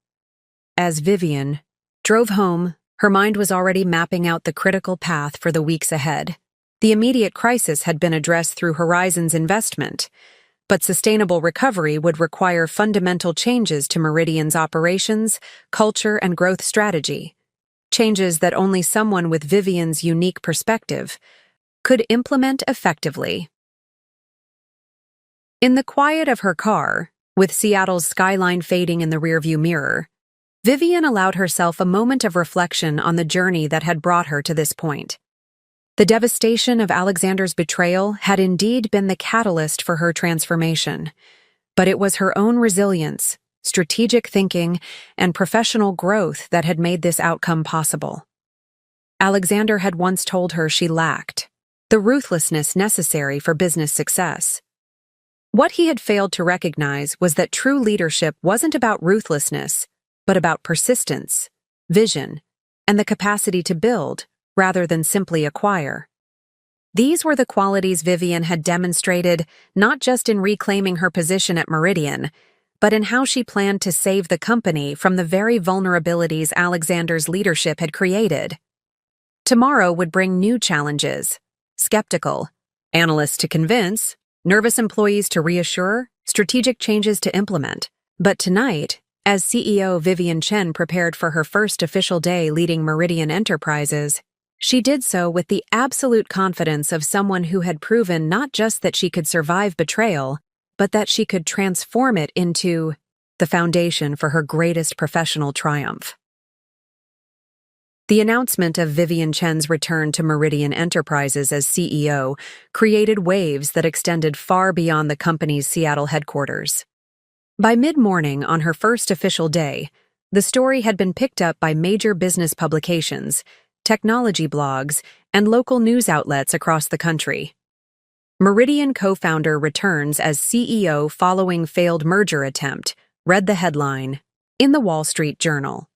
As Vivian drove home, her mind was already mapping out the critical path for the weeks ahead. The immediate crisis had been addressed through Horizon's investment, but sustainable recovery would require fundamental changes to Meridian's operations, culture, and growth strategy. Changes that only someone with Vivian's unique perspective could implement effectively. In the quiet of her car, with Seattle's skyline fading in the rearview mirror, Vivian allowed herself a moment of reflection on the journey that had brought her to this point. The devastation of Alexander's betrayal had indeed been the catalyst for her transformation, but it was her own resilience, strategic thinking, and professional growth that had made this outcome possible. Alexander had once told her she lacked the ruthlessness necessary for business success. What he had failed to recognize was that true leadership wasn't about ruthlessness, but about persistence, vision, and the capacity to build, rather than simply acquire. These were the qualities Vivian had demonstrated not just in reclaiming her position at Meridian, but in how she planned to save the company from the very vulnerabilities Alexander's leadership had created. Tomorrow would bring new challenges: skeptical, analysts to convince, nervous employees to reassure, strategic changes to implement. But tonight, as CEO Vivian Chen prepared for her first official day leading Meridian Enterprises, she did so with the absolute confidence of someone who had proven not just that she could survive betrayal, but that she could transform it into the foundation for her greatest professional triumph. The announcement of Vivian Chen's return to Meridian Enterprises as CEO created waves that extended far beyond the company's Seattle headquarters. By mid-morning on her first official day, the story had been picked up by major business publications, technology blogs, and local news outlets across the country. Meridian co-founder returns as CEO following failed merger attempt, read the headline in the Wall Street Journal.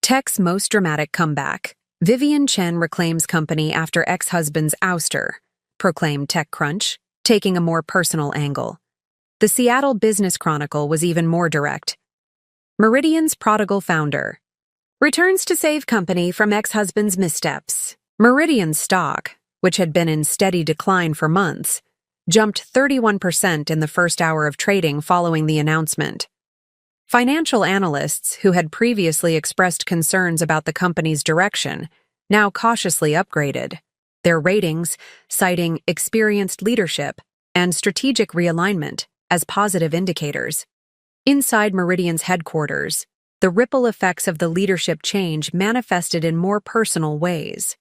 Tech's most dramatic comeback. Vivian Chen reclaims company after ex-husband's ouster, proclaimed TechCrunch, taking a more personal angle. The Seattle Business Chronicle was even more direct. Meridian's prodigal founder returns to save company from ex-husband's missteps. Meridian's stock, which had been in steady decline for months, jumped 31% in the first hour of trading following the announcement. Financial analysts who had previously expressed concerns about the company's direction now cautiously upgraded their ratings, citing experienced leadership and strategic realignment as positive indicators. Inside Meridian's headquarters, the ripple effects of the leadership change manifested in more personal ways.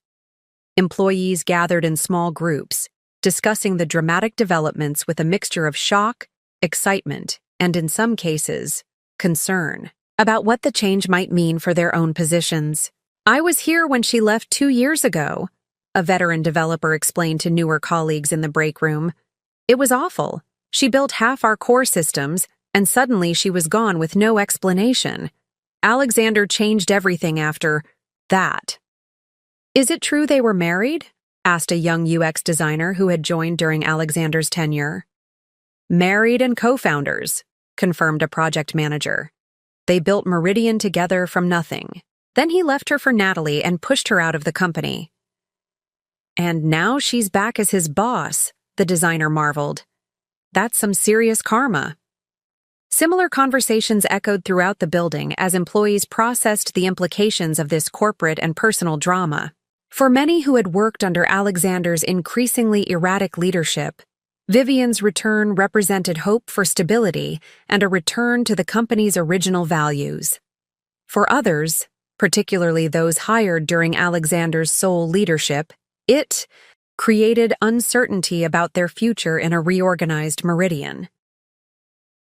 Employees gathered in small groups, discussing the dramatic developments with a mixture of shock, excitement, and in some cases, concern about what the change might mean for their own positions. "I was here when she left 2 years ago," a veteran developer explained to newer colleagues in the break room. "It was awful. She built half our core systems, and suddenly she was gone with no explanation. Alexander changed everything after that." "Is it true they were married?" asked a young UX designer who had joined during Alexander's tenure. "Married and co-founders," confirmed a project manager. "They built Meridian together from nothing. Then he left her for Natalie and pushed her out of the company." "And now she's back as his boss," the designer marveled. "That's some serious karma." Similar conversations echoed throughout the building as employees processed the implications of this corporate and personal drama. For many who had worked under Alexander's increasingly erratic leadership, Vivian's return represented hope for stability and a return to the company's original values. For others, particularly those hired during Alexander's sole leadership, it created uncertainty about their future in a reorganized Meridian.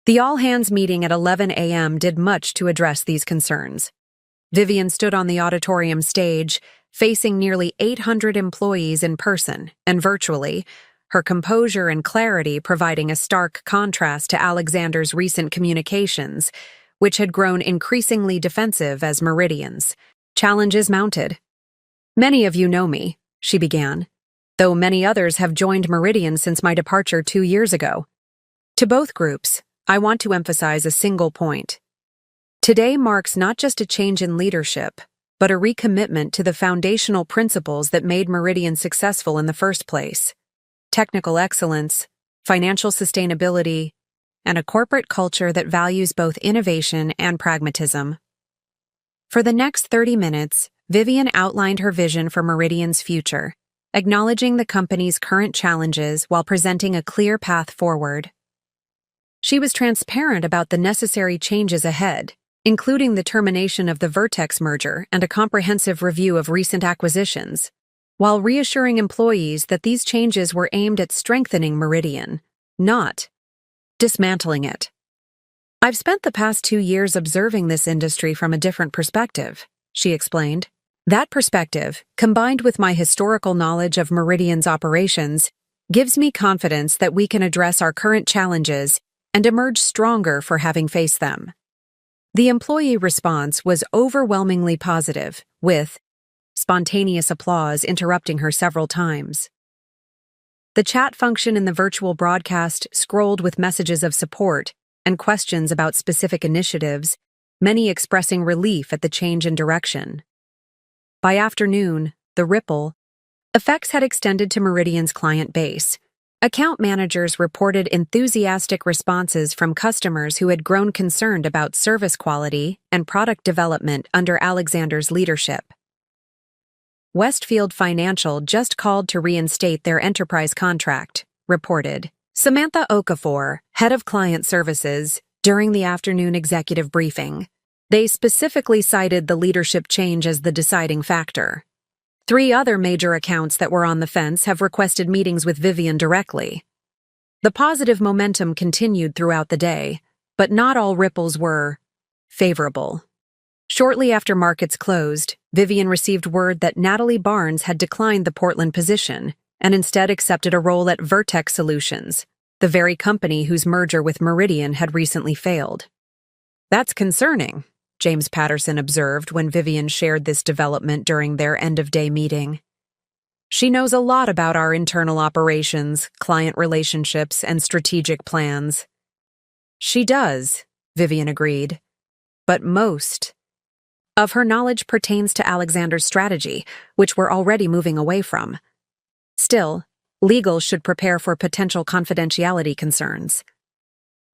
The all-hands meeting at 11 a.m. did much to address these concerns. Vivian stood on the auditorium stage, facing nearly 800 employees in person and virtually, her composure and clarity providing a stark contrast to Alexander's recent communications, which had grown increasingly defensive as Meridian's challenges mounted. "Many of you know me," she began, "though many others have joined Meridian since my departure 2 years ago. To both groups, I want to emphasize a single point. Today marks not just a change in leadership, but a recommitment to the foundational principles that made Meridian successful in the first place: technical excellence, financial sustainability, and a corporate culture that values both innovation and pragmatism." For the next 30 minutes, Vivian outlined her vision for Meridian's future, acknowledging the company's current challenges while presenting a clear path forward. She was transparent about the necessary changes ahead, including the termination of the Vertex merger and a comprehensive review of recent acquisitions, while reassuring employees that these changes were aimed at strengthening Meridian, not dismantling it. "I've spent the past 2 years observing this industry from a different perspective," she explained. "That perspective, combined with my historical knowledge of Meridian's operations, gives me confidence that we can address our current challenges and emerge stronger for having faced them." The employee response was overwhelmingly positive, with spontaneous applause interrupting her several times. The chat function in the virtual broadcast scrolled with messages of support and questions about specific initiatives, many expressing relief at the change in direction. By afternoon, the ripple effects had extended to Meridian's client base. Account managers reported enthusiastic responses from customers who had grown concerned about service quality and product development under Alexander's leadership. Westfield Financial just called to reinstate their enterprise contract, reported Samantha Okafor, head of client services, during the afternoon executive briefing. They specifically cited the leadership change as the deciding factor. 3 other major accounts that were on the fence have requested meetings with Vivian directly. The positive momentum continued throughout the day, but not all ripples were favorable. Shortly after markets closed, Vivian received word that Natalie Barnes had declined the Portland position and instead accepted a role at Vertex Solutions, the very company whose merger with Meridian had recently failed. "That's concerning," James Patterson observed when Vivian shared this development during their end-of-day meeting. "She knows a lot about our internal operations, client relationships, and strategic plans." "She does," Vivian agreed. "But most of her knowledge pertains to Alexander's strategy, which we're already moving away from. Still, legal should prepare for potential confidentiality concerns."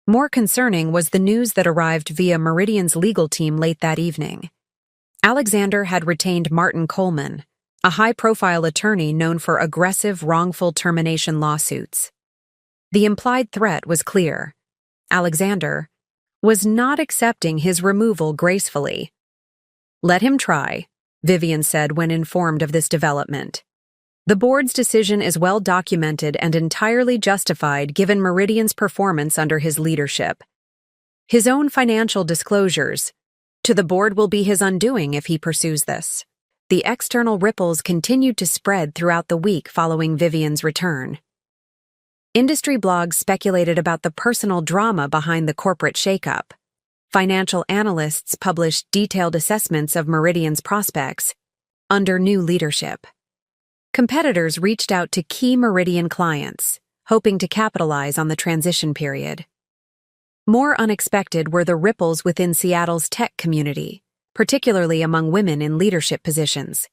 More concerning was the news that arrived via Meridian's legal team late that evening. Alexander had retained Martin Coleman, a high-profile attorney known for aggressive, wrongful termination lawsuits. The implied threat was clear. Alexander was not accepting his removal gracefully. "Let him try," Vivian said when informed of this development. "The board's decision is well documented and entirely justified given Meridian's performance under his leadership. His own financial disclosures to the board will be his undoing if he pursues this." The external ripples continued to spread throughout the week following Vivian's return. Industry blogs speculated about the personal drama behind the corporate shakeup. Financial analysts published detailed assessments of Meridian's prospects under new leadership. Competitors reached out to key Meridian clients, hoping to capitalize on the transition period. More unexpected were the ripples within Seattle's tech community, particularly among women in leadership positions.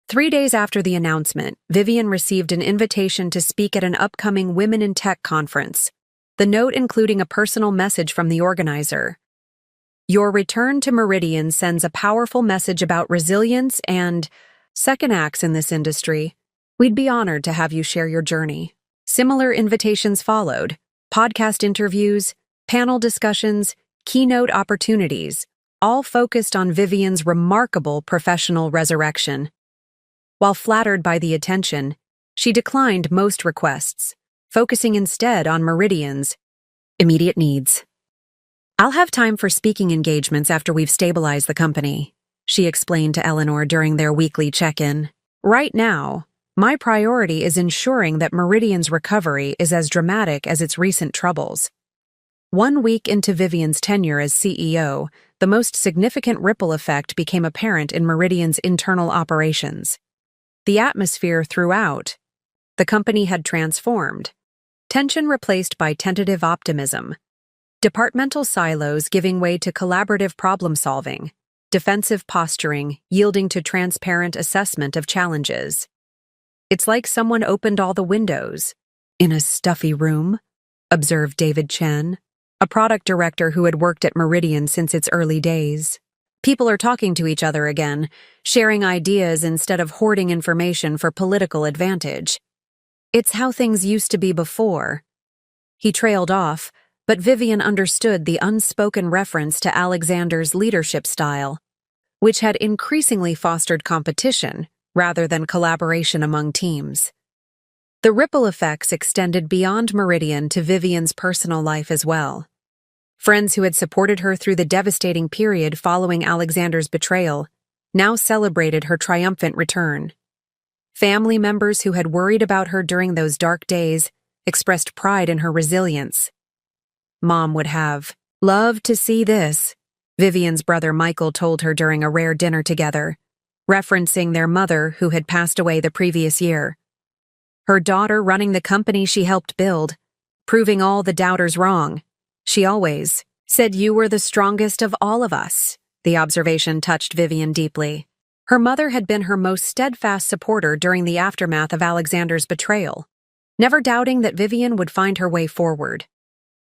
3 days after the announcement, Vivian received an invitation to speak at an upcoming Women in Tech conference, the note including a personal message from the organizer. "Your return to Meridian sends a powerful message about resilience and second acts in this industry. We'd be honored to have you share your journey." Similar invitations followed: podcast interviews, panel discussions, keynote opportunities, all focused on Vivian's remarkable professional resurrection. While flattered by the attention, she declined most requests, focusing instead on Meridian's immediate needs. "I'll have time for speaking engagements after we've stabilized the company," she explained to Eleanor during their weekly check-in. "Right now, my priority is ensuring that Meridian's recovery is as dramatic as its recent troubles." 1 week into Vivian's tenure as CEO, the most significant ripple effect became apparent in Meridian's internal operations. The atmosphere throughout the company had transformed, tension replaced by tentative optimism, departmental silos giving way to collaborative problem-solving, defensive posturing yielding to transparent assessment of challenges. "It's like someone opened all the windows in a stuffy room," observed David Chen, a product director who had worked at Meridian since its early days. "People are talking to each other again, sharing ideas instead of hoarding information for political advantage. It's how things used to be before." He trailed off, but Vivian understood the unspoken reference to Alexander's leadership style, which had increasingly fostered competition rather than collaboration among teams. The ripple effects extended beyond Meridian to Vivian's personal life as well. Friends who had supported her through the devastating period following Alexander's betrayal now celebrated her triumphant return. Family members who had worried about her during those dark days expressed pride in her resilience. "Mom would have loved to see this," Vivian's brother Michael told her during a rare dinner together, referencing their mother who had passed away the previous year. Her daughter running the company she helped build, proving all the doubters wrong. "She always said you were the strongest of all of us." The observation touched Vivian deeply. Her mother had been her most steadfast supporter during the aftermath of Alexander's betrayal, never doubting that Vivian would find her way forward.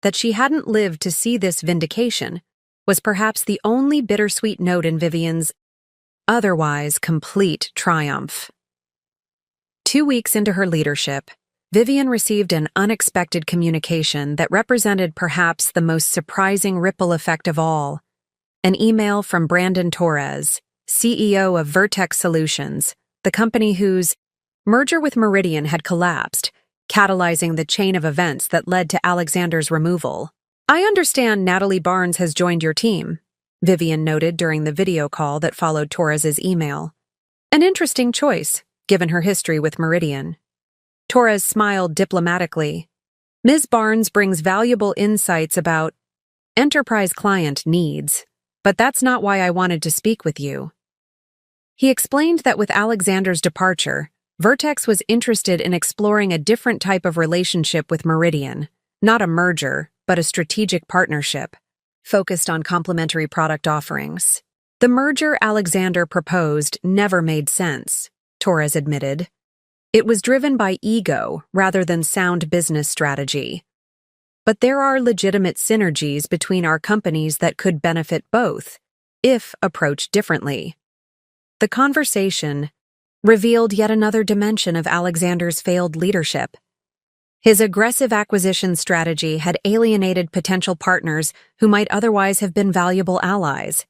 That she hadn't lived to see this vindication was perhaps the only bittersweet note in Vivian's otherwise complete triumph. 2 weeks into her leadership, Vivian received an unexpected communication that represented perhaps the most surprising ripple effect of all. An email from Brandon Torres, CEO of Vertex Solutions, the company whose merger with Meridian had collapsed, catalyzing the chain of events that led to Alexander's removal. "I understand Natalie Barnes has joined your team. Vivian noted during the video call that followed Torres's email. An interesting choice, given her history with Meridian. Torres smiled diplomatically. Ms. Barnes brings valuable insights about enterprise client needs, but that's not why I wanted to speak with you. He explained that with Alexander's departure, Vertex was interested in exploring a different type of relationship with Meridian, not a merger, but a strategic partnership, focused on complementary product offerings. The merger Alexander proposed never made sense, Torres admitted. It was driven by ego rather than sound business strategy. But there are legitimate synergies between our companies that could benefit both, if approached differently. The conversation revealed yet another dimension of Alexander's failed leadership. His aggressive acquisition strategy had alienated potential partners who might otherwise have been valuable allies.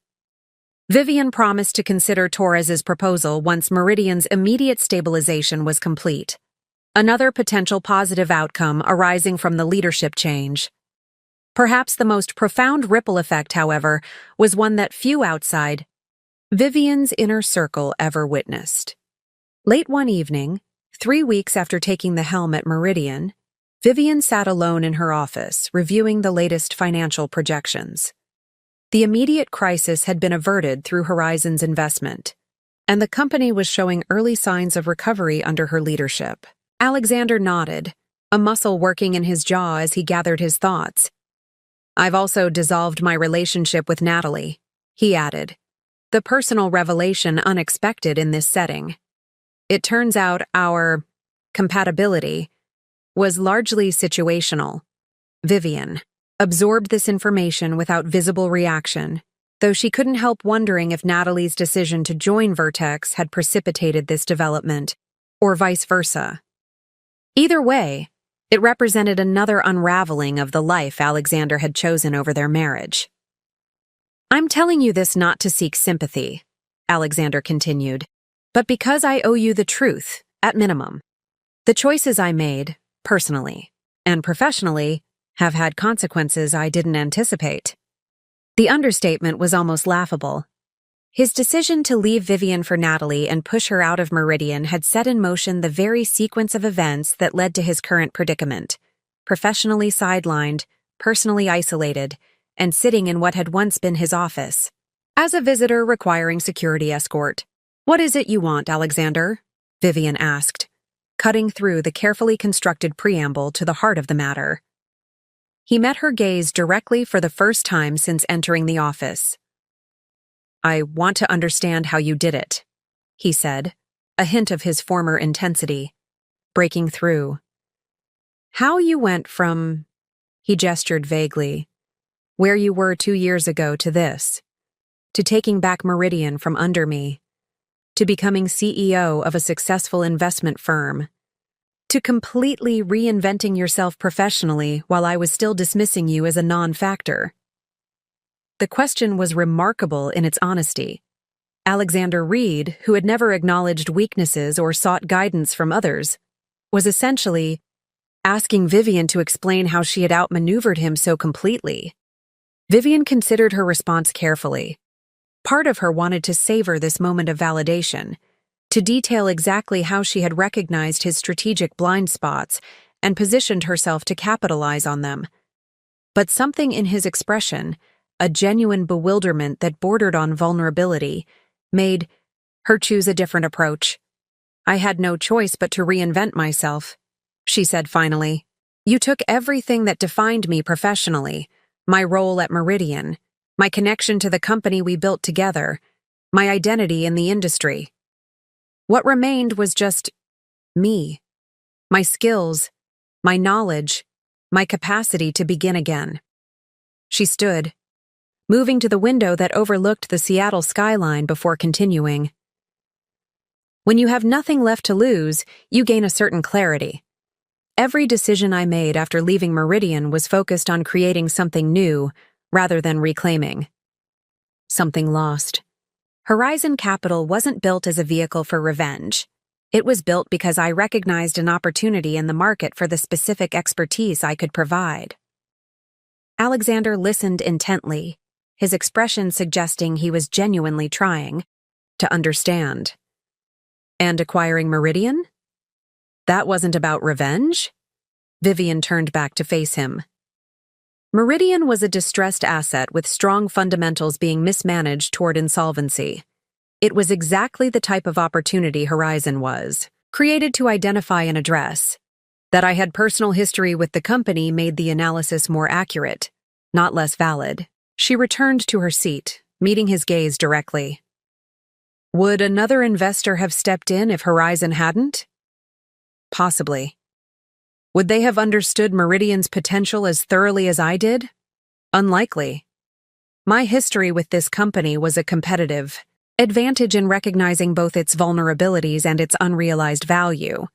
Vivian promised to consider Torres's proposal once Meridian's immediate stabilization was complete. Another potential positive outcome arising from the leadership change. Perhaps the most profound ripple effect, however, was one that few outside Vivian's inner circle ever witnessed. Late one evening, 3 weeks after taking the helm at Meridian, Vivian sat alone in her office, reviewing the latest financial projections. The immediate crisis had been averted through Horizon's investment, and the company was showing early signs of recovery under her leadership. Alexander nodded, a muscle working in his jaw as he gathered his thoughts. I've also dissolved my relationship with Natalie, he added, the personal revelation unexpected in this setting. It turns out our compatibility was largely situational. Vivian absorbed this information without visible reaction, though she couldn't help wondering if Natalie's decision to join Vertex had precipitated this development, or vice versa. Either way, it represented another unraveling of the life Alexander had chosen over their marriage. I'm telling you this not to seek sympathy, Alexander continued, but because I owe you the truth, at minimum. The choices I made, personally and professionally, have had consequences I didn't anticipate. The understatement was almost laughable. His decision to leave Vivian for Natalie and push her out of Meridian had set in motion the very sequence of events that led to his current predicament. Professionally sidelined, personally isolated, and sitting in what had once been his office. As a visitor requiring security escort. What is it you want, Alexander? Vivian asked, cutting through the carefully constructed preamble to the heart of the matter. He met her gaze directly for the first time since entering the office. I want to understand how you did it, he said, a hint of his former intensity, breaking through. How you went from, he gestured vaguely, where you were 2 years ago to this, to taking back Meridian from under me, to becoming CEO of a successful investment firm, to completely reinventing yourself professionally while I was still dismissing you as a non-factor. The question was remarkable in its honesty. Alexander Reed, who had never acknowledged weaknesses or sought guidance from others, was essentially asking Vivian to explain how she had outmaneuvered him so completely. Vivian considered her response carefully. Part of her wanted to savor this moment of validation, to detail exactly how she had recognized his strategic blind spots and positioned herself to capitalize on them. But something in his expression, a genuine bewilderment that bordered on vulnerability, made her choose a different approach. I had no choice but to reinvent myself, she said finally. You took everything that defined me professionally, my role at Meridian, my connection to the company we built together, my identity in the industry. What remained was just me, my skills, my knowledge, my capacity to begin again. She stood, moving to the window that overlooked the Seattle skyline before continuing. When you have nothing left to lose, you gain a certain clarity. Every decision I made after leaving Meridian was focused on creating something new rather than reclaiming something lost. Horizon Capital wasn't built as a vehicle for revenge. It was built because I recognized an opportunity in the market for the specific expertise I could provide. Alexander listened intently, his expression suggesting he was genuinely trying to understand. And acquiring Meridian? That wasn't about revenge? Vivian turned back to face him. Meridian was a distressed asset with strong fundamentals being mismanaged toward insolvency. It was exactly the type of opportunity Horizon was, created to identify and address. That I had personal history with the company made the analysis more accurate, not less valid. She returned to her seat, meeting his gaze directly. Would another investor have stepped in if Horizon hadn't? Possibly. Would they have understood Meridian's potential as thoroughly as I did? Unlikely. My history with this company was a competitive advantage in recognizing both its vulnerabilities and its unrealized value.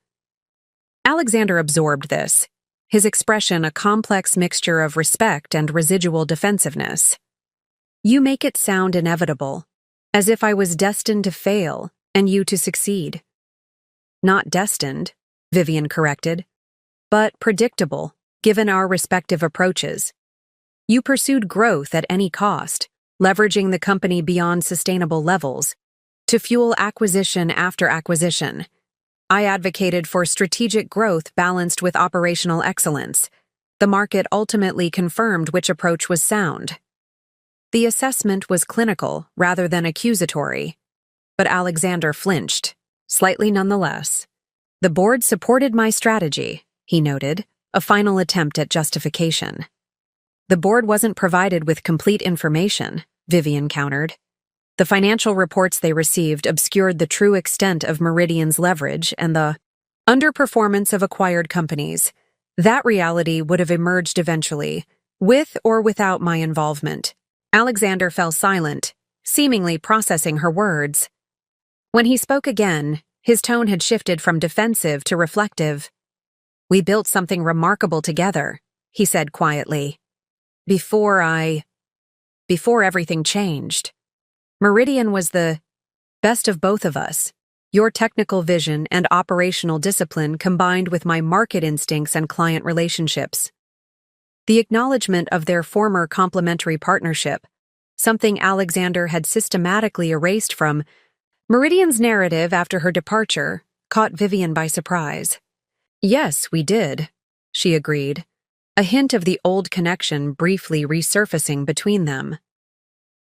Alexander absorbed this, his expression a complex mixture of respect and residual defensiveness. You make it sound inevitable, as if I was destined to fail and you to succeed. Not destined, Vivian corrected, but predictable, given our respective approaches. You pursued growth at any cost, leveraging the company beyond sustainable levels, to fuel acquisition after acquisition. I advocated for strategic growth balanced with operational excellence. The market ultimately confirmed which approach was sound. The assessment was clinical rather than accusatory, but Alexander flinched, slightly nonetheless. The board supported my strategy, he noted, a final attempt at justification. The board wasn't provided with complete information, Vivian countered. The financial reports they received obscured the true extent of Meridian's leverage and the underperformance of acquired companies. That reality would have emerged eventually, with or without my involvement. Alexander fell silent, seemingly processing her words. When he spoke again, his tone had shifted from defensive to reflective. We built something remarkable together, he said quietly. Before everything changed. Meridian was the best of both of us. Your technical vision and operational discipline combined with my market instincts and client relationships. The acknowledgement of their former complementary partnership, something Alexander had systematically erased from Meridian's narrative after her departure, caught Vivian by surprise. Yes, we did, she agreed, a hint of the old connection briefly resurfacing between them.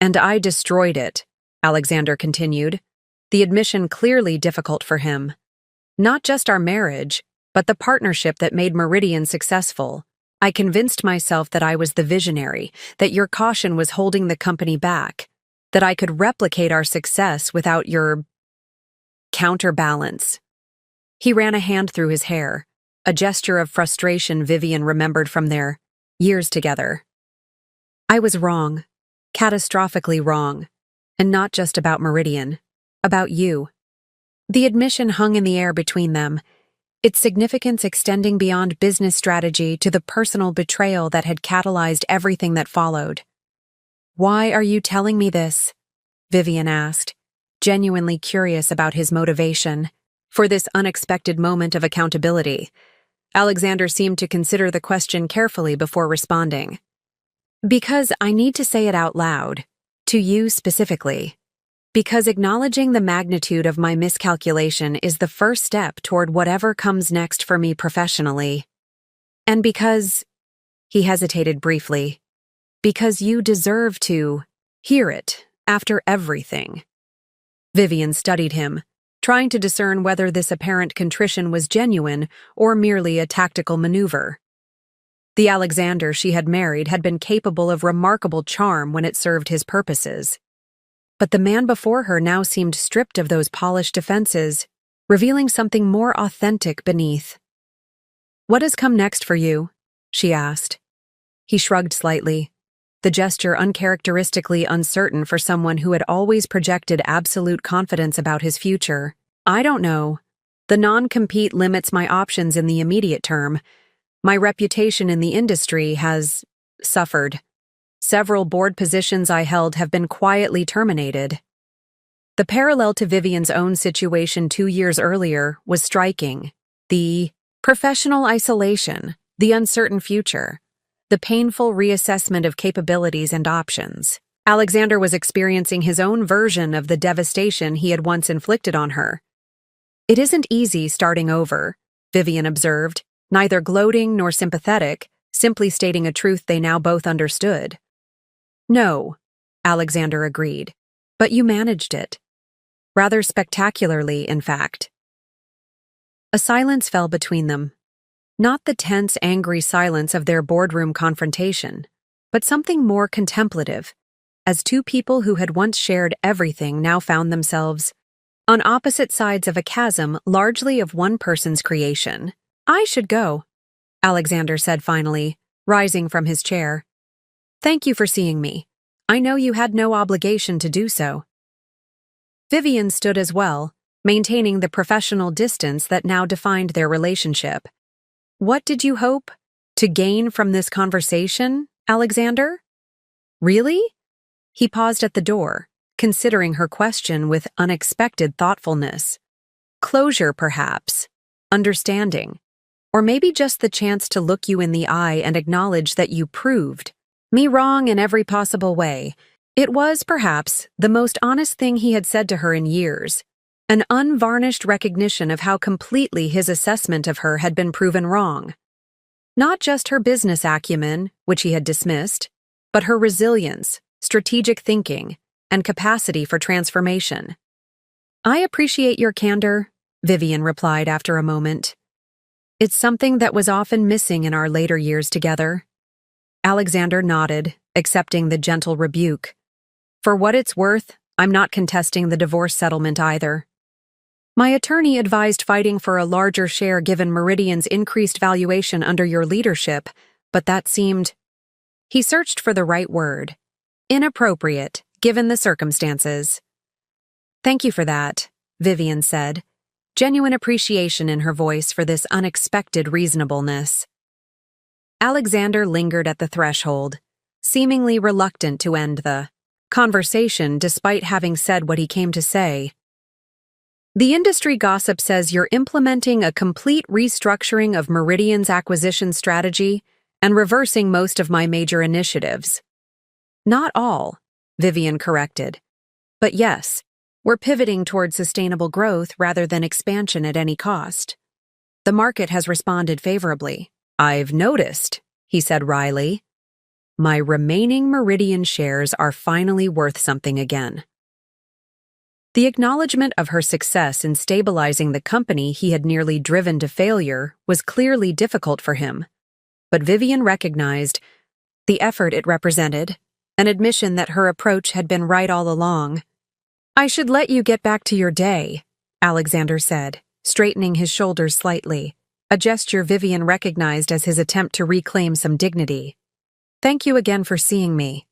And I destroyed it, Alexander continued, the admission clearly difficult for him. Not just our marriage, but the partnership that made Meridian successful. I convinced myself that I was the visionary, that your caution was holding the company back, that I could replicate our success without your counterbalance. He ran a hand through his hair, a gesture of frustration Vivian remembered from their years together. I was wrong, catastrophically wrong, and not just about Meridian, about you. The admission hung in the air between them, its significance extending beyond business strategy to the personal betrayal that had catalyzed everything that followed. Why are you telling me this? Vivian asked, genuinely curious about his motivation for this unexpected moment of accountability. Alexander seemed to consider the question carefully before responding. Because I need to say it out loud, to you specifically. Because acknowledging the magnitude of my miscalculation is the first step toward whatever comes next for me professionally. And because, he hesitated briefly, because you deserve to hear it after everything. Vivian studied him, trying to discern whether this apparent contrition was genuine or merely a tactical maneuver. The Alexander she had married had been capable of remarkable charm when it served his purposes. But the man before her now seemed stripped of those polished defenses, revealing something more authentic beneath. What has come next for you? She asked. He shrugged slightly, the gesture uncharacteristically uncertain for someone who had always projected absolute confidence about his future. I don't know. The non-compete limits my options in the immediate term. My reputation in the industry has suffered. Several board positions I held have been quietly terminated. The parallel to Vivian's own situation 2 years earlier was striking. The professional isolation, the uncertain future, the painful reassessment of capabilities and options. Alexander was experiencing his own version of the devastation he had once inflicted on her. "It isn't easy starting over," Vivian observed, neither gloating nor sympathetic, simply stating a truth they now both understood. "No," Alexander agreed, "but you managed it. Rather spectacularly, in fact." A silence fell between them. Not the tense, angry silence of their boardroom confrontation, but something more contemplative, as two people who had once shared everything now found themselves on opposite sides of a chasm largely of one person's creation. "I should go," Alexander said finally, rising from his chair. "Thank you for seeing me. I know you had no obligation to do so." Vivian stood as well, maintaining the professional distance that now defined their relationship. "What did you hope to gain from this conversation, Alexander?" "Really?" He paused at the door, considering her question with unexpected thoughtfulness. "Closure, perhaps. Understanding. Or maybe just the chance to look you in the eye and acknowledge that you proved me wrong in every possible way." It was, perhaps, the most honest thing he had said to her in years, an unvarnished recognition of how completely his assessment of her had been proven wrong. Not just her business acumen, which he had dismissed, but her resilience, strategic thinking, and capacity for transformation. "I appreciate your candor," Vivian replied after a moment. "It's something that was often missing in our later years together." Alexander nodded, accepting the gentle rebuke. "For what it's worth, I'm not contesting the divorce settlement either. My attorney advised fighting for a larger share given Meridian's increased valuation under your leadership, but that seemed—" He searched for the right word. "Inappropriate, given the circumstances." "Thank you for that," Vivian said, genuine appreciation in her voice for this unexpected reasonableness. Alexander lingered at the threshold, seemingly reluctant to end the conversation despite having said what he came to say. "The industry gossip says you're implementing a complete restructuring of Meridian's acquisition strategy and reversing most of my major initiatives." "Not all," Vivian corrected. "But yes, we're pivoting toward sustainable growth rather than expansion at any cost. The market has responded favorably." "I've noticed," he said wryly. "My remaining Meridian shares are finally worth something again." The acknowledgement of her success in stabilizing the company he had nearly driven to failure was clearly difficult for him, but Vivian recognized the effort it represented, an admission that her approach had been right all along. "I should let you get back to your day," Alexander said, straightening his shoulders slightly, a gesture Vivian recognized as his attempt to reclaim some dignity. "Thank you again for seeing me."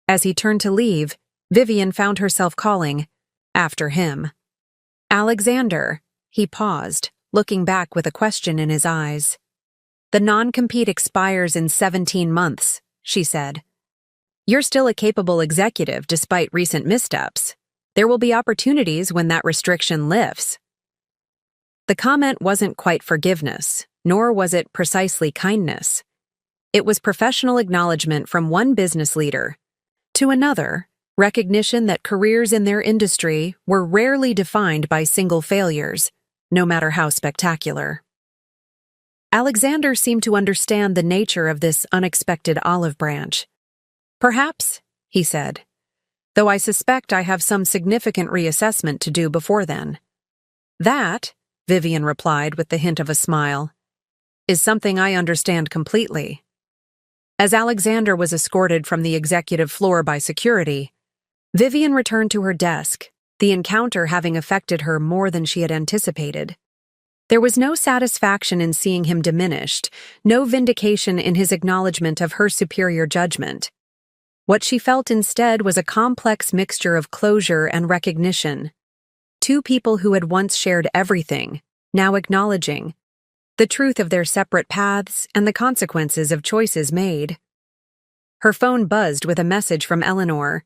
As he turned to leave, Vivian found herself calling after him. "Alexander," he paused, looking back with a question in his eyes. "The non-compete expires in 17 months, she said. You're still a capable executive despite recent missteps. There will be opportunities when that restriction lifts." The comment wasn't quite forgiveness, nor was it precisely kindness. It was professional acknowledgement from one business leader to another, recognition that careers in their industry were rarely defined by single failures, no matter how spectacular. Alexander seemed to understand the nature of this unexpected olive branch. "Perhaps," he said, "though I suspect I have some significant reassessment to do before then." "That," Vivian replied with the hint of a smile, "is something I understand completely." As Alexander was escorted from the executive floor by security, Vivian returned to her desk, the encounter having affected her more than she had anticipated. There was no satisfaction in seeing him diminished, no vindication in his acknowledgement of her superior judgment. What she felt instead was a complex mixture of closure and recognition. Two people who had once shared everything, now acknowledging the truth of their separate paths and the consequences of choices made. Her phone buzzed with a message from Eleanor.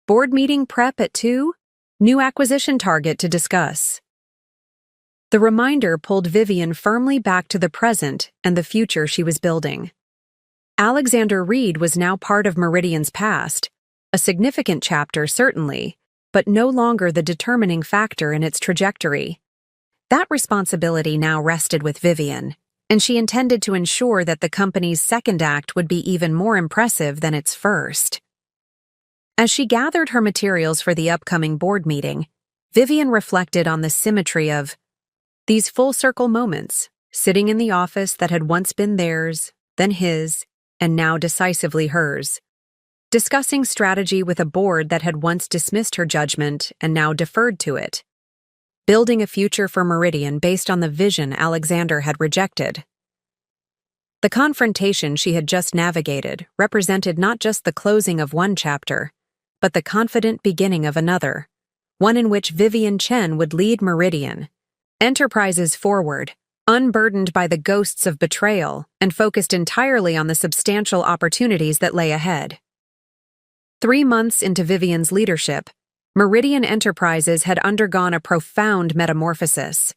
"Board meeting prep at 2? New acquisition target to discuss." The reminder pulled Vivian firmly back to the present and the future she was building. Alexander Reed was now part of Meridian's past, A significant chapter, certainly, but no longer the determining factor in its trajectory. That responsibility now rested with Vivian, and she intended to ensure that the company's second act would be even more impressive than its first. As she gathered her materials for the upcoming board meeting, Vivian reflected on the symmetry of these full-circle moments, sitting in the office that had once been theirs, then his, and now decisively hers. Discussing strategy with a board that had once dismissed her judgment and now deferred to it. Building a future for Meridian based on the vision Alexander had rejected. The confrontation she had just navigated represented not just the closing of one chapter, but the confident beginning of another, one in which Vivian Chen would lead Meridian Enterprises forward, unburdened by the ghosts of betrayal and focused entirely on the substantial opportunities that lay ahead. 3 months into Vivian's leadership, Meridian Enterprises had undergone a profound metamorphosis.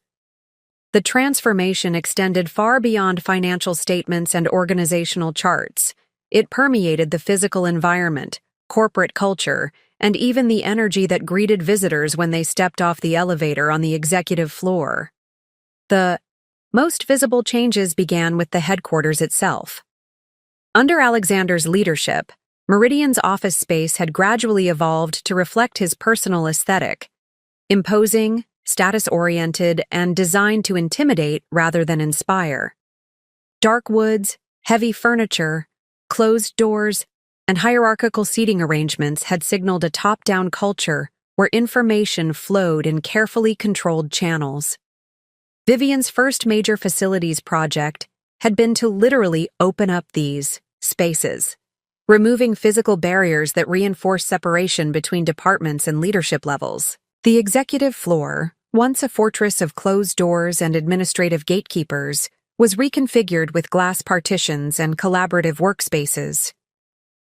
The transformation extended far beyond financial statements and organizational charts. It permeated the physical environment, corporate culture, and even the energy that greeted visitors when they stepped off the elevator on the executive floor. The most visible changes began with the headquarters itself. Under Alexander's leadership, Meridian's office space had gradually evolved to reflect his personal aesthetic, imposing, status-oriented, and designed to intimidate rather than inspire. Dark woods, heavy furniture, closed doors, and hierarchical seating arrangements had signaled a top-down culture where information flowed in carefully controlled channels. Vivian's first major facilities project had been to literally open up these spaces, removing physical barriers that reinforce separation between departments and leadership levels. The executive floor, once a fortress of closed doors and administrative gatekeepers, was reconfigured with glass partitions and collaborative workspaces.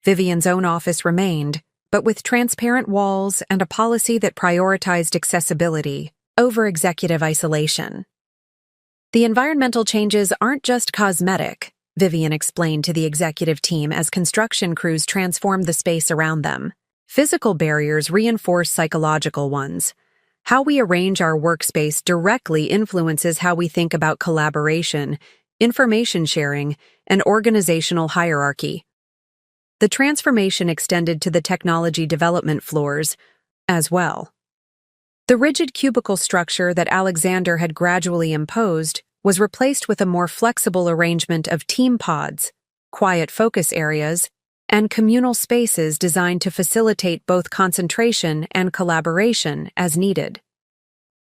Vivian's own office remained, but with transparent walls and a policy that prioritized accessibility over executive isolation. The environmental changes aren't just cosmetic, Vivian explained to the executive team as construction crews transformed the space around them. Physical barriers reinforce psychological ones. How we arrange our workspace directly influences how we think about collaboration, information sharing, and organizational hierarchy. The transformation extended to the technology development floors as well. The rigid cubicle structure that Alexander had gradually imposed was replaced with a more flexible arrangement of team pods, quiet focus areas, and communal spaces designed to facilitate both concentration and collaboration as needed.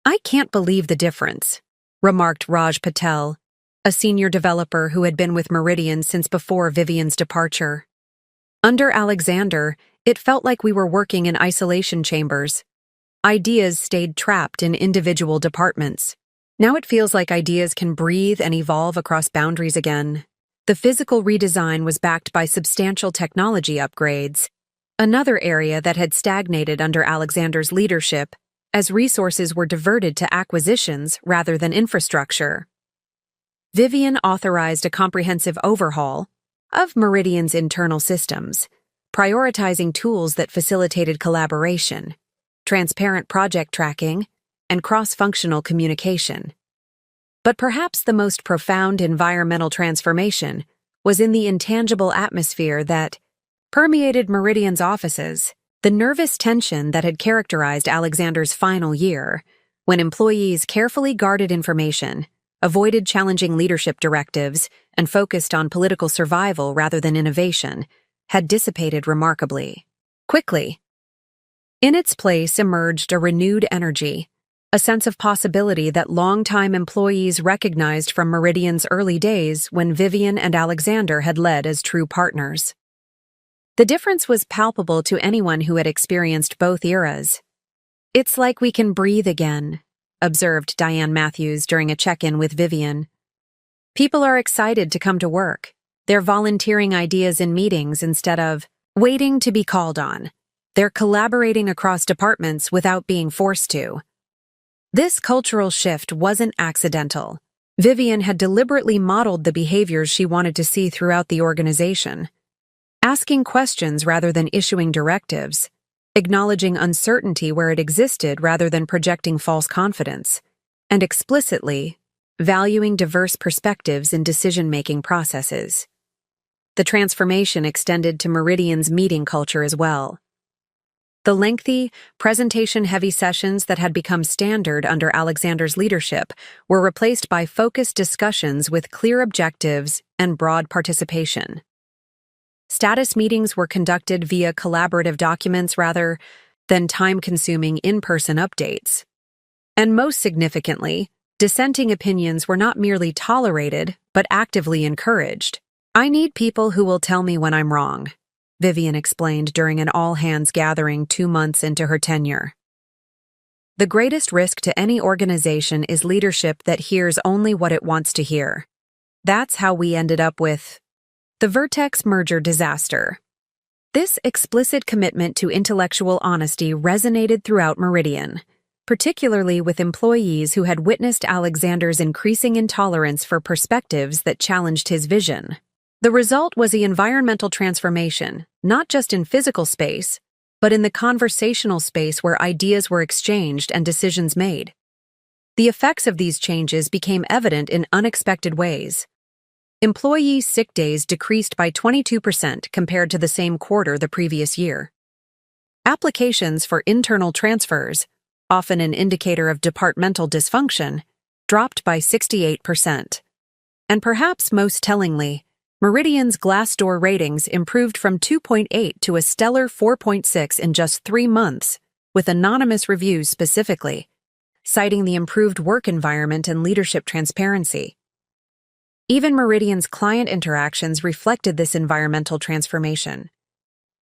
"I can't believe the difference," remarked Raj Patel, a senior developer who had been with Meridian since before Vivian's departure. Under Alexander, it felt like we were working in isolation chambers. Ideas stayed trapped in individual departments. Now it feels like ideas can breathe and evolve across boundaries again. The physical redesign was backed by substantial technology upgrades, another area that had stagnated under Alexander's leadership, as resources were diverted to acquisitions rather than infrastructure. Vivian authorized a comprehensive overhaul of Meridian's internal systems, prioritizing tools that facilitated collaboration, transparent project tracking, and cross-functional communication. But perhaps the most profound environmental transformation was in the intangible atmosphere that permeated Meridian's offices, the nervous tension that had characterized Alexander's final year, when employees carefully guarded information, avoided challenging leadership directives, and focused on political survival rather than innovation, had dissipated remarkably quickly. In its place emerged a renewed energy, a sense of possibility that longtime employees recognized from Meridian's early days when Vivian and Alexander had led as true partners. The difference was palpable to anyone who had experienced both eras. "It's like we can breathe again," observed Diane Matthews during a check-in with Vivian. "People are excited to come to work. They're volunteering ideas in meetings instead of waiting to be called on. They're collaborating across departments without being forced to." This cultural shift wasn't accidental. Vivian had deliberately modeled the behaviors she wanted to see throughout the organization. asking questions rather than issuing directives, acknowledging uncertainty where it existed rather than projecting false confidence, and explicitly valuing diverse perspectives in decision-making processes. The transformation extended to Meridian's meeting culture as well. The lengthy, presentation-heavy sessions that had become standard under Alexander's leadership were replaced by focused discussions with clear objectives and broad participation. Status meetings were conducted via collaborative documents rather than time-consuming in-person updates. And most significantly, dissenting opinions were not merely tolerated, but actively encouraged. "I need people who will tell me when I'm wrong," Vivian explained during an all-hands gathering 2 months into her tenure. "The greatest risk to any organization is leadership that hears only what it wants to hear. That's how we ended up with the Vertex merger disaster." This explicit commitment to intellectual honesty resonated throughout Meridian, particularly with employees who had witnessed Alexander's increasing intolerance for perspectives that challenged his vision. The result was the environmental transformation, not just in physical space, but in the conversational space where ideas were exchanged and decisions made. The effects of these changes became evident in unexpected ways. Employee sick days decreased by 22% compared to the same quarter the previous year. Applications for internal transfers, often an indicator of departmental dysfunction, dropped by 68%. And perhaps most tellingly, Meridian's Glassdoor ratings improved from 2.8 to a stellar 4.6 in just 3 months, with anonymous reviews specifically, citing the improved work environment and leadership transparency. Even Meridian's client interactions reflected this environmental transformation.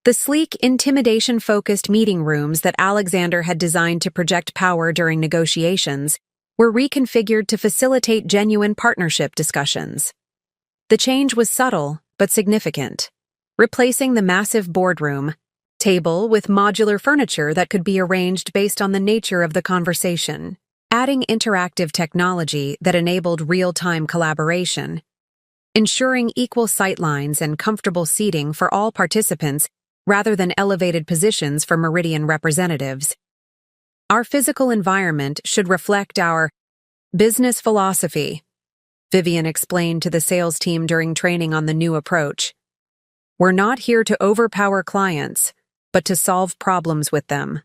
The sleek, intimidation-focused meeting rooms that Alexander had designed to project power during negotiations were reconfigured to facilitate genuine partnership discussions. The change was subtle but significant, replacing the massive boardroom table with modular furniture that could be arranged based on the nature of the conversation, adding interactive technology that enabled real-time collaboration, ensuring equal sightlines and comfortable seating for all participants rather than elevated positions for Meridian representatives. "Our physical environment should reflect our business philosophy," Vivian explained to the sales team during training on the new approach. "We're not here to overpower clients, but to solve problems with them.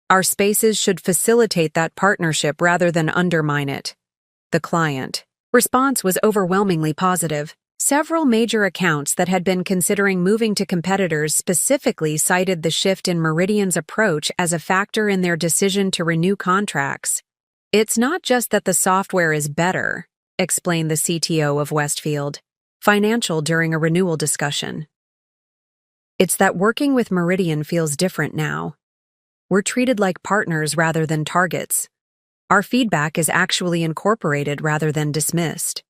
Our spaces should facilitate that partnership rather than undermine it." The client response was overwhelmingly positive. Several major accounts that had been considering moving to competitors specifically cited the shift in Meridian's approach as a factor in their decision to renew contracts. "It's not just that the software is better," explained the CTO of Westfield Financial during a renewal discussion. "It's that working with Meridian feels different now. We're treated like partners rather than targets. Our feedback is actually incorporated rather than dismissed."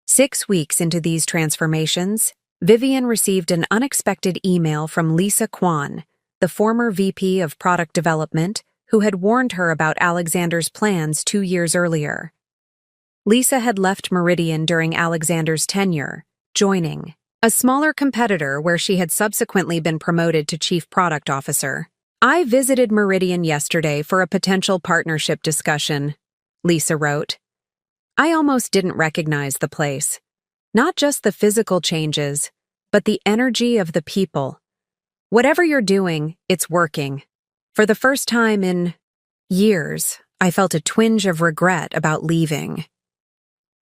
6 weeks into these transformations, Vivian received an unexpected email from Lisa Kwan, the former VP of Product Development, who had warned her about Alexander's plans 2 years earlier. Lisa had left Meridian during Alexander's tenure, joining a smaller competitor where she had subsequently been promoted to Chief Product Officer. "I visited Meridian yesterday for a potential partnership discussion," Lisa wrote. "I almost didn't recognize the place. Not just the physical changes, but the energy of the people. Whatever you're doing, it's working. For the first time in years, I felt a twinge of regret about leaving."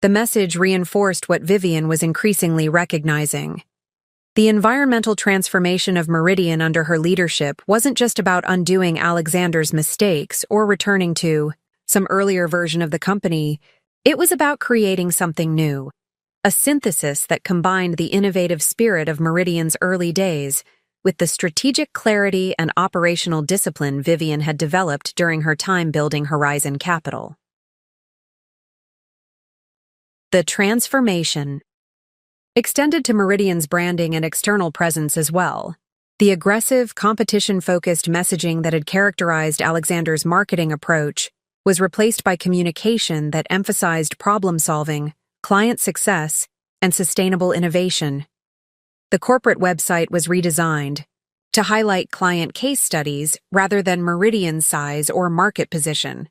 The message reinforced what Vivian was increasingly recognizing. The environmental transformation of Meridian under her leadership wasn't just about undoing Alexander's mistakes or returning to some earlier version of the company. It was about creating something new, a synthesis that combined the innovative spirit of Meridian's early days with the strategic clarity and operational discipline Vivian had developed during her time building Horizon Capital. The transformation extended to Meridian's branding and external presence as well. The aggressive, competition-focused messaging that had characterized Alexander's marketing approach was replaced by communication that emphasized problem-solving, client success, and sustainable innovation. The corporate website was redesigned to highlight client case studies rather than Meridian's size or market position.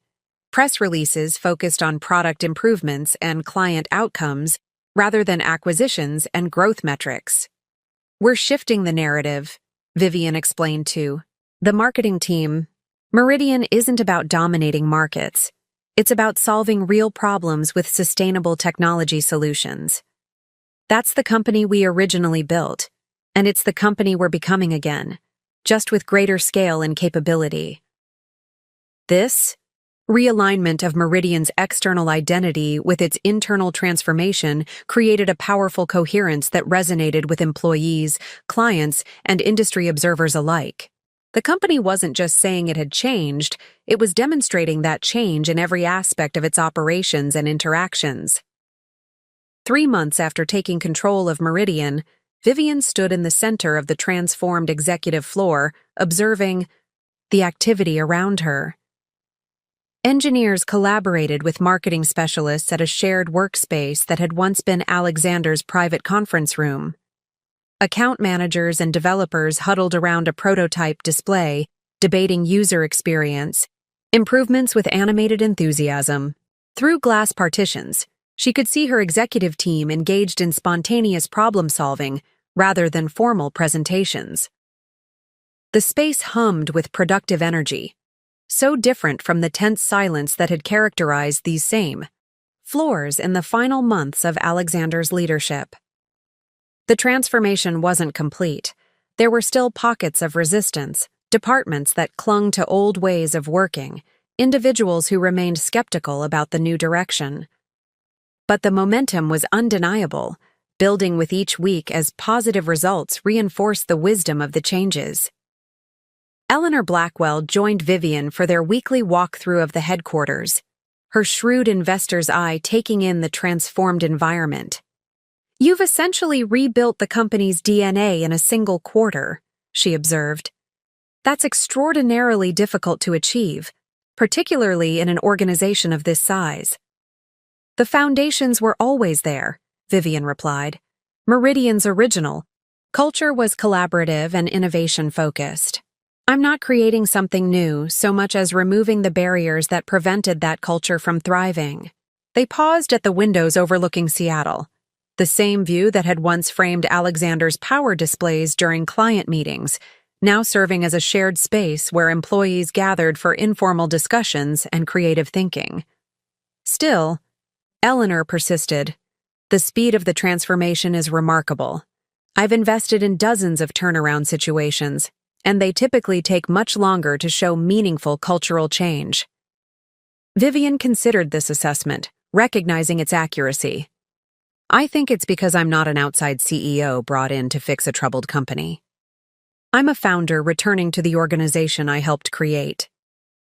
Press releases focused on product improvements and client outcomes rather than acquisitions and growth metrics. "We're shifting the narrative," Vivian explained to the marketing team. "Meridian isn't about dominating markets. It's about solving real problems with sustainable technology solutions. That's the company we originally built, and it's the company we're becoming again, just with greater scale and capability." This realignment of Meridian's external identity with its internal transformation created a powerful coherence that resonated with employees, clients, and industry observers alike. The company wasn't just saying it had changed, it was demonstrating that change in every aspect of its operations and interactions. 3 months after taking control of Meridian, Vivian stood in the center of the transformed executive floor, observing the activity around her. Engineers collaborated with marketing specialists at a shared workspace that had once been Alexander's private conference room. Account managers and developers huddled around a prototype display, debating user experience, improvements with animated enthusiasm. Through glass partitions, she could see her executive team engaged in spontaneous problem-solving rather than formal presentations. The space hummed with productive energy, so different from the tense silence that had characterized these same floors in the final months of Alexander's leadership. The transformation wasn't complete. There were still pockets of resistance, departments that clung to old ways of working, individuals who remained skeptical about the new direction. But the momentum was undeniable, building with each week as positive results reinforced the wisdom of the changes. Eleanor Blackwell joined Vivian for their weekly walkthrough of the headquarters, her shrewd investor's eye taking in the transformed environment. "You've essentially rebuilt the company's DNA in a single quarter," she observed. "That's extraordinarily difficult to achieve, particularly in an organization of this size." "The foundations were always there," Vivian replied. "Meridian's original culture was collaborative and innovation-focused. I'm not creating something new so much as removing the barriers that prevented that culture from thriving." They paused at the windows overlooking Seattle, the same view that had once framed Alexander's power displays during client meetings, now serving as a shared space where employees gathered for informal discussions and creative thinking. Still, Eleanor persisted. "The speed of the transformation is remarkable. I've invested in dozens of turnaround situations, and they typically take much longer to show meaningful cultural change." Vivian considered this assessment, recognizing its accuracy. "I think it's because I'm not an outside CEO brought in to fix a troubled company. I'm a founder returning to the organization I helped create.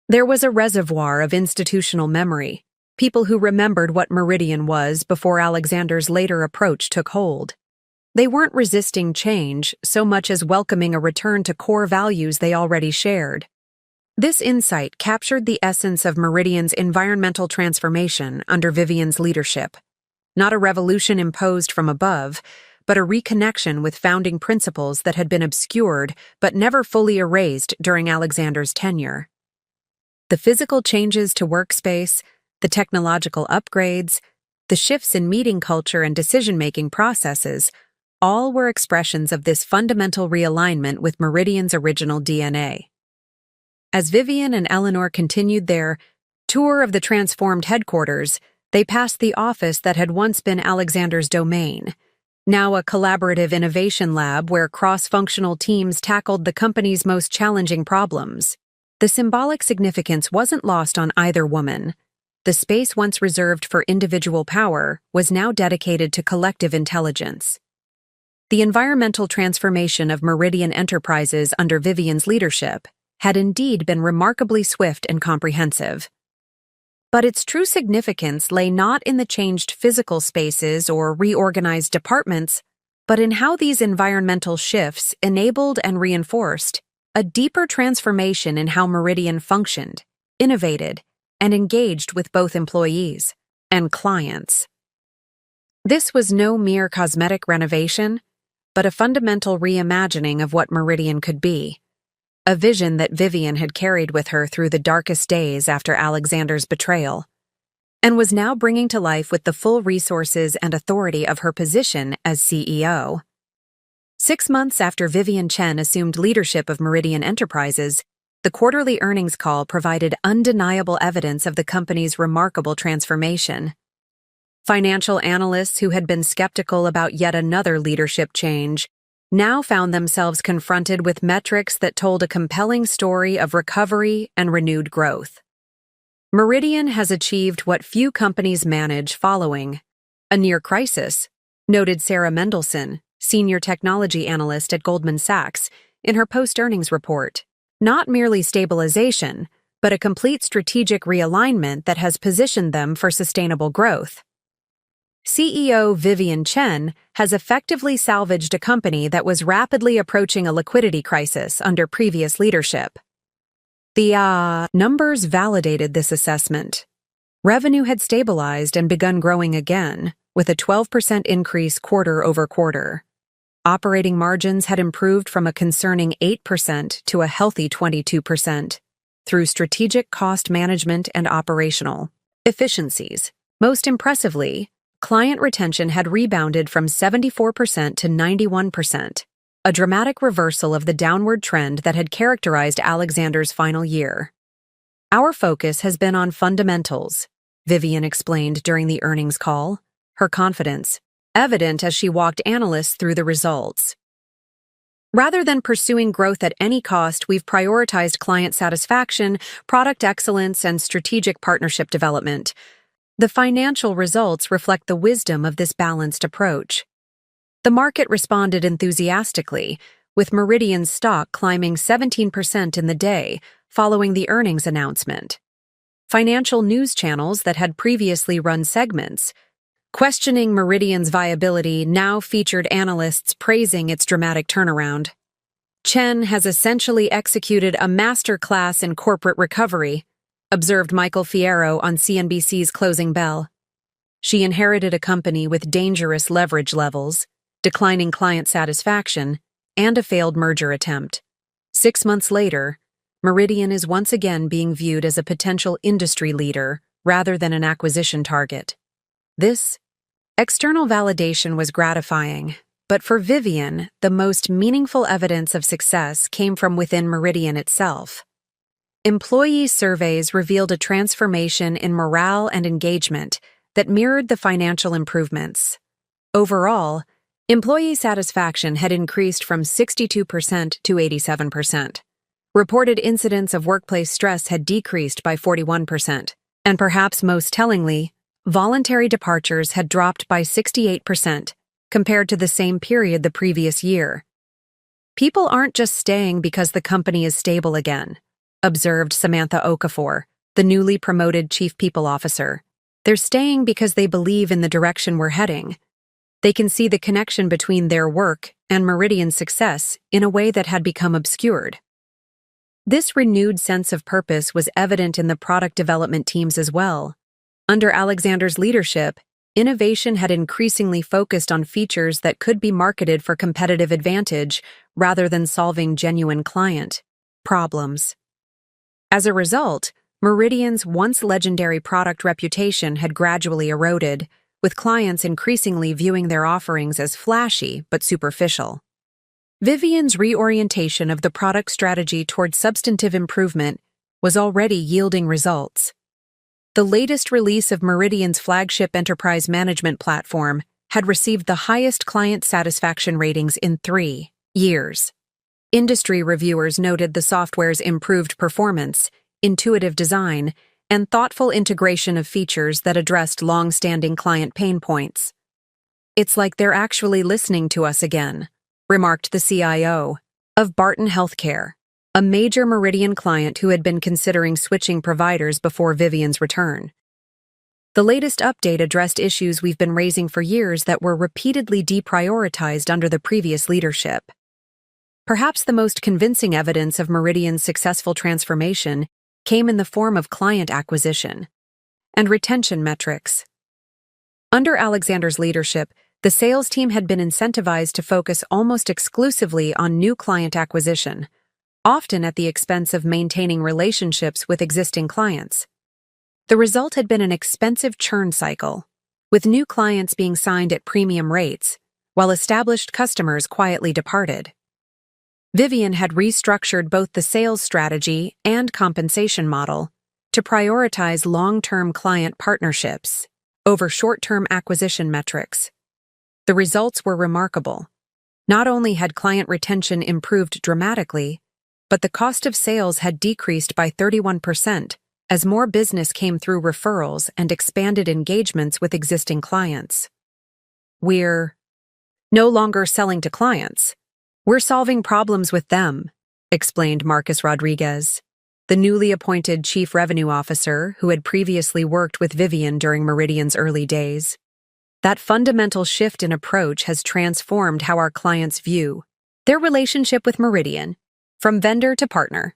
There was a reservoir of institutional memory, people who remembered what Meridian was before Alexander's later approach took hold. They weren't resisting change so much as welcoming a return to core values they already shared." This insight captured the essence of Meridian's environmental transformation under Vivian's leadership. Not a revolution imposed from above, but a reconnection with founding principles that had been obscured but never fully erased during Alexander's tenure. The physical changes to workspace, the technological upgrades, the shifts in meeting culture and decision-making processes all were expressions of this fundamental realignment with Meridian's original DNA. As Vivian and Eleanor continued their tour of the transformed headquarters, they passed the office that had once been Alexander's domain, now a collaborative innovation lab where cross-functional teams tackled the company's most challenging problems. The symbolic significance wasn't lost on either woman. The space once reserved for individual power was now dedicated to collective intelligence. The environmental transformation of Meridian Enterprises under Vivian's leadership had indeed been remarkably swift and comprehensive. But its true significance lay not in the changed physical spaces or reorganized departments, but in how these environmental shifts enabled and reinforced a deeper transformation in how Meridian functioned, innovated, and engaged with both employees and clients. This was no mere cosmetic renovation. but a fundamental reimagining of what Meridian could be. A vision that Vivian had carried with her through the darkest days after Alexander's betrayal, and was now bringing to life with the full resources and authority of her position as CEO. 6 months after Vivian Chen assumed leadership of Meridian Enterprises, the quarterly earnings call provided undeniable evidence of the company's remarkable transformation. Financial analysts who had been skeptical about yet another leadership change now found themselves confronted with metrics that told a compelling story of recovery and renewed growth. Meridian has achieved what few companies manage following a near crisis, noted Sarah Mendelson, senior technology analyst at Goldman Sachs, in her post-earnings report. Not merely stabilization, but a complete strategic realignment that has positioned them for sustainable growth. CEO Vivian Chen has effectively salvaged a company that was rapidly approaching a liquidity crisis under previous leadership. The numbers validated this assessment. Revenue had stabilized and begun growing again, with a 12% increase quarter over quarter. Operating margins had improved from a concerning 8% to a healthy 22% through strategic cost management and operational efficiencies. Most impressively, client retention had rebounded from 74% to 91%, a dramatic reversal of the downward trend that had characterized Alexander's final year. Our focus has been on fundamentals, Vivian explained during the earnings call, her confidence evident as she walked analysts through the results. Rather than pursuing growth at any cost, we've prioritized client satisfaction, product excellence, and strategic partnership development. The financial results reflect the wisdom of this balanced approach. The market responded enthusiastically, with Meridian's stock climbing 17% in the day following the earnings announcement. Financial news channels that had previously run segments questioning Meridian's viability now featured analysts praising its dramatic turnaround. Chen has essentially executed a masterclass in corporate recovery, observed Michael Fierro on CNBC's Closing Bell. She inherited a company with dangerous leverage levels, declining client satisfaction, and a failed merger attempt. 6 months later, Meridian is once again being viewed as a potential industry leader rather than an acquisition target. This external validation was gratifying, but for Vivian, the most meaningful evidence of success came from within Meridian itself. Employee surveys revealed a transformation in morale and engagement that mirrored the financial improvements. Overall, employee satisfaction had increased from 62% to 87%. Reported incidents of workplace stress had decreased by 41%, and perhaps most tellingly, voluntary departures had dropped by 68% compared to the same period the previous year. People aren't just staying because the company is stable again, observed Samantha Okafor, the newly promoted Chief People Officer. They're staying because they believe in the direction we're heading. They can see the connection between their work and Meridian's success in a way that had become obscured. This renewed sense of purpose was evident in the product development teams as well. Under Alexander's leadership, innovation had increasingly focused on features that could be marketed for competitive advantage rather than solving genuine client problems. As a result, Meridian's once legendary product reputation had gradually eroded, with clients increasingly viewing their offerings as flashy but superficial. Vivian's reorientation of the product strategy toward substantive improvement was already yielding results. The latest release of Meridian's flagship enterprise management platform had received the highest client satisfaction ratings in 3 years. Industry reviewers noted the software's improved performance, intuitive design, and thoughtful integration of features that addressed long-standing client pain points. "It's like they're actually listening to us again," remarked the CIO of Barton Healthcare, a major Meridian client who had been considering switching providers before Vivian's return. The latest update addressed issues we've been raising for years that were repeatedly deprioritized under the previous leadership. Perhaps the most convincing evidence of Meridian's successful transformation came in the form of client acquisition and retention metrics. Under Alexander's leadership, The sales team had been incentivized to focus almost exclusively on new client acquisition, often at the expense of maintaining relationships with existing clients. The result had been an expensive churn cycle, with new clients being signed at premium rates, while established customers quietly departed. Vivian had restructured both the sales strategy and compensation model to prioritize long-term client partnerships over short-term acquisition metrics. The results were remarkable. Not only had client retention improved dramatically, but the cost of sales had decreased by 31% as more business came through referrals and expanded engagements with existing clients. We're no longer selling to clients. We're solving problems with them, explained Marcus Rodriguez, the newly appointed Chief Revenue Officer who had previously worked with Vivian during Meridian's early days. That fundamental shift in approach has transformed how our clients view their relationship with Meridian, from vendor to partner.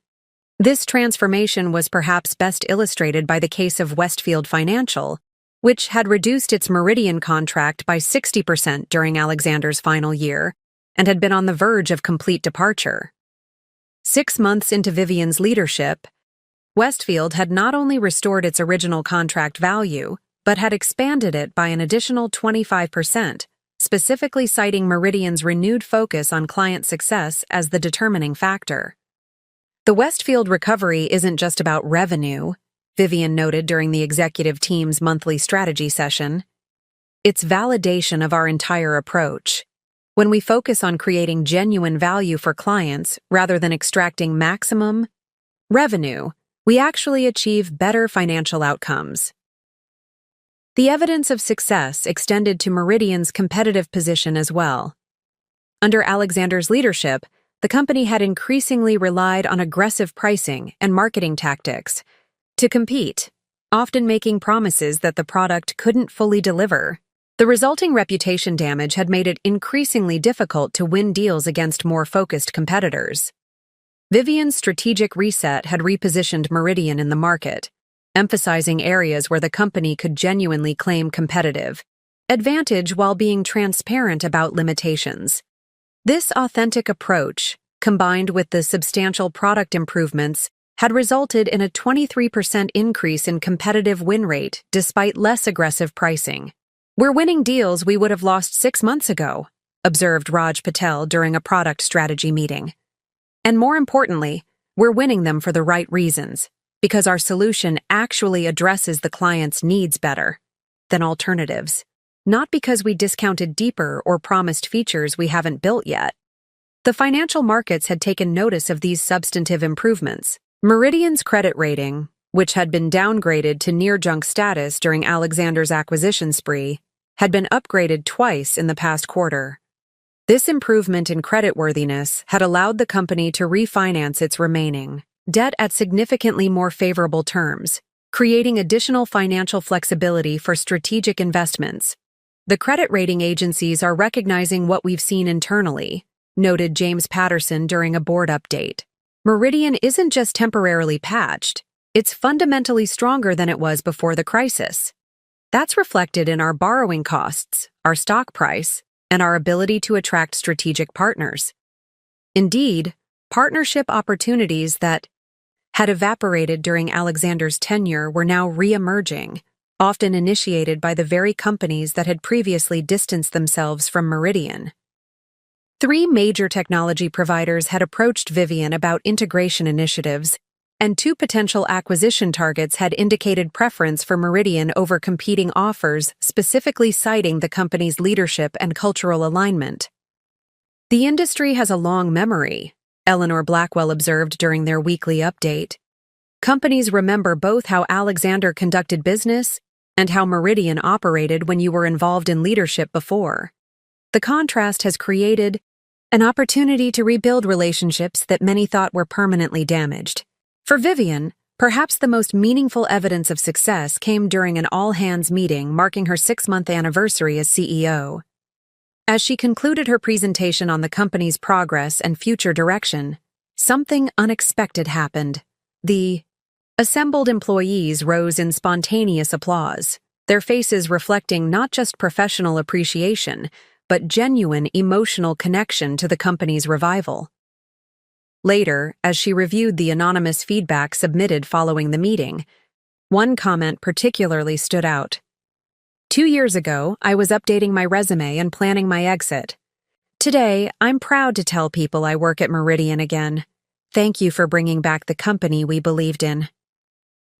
This transformation was perhaps best illustrated by the case of Westfield Financial, which had reduced its Meridian contract by 60% during Alexander's final year and had been on the verge of complete departure. 6 months into Vivian's leadership, Westfield had not only restored its original contract value, but had expanded it by an additional 25%, specifically citing Meridian's renewed focus on client success as the determining factor. The Westfield recovery isn't just about revenue, Vivian noted during the executive team's monthly strategy session. It's validation of our entire approach. When we focus on creating genuine value for clients rather than extracting maximum revenue, we actually achieve better financial outcomes. The evidence of success extended to Meridian's competitive position as well. Under Alexander's leadership, the company had increasingly relied on aggressive pricing and marketing tactics to compete, often making promises that the product couldn't fully deliver. The resulting reputation damage had made it increasingly difficult to win deals against more focused competitors. Vivian's strategic reset had repositioned Meridian in the market, emphasizing areas where the company could genuinely claim competitive advantage while being transparent about limitations. This authentic approach, combined with the substantial product improvements, had resulted in a 23% increase in competitive win rate despite less aggressive pricing. We're winning deals we would have lost 6 months ago, observed Raj Patel during a product strategy meeting. And more importantly, we're winning them for the right reasons, because our solution actually addresses the client's needs better than alternatives, not because we discounted deeper or promised features we haven't built yet. The financial markets had taken notice of these substantive improvements. Meridian's credit rating, which had been downgraded to near-junk status during Alexander's acquisition spree, had been upgraded twice in the past quarter. This improvement in creditworthiness had allowed the company to refinance its remaining debt at significantly more favorable terms, creating additional financial flexibility for strategic investments. The credit rating agencies are recognizing what we've seen internally, noted James Patterson during a board update. Meridian isn't just temporarily patched, it's fundamentally stronger than it was before the crisis. That's reflected in our borrowing costs, our stock price, and our ability to attract strategic partners. Indeed, partnership opportunities that had evaporated during Alexander's tenure were now re-emerging, often initiated by the very companies that had previously distanced themselves from Meridian. 3 major technology providers had approached Vivian about integration initiatives, and 2 potential acquisition targets had indicated preference for Meridian over competing offers, specifically citing the company's leadership and cultural alignment. The industry has a long memory, Eleanor Blackwell observed during their weekly update. Companies remember both how Alexander conducted business and how Meridian operated when you were involved in leadership before. The contrast has created an opportunity to rebuild relationships that many thought were permanently damaged. For Vivian, perhaps the most meaningful evidence of success came during an all-hands meeting marking her 6-month anniversary as CEO. As she concluded her presentation on the company's progress and future direction, something unexpected happened. The assembled employees rose in spontaneous applause, their faces reflecting not just professional appreciation, but genuine emotional connection to the company's revival. Later, as she reviewed the anonymous feedback submitted following the meeting, one comment particularly stood out. 2 years ago, I was updating my resume and planning my exit. Today, I'm proud to tell people I work at Meridian again. Thank you for bringing back the company we believed in.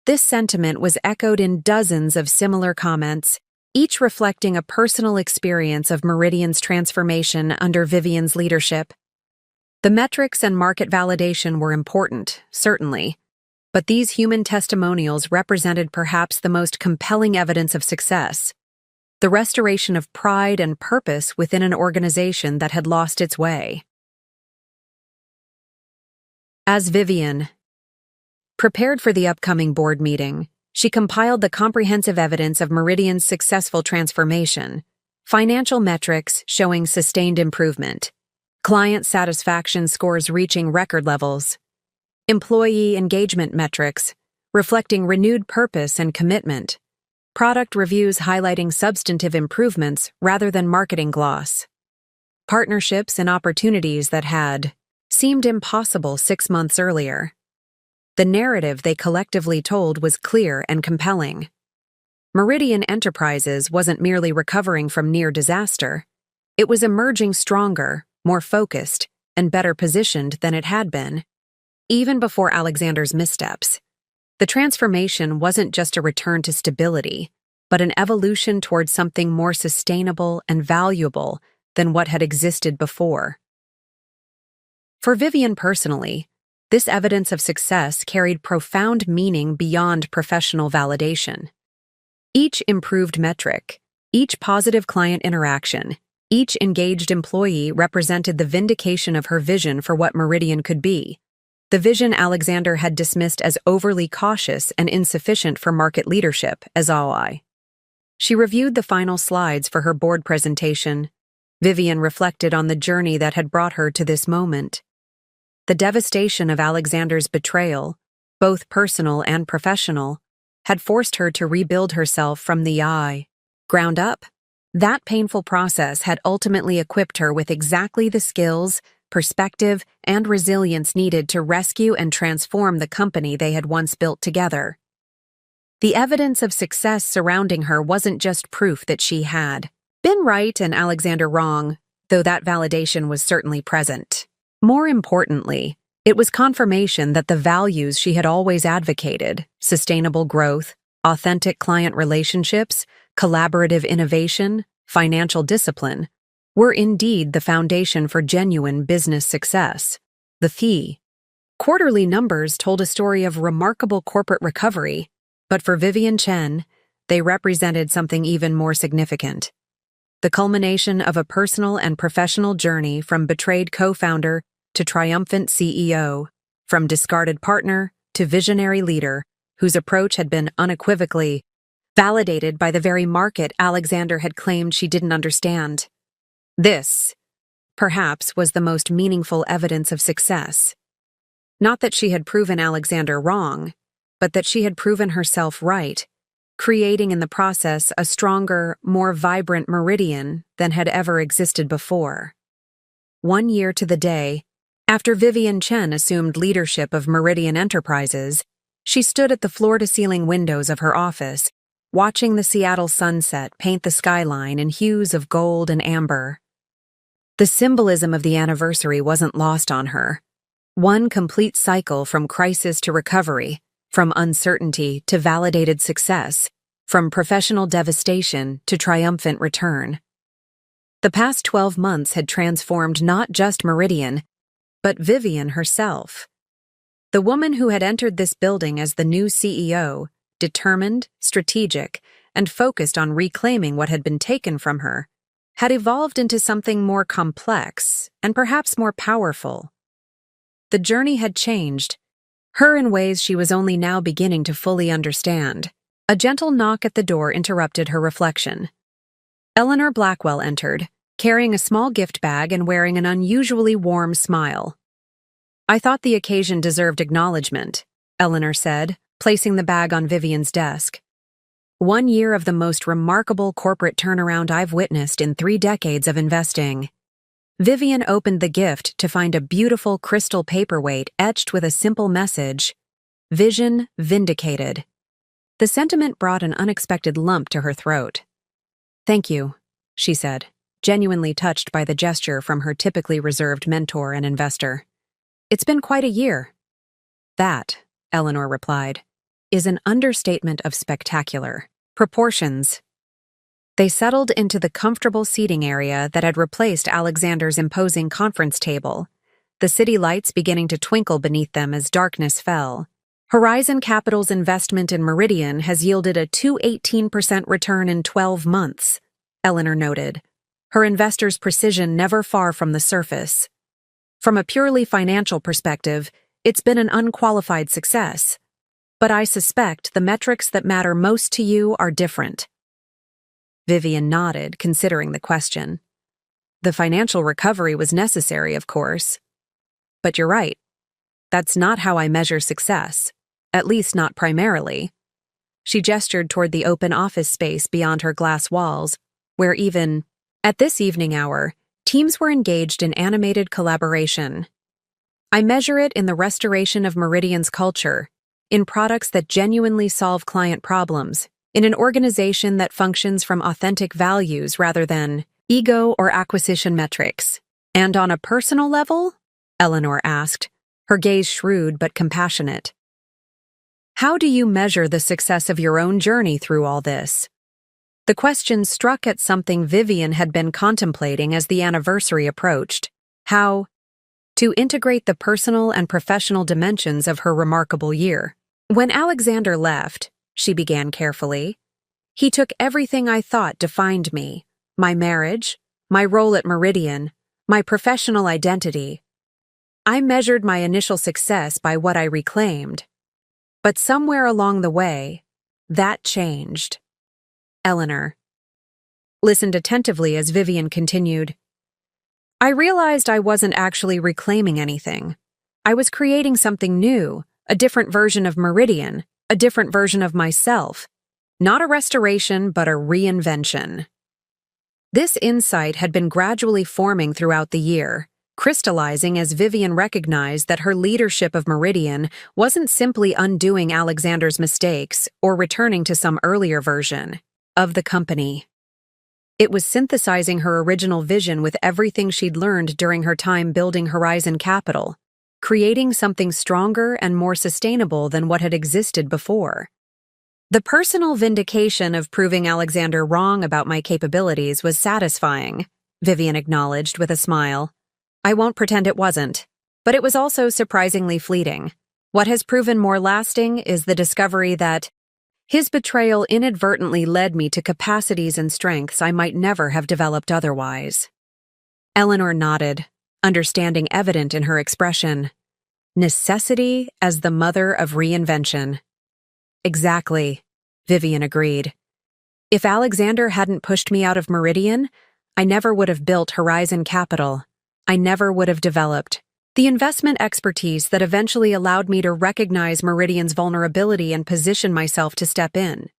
This sentiment was echoed in dozens of similar comments, each reflecting a personal experience of Meridian's transformation under Vivian's leadership. The metrics and market validation were important, certainly, but these human testimonials represented perhaps the most compelling evidence of success: the restoration of pride and purpose within an organization that had lost its way. As Vivian prepared for the upcoming board meeting, she compiled the comprehensive evidence of Meridian's successful transformation: financial metrics showing sustained improvement, client satisfaction scores reaching record levels, employee engagement metrics reflecting renewed purpose and commitment, product reviews highlighting substantive improvements rather than marketing gloss, partnerships and opportunities that had seemed impossible 6 months earlier. The narrative they collectively told was clear and compelling. Meridian Enterprises wasn't merely recovering from near disaster. It was emerging stronger, more focused, and better positioned than it had been. Even before Alexander's missteps, the transformation wasn't just a return to stability, but an evolution towards something more sustainable and valuable than what had existed before. For Vivian personally, this evidence of success carried profound meaning beyond professional validation. Each improved metric, each positive client interaction, each engaged employee represented the vindication of her vision for what Meridian could be, the vision Alexander had dismissed as overly cautious and insufficient for market leadership as ROI. She reviewed the final slides for her board presentation. Vivian reflected on the journey that had brought her to this moment. The devastation of Alexander's betrayal, both personal and professional, had forced her to rebuild herself from the ground up. That painful process had ultimately equipped her with exactly the skills, perspective, and resilience needed to rescue and transform the company they had once built together. The evidence of success surrounding her wasn't just proof that she had been right and Alexander wrong, though that validation was certainly present. More importantly, it was confirmation that the values she had always advocated, sustainable growth, authentic client relationships, collaborative innovation, financial discipline, were indeed the foundation for genuine business success. The quarterly numbers told a story of remarkable corporate recovery, but for Vivian Chen, they represented something even more significant: the culmination of a personal and professional journey from betrayed co-founder to triumphant CEO, from discarded partner to visionary leader, whose approach had been unequivocally validated by the very market Alexander had claimed she didn't understand. This, perhaps, was the most meaningful evidence of success. Not that she had proven Alexander wrong, but that she had proven herself right, creating in the process a stronger, more vibrant Meridian than had ever existed before. 1 year to the day, after Vivian Chen assumed leadership of Meridian Enterprises, she stood at the floor-to-ceiling windows of her office, watching the Seattle sunset paint the skyline in hues of gold and amber. The symbolism of the anniversary wasn't lost on her. One complete cycle from crisis to recovery, from uncertainty to validated success, from professional devastation to triumphant return. The past 12 months had transformed not just Meridian, but Vivian herself. The woman who had entered this building as the new CEO, determined, strategic, and focused on reclaiming what had been taken from her, had evolved into something more complex and perhaps more powerful. The journey had changed, her in ways she was only now beginning to fully understand. A gentle knock at the door interrupted her reflection. Eleanor Blackwell entered, carrying a small gift bag and wearing an unusually warm smile. "I thought the occasion deserved acknowledgement," Eleanor said, placing the bag on Vivian's desk. 1 year of the most remarkable corporate turnaround I've witnessed in 3 decades of investing. Vivian opened the gift to find a beautiful crystal paperweight etched with a simple message: Vision vindicated. The sentiment brought an unexpected lump to her throat. "Thank you," she said, genuinely touched by the gesture from her typically reserved mentor and investor. "It's been quite a year." "That," Eleanor replied, "is an understatement of spectacular proportions." They settled into the comfortable seating area that had replaced Alexander's imposing conference table, the city lights beginning to twinkle beneath them as darkness fell. Horizon Capital's investment in Meridian has yielded a 218% return in 12 months, Eleanor noted, her investors' precision never far from the surface. "From a purely financial perspective, it's been an unqualified success. But I suspect the metrics that matter most to you are different." Vivian nodded, considering the question. "The financial recovery was necessary, of course. But you're right. That's not how I measure success, at least not primarily." She gestured toward the open office space beyond her glass walls, where even, at this evening hour, teams were engaged in animated collaboration. "I measure it in the restoration of Meridian's culture, in products that genuinely solve client problems, in an organization that functions from authentic values rather than ego or acquisition metrics. And on a personal level?" Eleanor asked, her gaze shrewd but compassionate. "How do you measure the success of your own journey through all this?" The question struck at something Vivian had been contemplating as the anniversary approached: how to integrate the personal and professional dimensions of her remarkable year. "When Alexander left," she began carefully, "he took everything I thought defined me: my marriage, my role at Meridian, my professional identity. I measured my initial success by what I reclaimed. But somewhere along the way, that changed." Eleanor listened attentively as Vivian continued. "I realized I wasn't actually reclaiming anything. I was creating something new, a different version of Meridian, a different version of myself. Not a restoration, but a reinvention." This insight had been gradually forming throughout the year, crystallizing as Vivian recognized that her leadership of Meridian wasn't simply undoing Alexander's mistakes or returning to some earlier version of the company. It was synthesizing her original vision with everything she'd learned during her time building Horizon Capital, creating something stronger and more sustainable than what had existed before. "The personal vindication of proving Alexander wrong about my capabilities was satisfying," Vivian acknowledged with a smile. "I won't pretend it wasn't, but it was also surprisingly fleeting. What has proven more lasting is the discovery that his betrayal inadvertently led me to capacities and strengths I might never have developed otherwise." Eleanor nodded, understanding evident in her expression. Necessity as the mother of reinvention. "Exactly," Vivian agreed. "If Alexander hadn't pushed me out of Meridian, I never would have built Horizon Capital. I never would have developed the investment expertise that eventually allowed me to recognize Meridian's vulnerability and position myself to step in.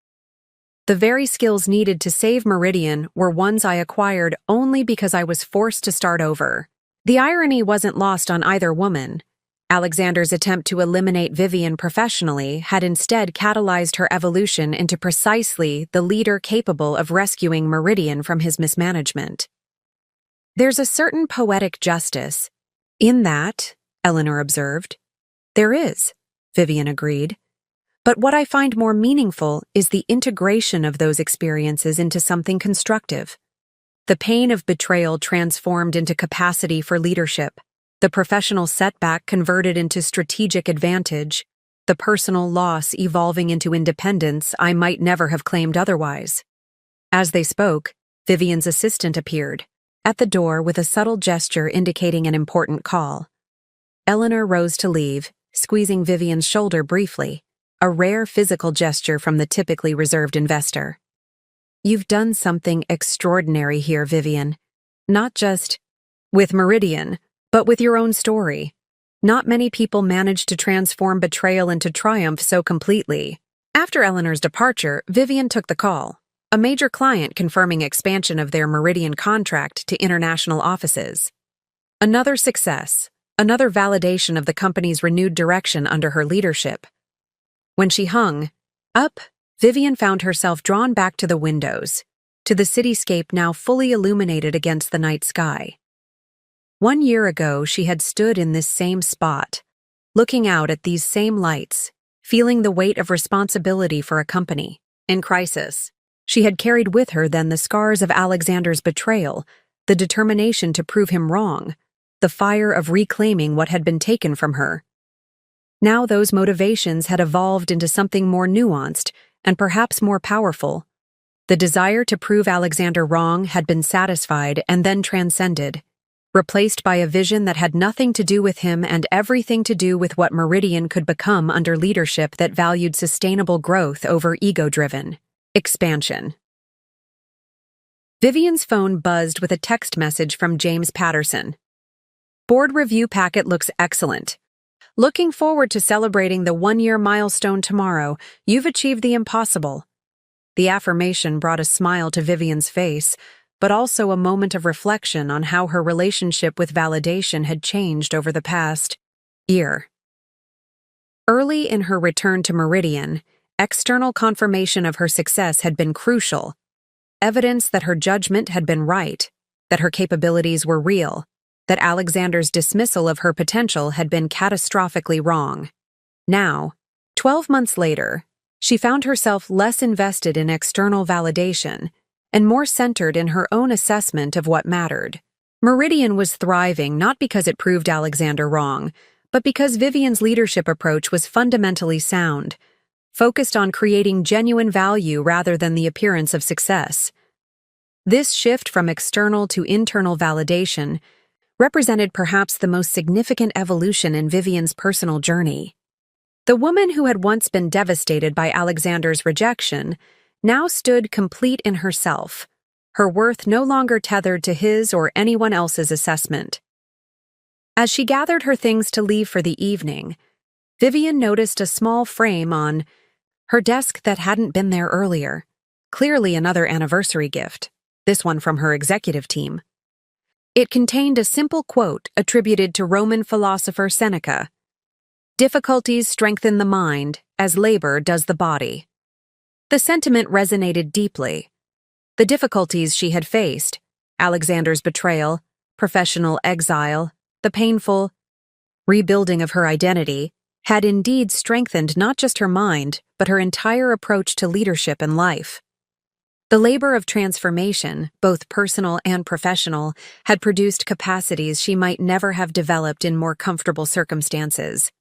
The very skills needed to save Meridian were ones I acquired only because I was forced to start over." The irony wasn't lost on either woman. Alexander's attempt to eliminate Vivian professionally had instead catalyzed her evolution into precisely the leader capable of rescuing Meridian from his mismanagement. "There's a certain poetic justice in that," Eleanor observed. "There is," Vivian agreed. "But what I find more meaningful is the integration of those experiences into something constructive. The pain of betrayal transformed into capacity for leadership, the professional setback converted into strategic advantage, the personal loss evolving into independence I might never have claimed otherwise." As they spoke, Vivian's assistant appeared, at the door with a subtle gesture indicating an important call. Eleanor rose to leave, squeezing Vivian's shoulder briefly, a rare physical gesture from the typically reserved investor. "You've done something extraordinary here, Vivian. Not just with Meridian, but with your own story. Not many people manage to transform betrayal into triumph so completely." After Eleanor's departure, Vivian took the call, a major client confirming expansion of their Meridian contract to international offices. Another success, another validation of the company's renewed direction under her leadership. When she hung up, Vivian found herself drawn back to the windows, to the cityscape now fully illuminated against the night sky. 1 year ago, she had stood in this same spot, looking out at these same lights, feeling the weight of responsibility for a company in crisis. She had carried with her then the scars of Alexander's betrayal, the determination to prove him wrong, the fire of reclaiming what had been taken from her. Now those motivations had evolved into something more nuanced and perhaps more powerful. The desire to prove Alexander wrong had been satisfied and then transcended, replaced by a vision that had nothing to do with him and everything to do with what Meridian could become under leadership that valued sustainable growth over ego-driven expansion. Vivian's phone buzzed with a text message from James Patterson. Board review packet looks excellent. Looking forward to celebrating the 1-year milestone tomorrow. You've achieved the impossible. The affirmation brought a smile to Vivian's face, but also a moment of reflection on how her relationship with validation had changed over the past year. Early in her return to Meridian, external confirmation of her success had been crucial, evidence that her judgment had been right, that her capabilities were real, that Alexander's dismissal of her potential had been catastrophically wrong. Now, 12 months later, she found herself less invested in external validation and more centered in her own assessment of what mattered. Meridian was thriving not because it proved Alexander wrong, but because Vivian's leadership approach was fundamentally sound, focused on creating genuine value rather than the appearance of success. This shift from external to internal validation represented perhaps the most significant evolution in Vivian's personal journey. The woman who had once been devastated by Alexander's rejection now stood complete in herself, her worth no longer tethered to his or anyone else's assessment. As she gathered her things to leave for the evening, Vivian noticed a small frame on her desk that hadn't been there earlier, clearly another anniversary gift, this one from her executive team. It contained a simple quote attributed to Roman philosopher Seneca: "Difficulties strengthen the mind as labor does the body." The sentiment resonated deeply. The difficulties she had faced, Alexander's betrayal, professional exile, the painful rebuilding of her identity, had indeed strengthened not just her mind, but her entire approach to leadership and life. The labor of transformation, both personal and professional, had produced capacities she might never have developed in more comfortable circumstances.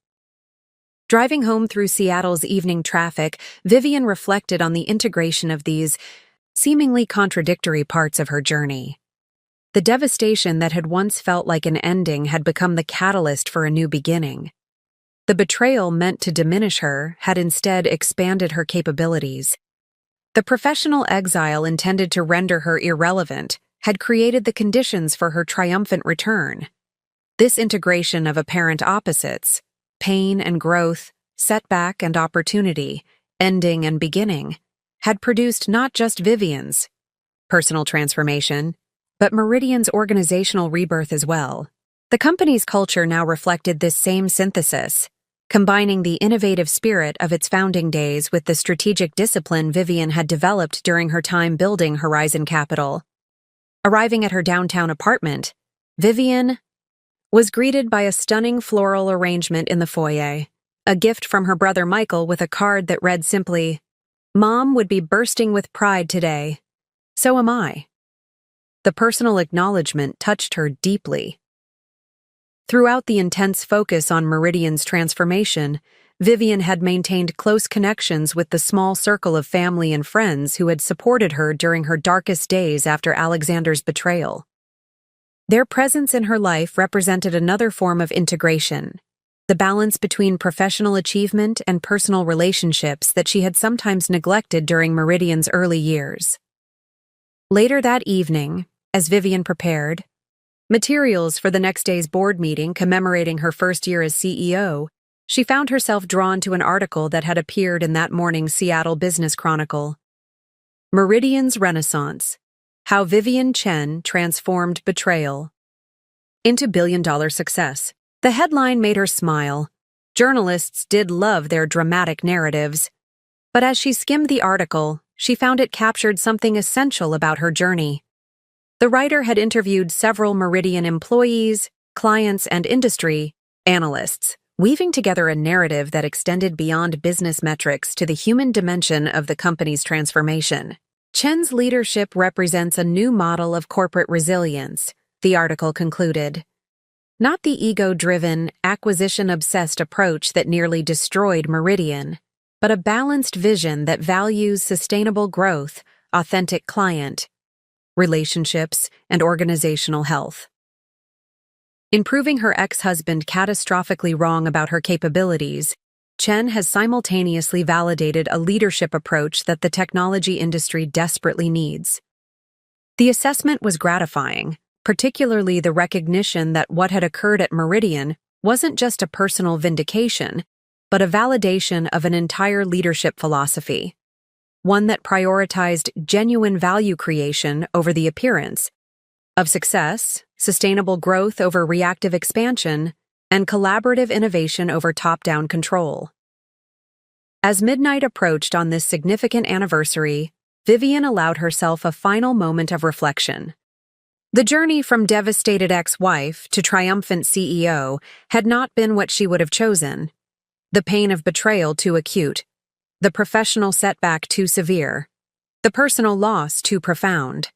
Driving home through Seattle's evening traffic, Vivian reflected on the integration of these seemingly contradictory parts of her journey. The devastation that had once felt like an ending had become the catalyst for a new beginning. The betrayal meant to diminish her had instead expanded her capabilities. The professional exile intended to render her irrelevant had created the conditions for her triumphant return. This integration of apparent opposites, pain and growth, setback and opportunity, ending and beginning, had produced not just Vivian's personal transformation, but Meridian's organizational rebirth as well. The company's culture now reflected this same synthesis, combining the innovative spirit of its founding days with the strategic discipline Vivian had developed during her time building Horizon Capital. Arriving at her downtown apartment, Vivian was greeted by a stunning floral arrangement in the foyer, a gift from her brother Michael with a card that read simply, "Mom would be bursting with pride today. So am I." The personal acknowledgement touched her deeply. Throughout the intense focus on Meridian's transformation, Vivian had maintained close connections with the small circle of family and friends who had supported her during her darkest days after Alexander's betrayal. Their presence in her life represented another form of integration, the balance between professional achievement and personal relationships that she had sometimes neglected during Meridian's early years. Later that evening, as Vivian prepared materials for the next day's board meeting commemorating her first year as CEO, she found herself drawn to an article that had appeared in that morning's Seattle Business Chronicle. Meridian's Renaissance: How Vivian Chen Transformed Betrayal into Billion-Dollar Success. The headline made her smile. Journalists did love their dramatic narratives. But as she skimmed the article, she found it captured something essential about her journey. The writer had interviewed several Meridian employees, clients, and industry analysts, weaving together a narrative that extended beyond business metrics to the human dimension of the company's transformation. Chen's leadership represents a new model of corporate resilience, the article concluded. Not the ego-driven, acquisition-obsessed approach that nearly destroyed Meridian, but a balanced vision that values sustainable growth, authentic client relationships, and organizational health. In proving her ex-husband catastrophically wrong about her capabilities, Chen has simultaneously validated a leadership approach that the technology industry desperately needs. The assessment was gratifying, particularly the recognition that what had occurred at Meridian wasn't just a personal vindication, but a validation of an entire leadership philosophy, one that prioritized genuine value creation over the appearance of success, sustainable growth over reactive expansion, and collaborative innovation over top-down control. As midnight approached on this significant anniversary, Vivian allowed herself a final moment of reflection. The journey from devastated ex-wife to triumphant CEO had not been what she would have chosen. The pain of betrayal too acute, the professional setback too severe, the personal loss too profound.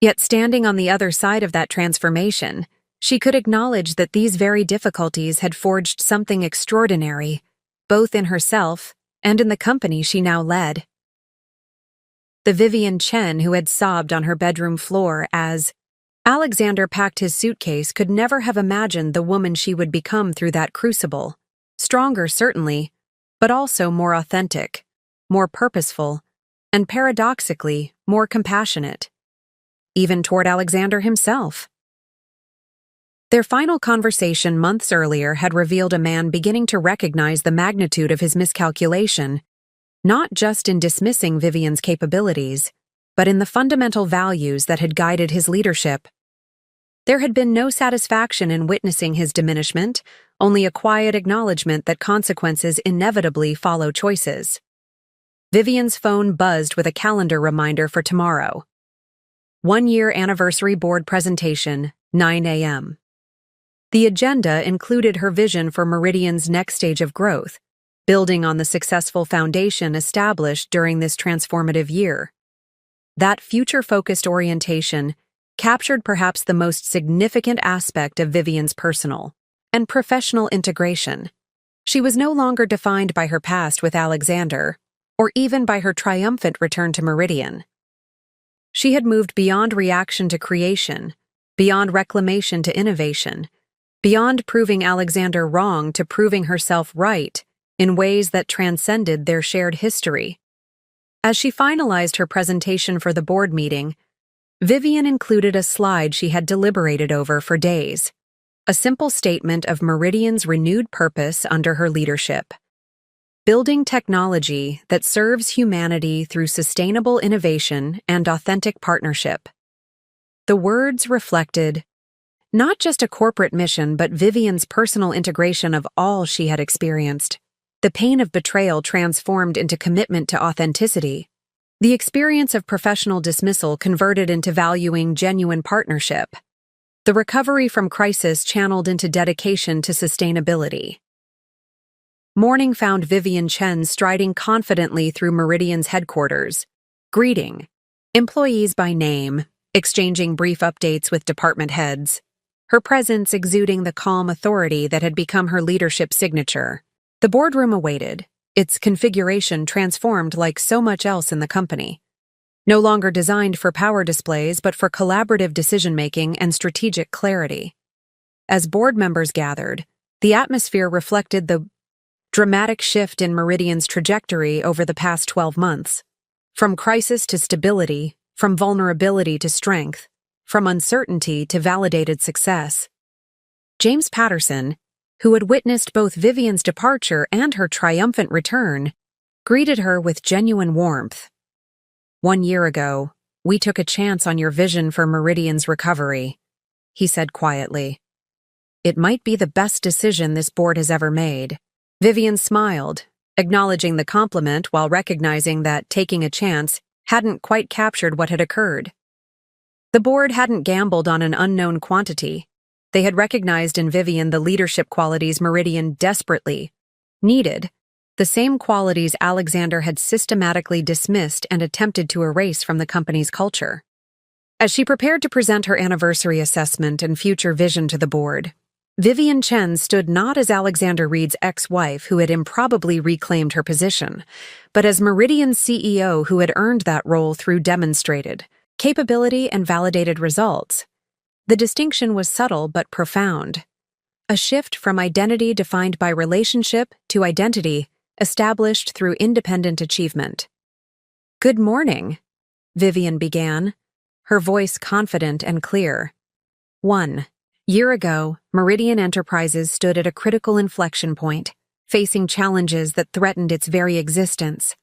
Yet standing on the other side of that transformation, she could acknowledge that these very difficulties had forged something extraordinary, both in herself and in the company she now led. The Vivian Chen who had sobbed on her bedroom floor as Alexander packed his suitcase could never have imagined the woman she would become through that crucible. Stronger, certainly, but also more authentic, more purposeful, and paradoxically, more compassionate, even toward Alexander himself. Their final conversation months earlier had revealed a man beginning to recognize the magnitude of his miscalculation, not just in dismissing Vivian's capabilities, but in the fundamental values that had guided his leadership. There had been no satisfaction in witnessing his diminishment, only a quiet acknowledgement that consequences inevitably follow choices. Vivian's phone buzzed with a calendar reminder for tomorrow. 1-year anniversary board presentation, 9 a.m. The agenda included her vision for Meridian's next stage of growth, building on the successful foundation established during this transformative year. That future-focused orientation captured perhaps the most significant aspect of Vivian's personal and professional integration. She was no longer defined by her past with Alexander, or even by her triumphant return to Meridian. She had moved beyond reaction to creation, beyond reclamation to innovation, beyond proving Alexander wrong to proving herself right in ways that transcended their shared history. As she finalized her presentation for the board meeting, Vivian included a slide she had deliberated over for days, a simple statement of Meridian's renewed purpose under her leadership. Building technology that serves humanity through sustainable innovation and authentic partnership. The words reflected not just a corporate mission but Vivian's personal integration of all she had experienced. The pain of betrayal transformed into commitment to authenticity. The experience of professional dismissal converted into valuing genuine partnership. The recovery from crisis channeled into dedication to sustainability. Morning found Vivian Chen striding confidently through Meridian's headquarters, greeting employees by name, exchanging brief updates with department heads, her presence exuding the calm authority that had become her leadership signature. The boardroom awaited, its configuration transformed like so much else in the company. No longer designed for power displays but for collaborative decision-making and strategic clarity. As board members gathered, the atmosphere reflected the dramatic shift in Meridian's trajectory over the past 12 months. From crisis to stability, from vulnerability to strength, from uncertainty to validated success. James Patterson, who had witnessed both Vivian's departure and her triumphant return, greeted her with genuine warmth. "1 year ago, we took a chance on your vision for Meridian's recovery," he said quietly. "It might be the best decision this board has ever made." Vivian smiled, acknowledging the compliment while recognizing that taking a chance hadn't quite captured what had occurred. The board hadn't gambled on an unknown quantity. They had recognized in Vivian the leadership qualities Meridian desperately needed, the same qualities Alexander had systematically dismissed and attempted to erase from the company's culture. As she prepared to present her anniversary assessment and future vision to the board, Vivian Chen stood not as Alexander Reed's ex-wife who had improbably reclaimed her position, but as Meridian's CEO who had earned that role through demonstrated capability and validated results. The distinction was subtle but profound. A shift from identity defined by relationship to identity established through independent achievement. "Good morning," Vivian began, her voice confident and clear. 1 year ago, Meridian Enterprises stood at a critical inflection point, facing challenges that threatened its very existence.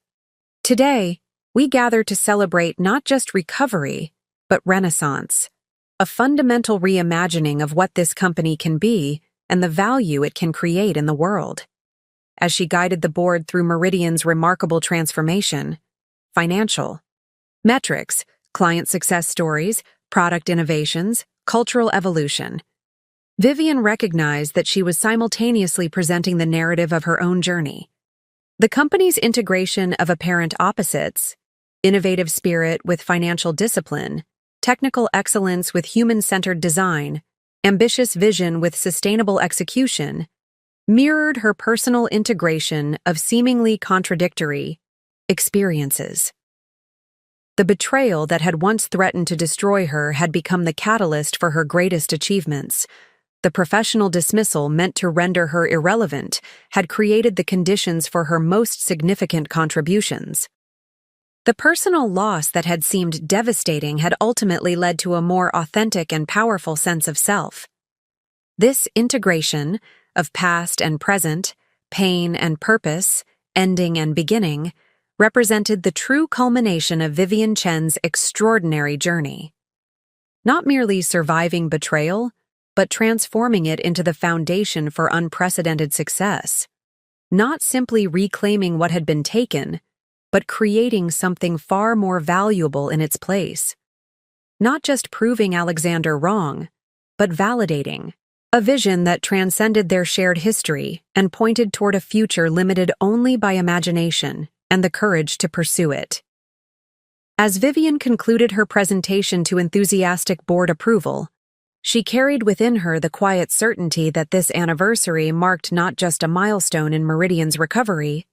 Today, we gather to celebrate not just recovery, but renaissance, a fundamental reimagining of what this company can be and the value it can create in the world. As she guided the board through Meridian's remarkable transformation, financial, metrics, client success stories, product innovations, cultural evolution, Vivian recognized that she was simultaneously presenting the narrative of her own journey. The company's integration of apparent opposites, innovative spirit with financial discipline, technical excellence with human-centered design, ambitious vision with sustainable execution, mirrored her personal integration of seemingly contradictory experiences. The betrayal that had once threatened to destroy her had become the catalyst for her greatest achievements. The professional dismissal meant to render her irrelevant had created the conditions for her most significant contributions. The personal loss that had seemed devastating had ultimately led to a more authentic and powerful sense of self. This integration of past and present, pain and purpose, ending and beginning, represented the true culmination of Vivian Chen's extraordinary journey. Not merely surviving betrayal, but transforming it into the foundation for unprecedented success. Not simply reclaiming what had been taken, but creating something far more valuable in its place. Not just proving Alexander wrong, but validating a vision that transcended their shared history and pointed toward a future limited only by imagination and the courage to pursue it. As Vivian concluded her presentation to enthusiastic board approval, she carried within her the quiet certainty that this anniversary marked not just a milestone in Meridian's recovery,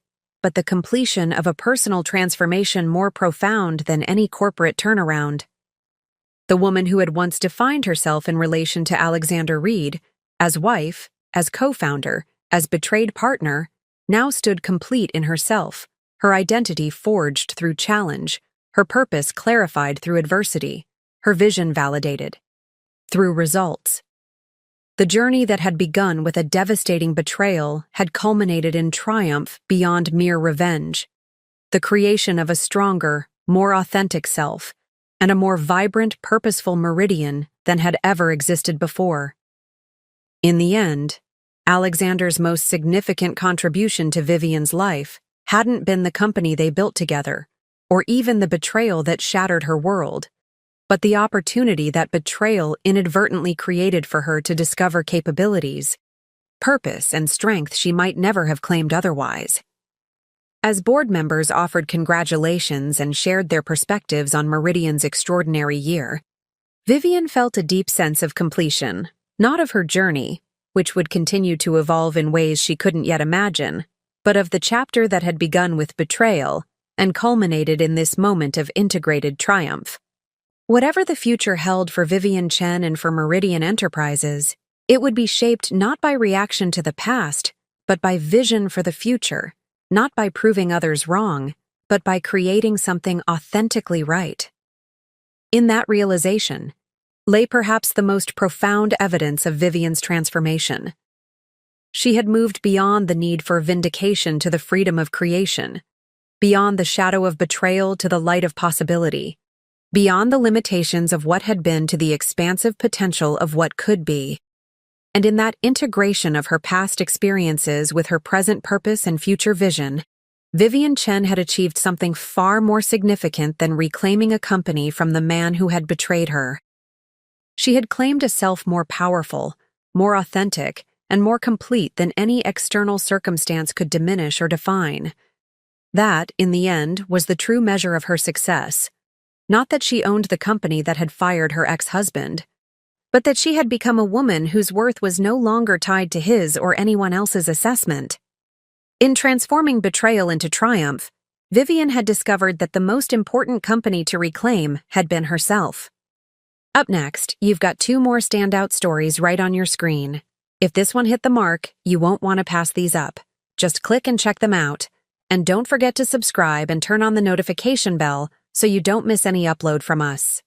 but the completion of a personal transformation more profound than any corporate turnaround. The woman who had once defined herself in relation to Alexander Reed, as wife, as co-founder, as betrayed partner, now stood complete in herself, her identity forged through challenge, her purpose clarified through adversity, her vision validated through results. The journey that had begun with a devastating betrayal had culminated in triumph beyond mere revenge, the creation of a stronger, more authentic self, and a more vibrant, purposeful Meridian than had ever existed before. In the end, Alexander's most significant contribution to Vivian's life hadn't been the company they built together, or even the betrayal that shattered her world, but the opportunity that betrayal inadvertently created for her to discover capabilities, purpose, and strength she might never have claimed otherwise. As board members offered congratulations and shared their perspectives on Meridian's extraordinary year, Vivian felt a deep sense of completion, not of her journey, which would continue to evolve in ways she couldn't yet imagine, but of the chapter that had begun with betrayal and culminated in this moment of integrated triumph. Whatever the future held for Vivian Chen and for Meridian Enterprises, it would be shaped not by reaction to the past, but by vision for the future, not by proving others wrong, but by creating something authentically right. In that realization lay perhaps the most profound evidence of Vivian's transformation. She had moved beyond the need for vindication to the freedom of creation, beyond the shadow of betrayal to the light of possibility, beyond the limitations of what had been to the expansive potential of what could be. And in that integration of her past experiences with her present purpose and future vision, Vivian Chen had achieved something far more significant than reclaiming a company from the man who had betrayed her. She had claimed a self more powerful, more authentic, and more complete than any external circumstance could diminish or define. That, in the end, was the true measure of her success. Not that she owned the company that had fired her ex-husband, but that she had become a woman whose worth was no longer tied to his or anyone else's assessment. In transforming betrayal into triumph, Vivian had discovered that the most important company to reclaim had been herself. Up next, you've got 2 more standout stories right on your screen. If this one hit the mark, you won't want to pass these up. Just click and check them out. And don't forget to subscribe and turn on the notification bell so you don't miss any upload from us.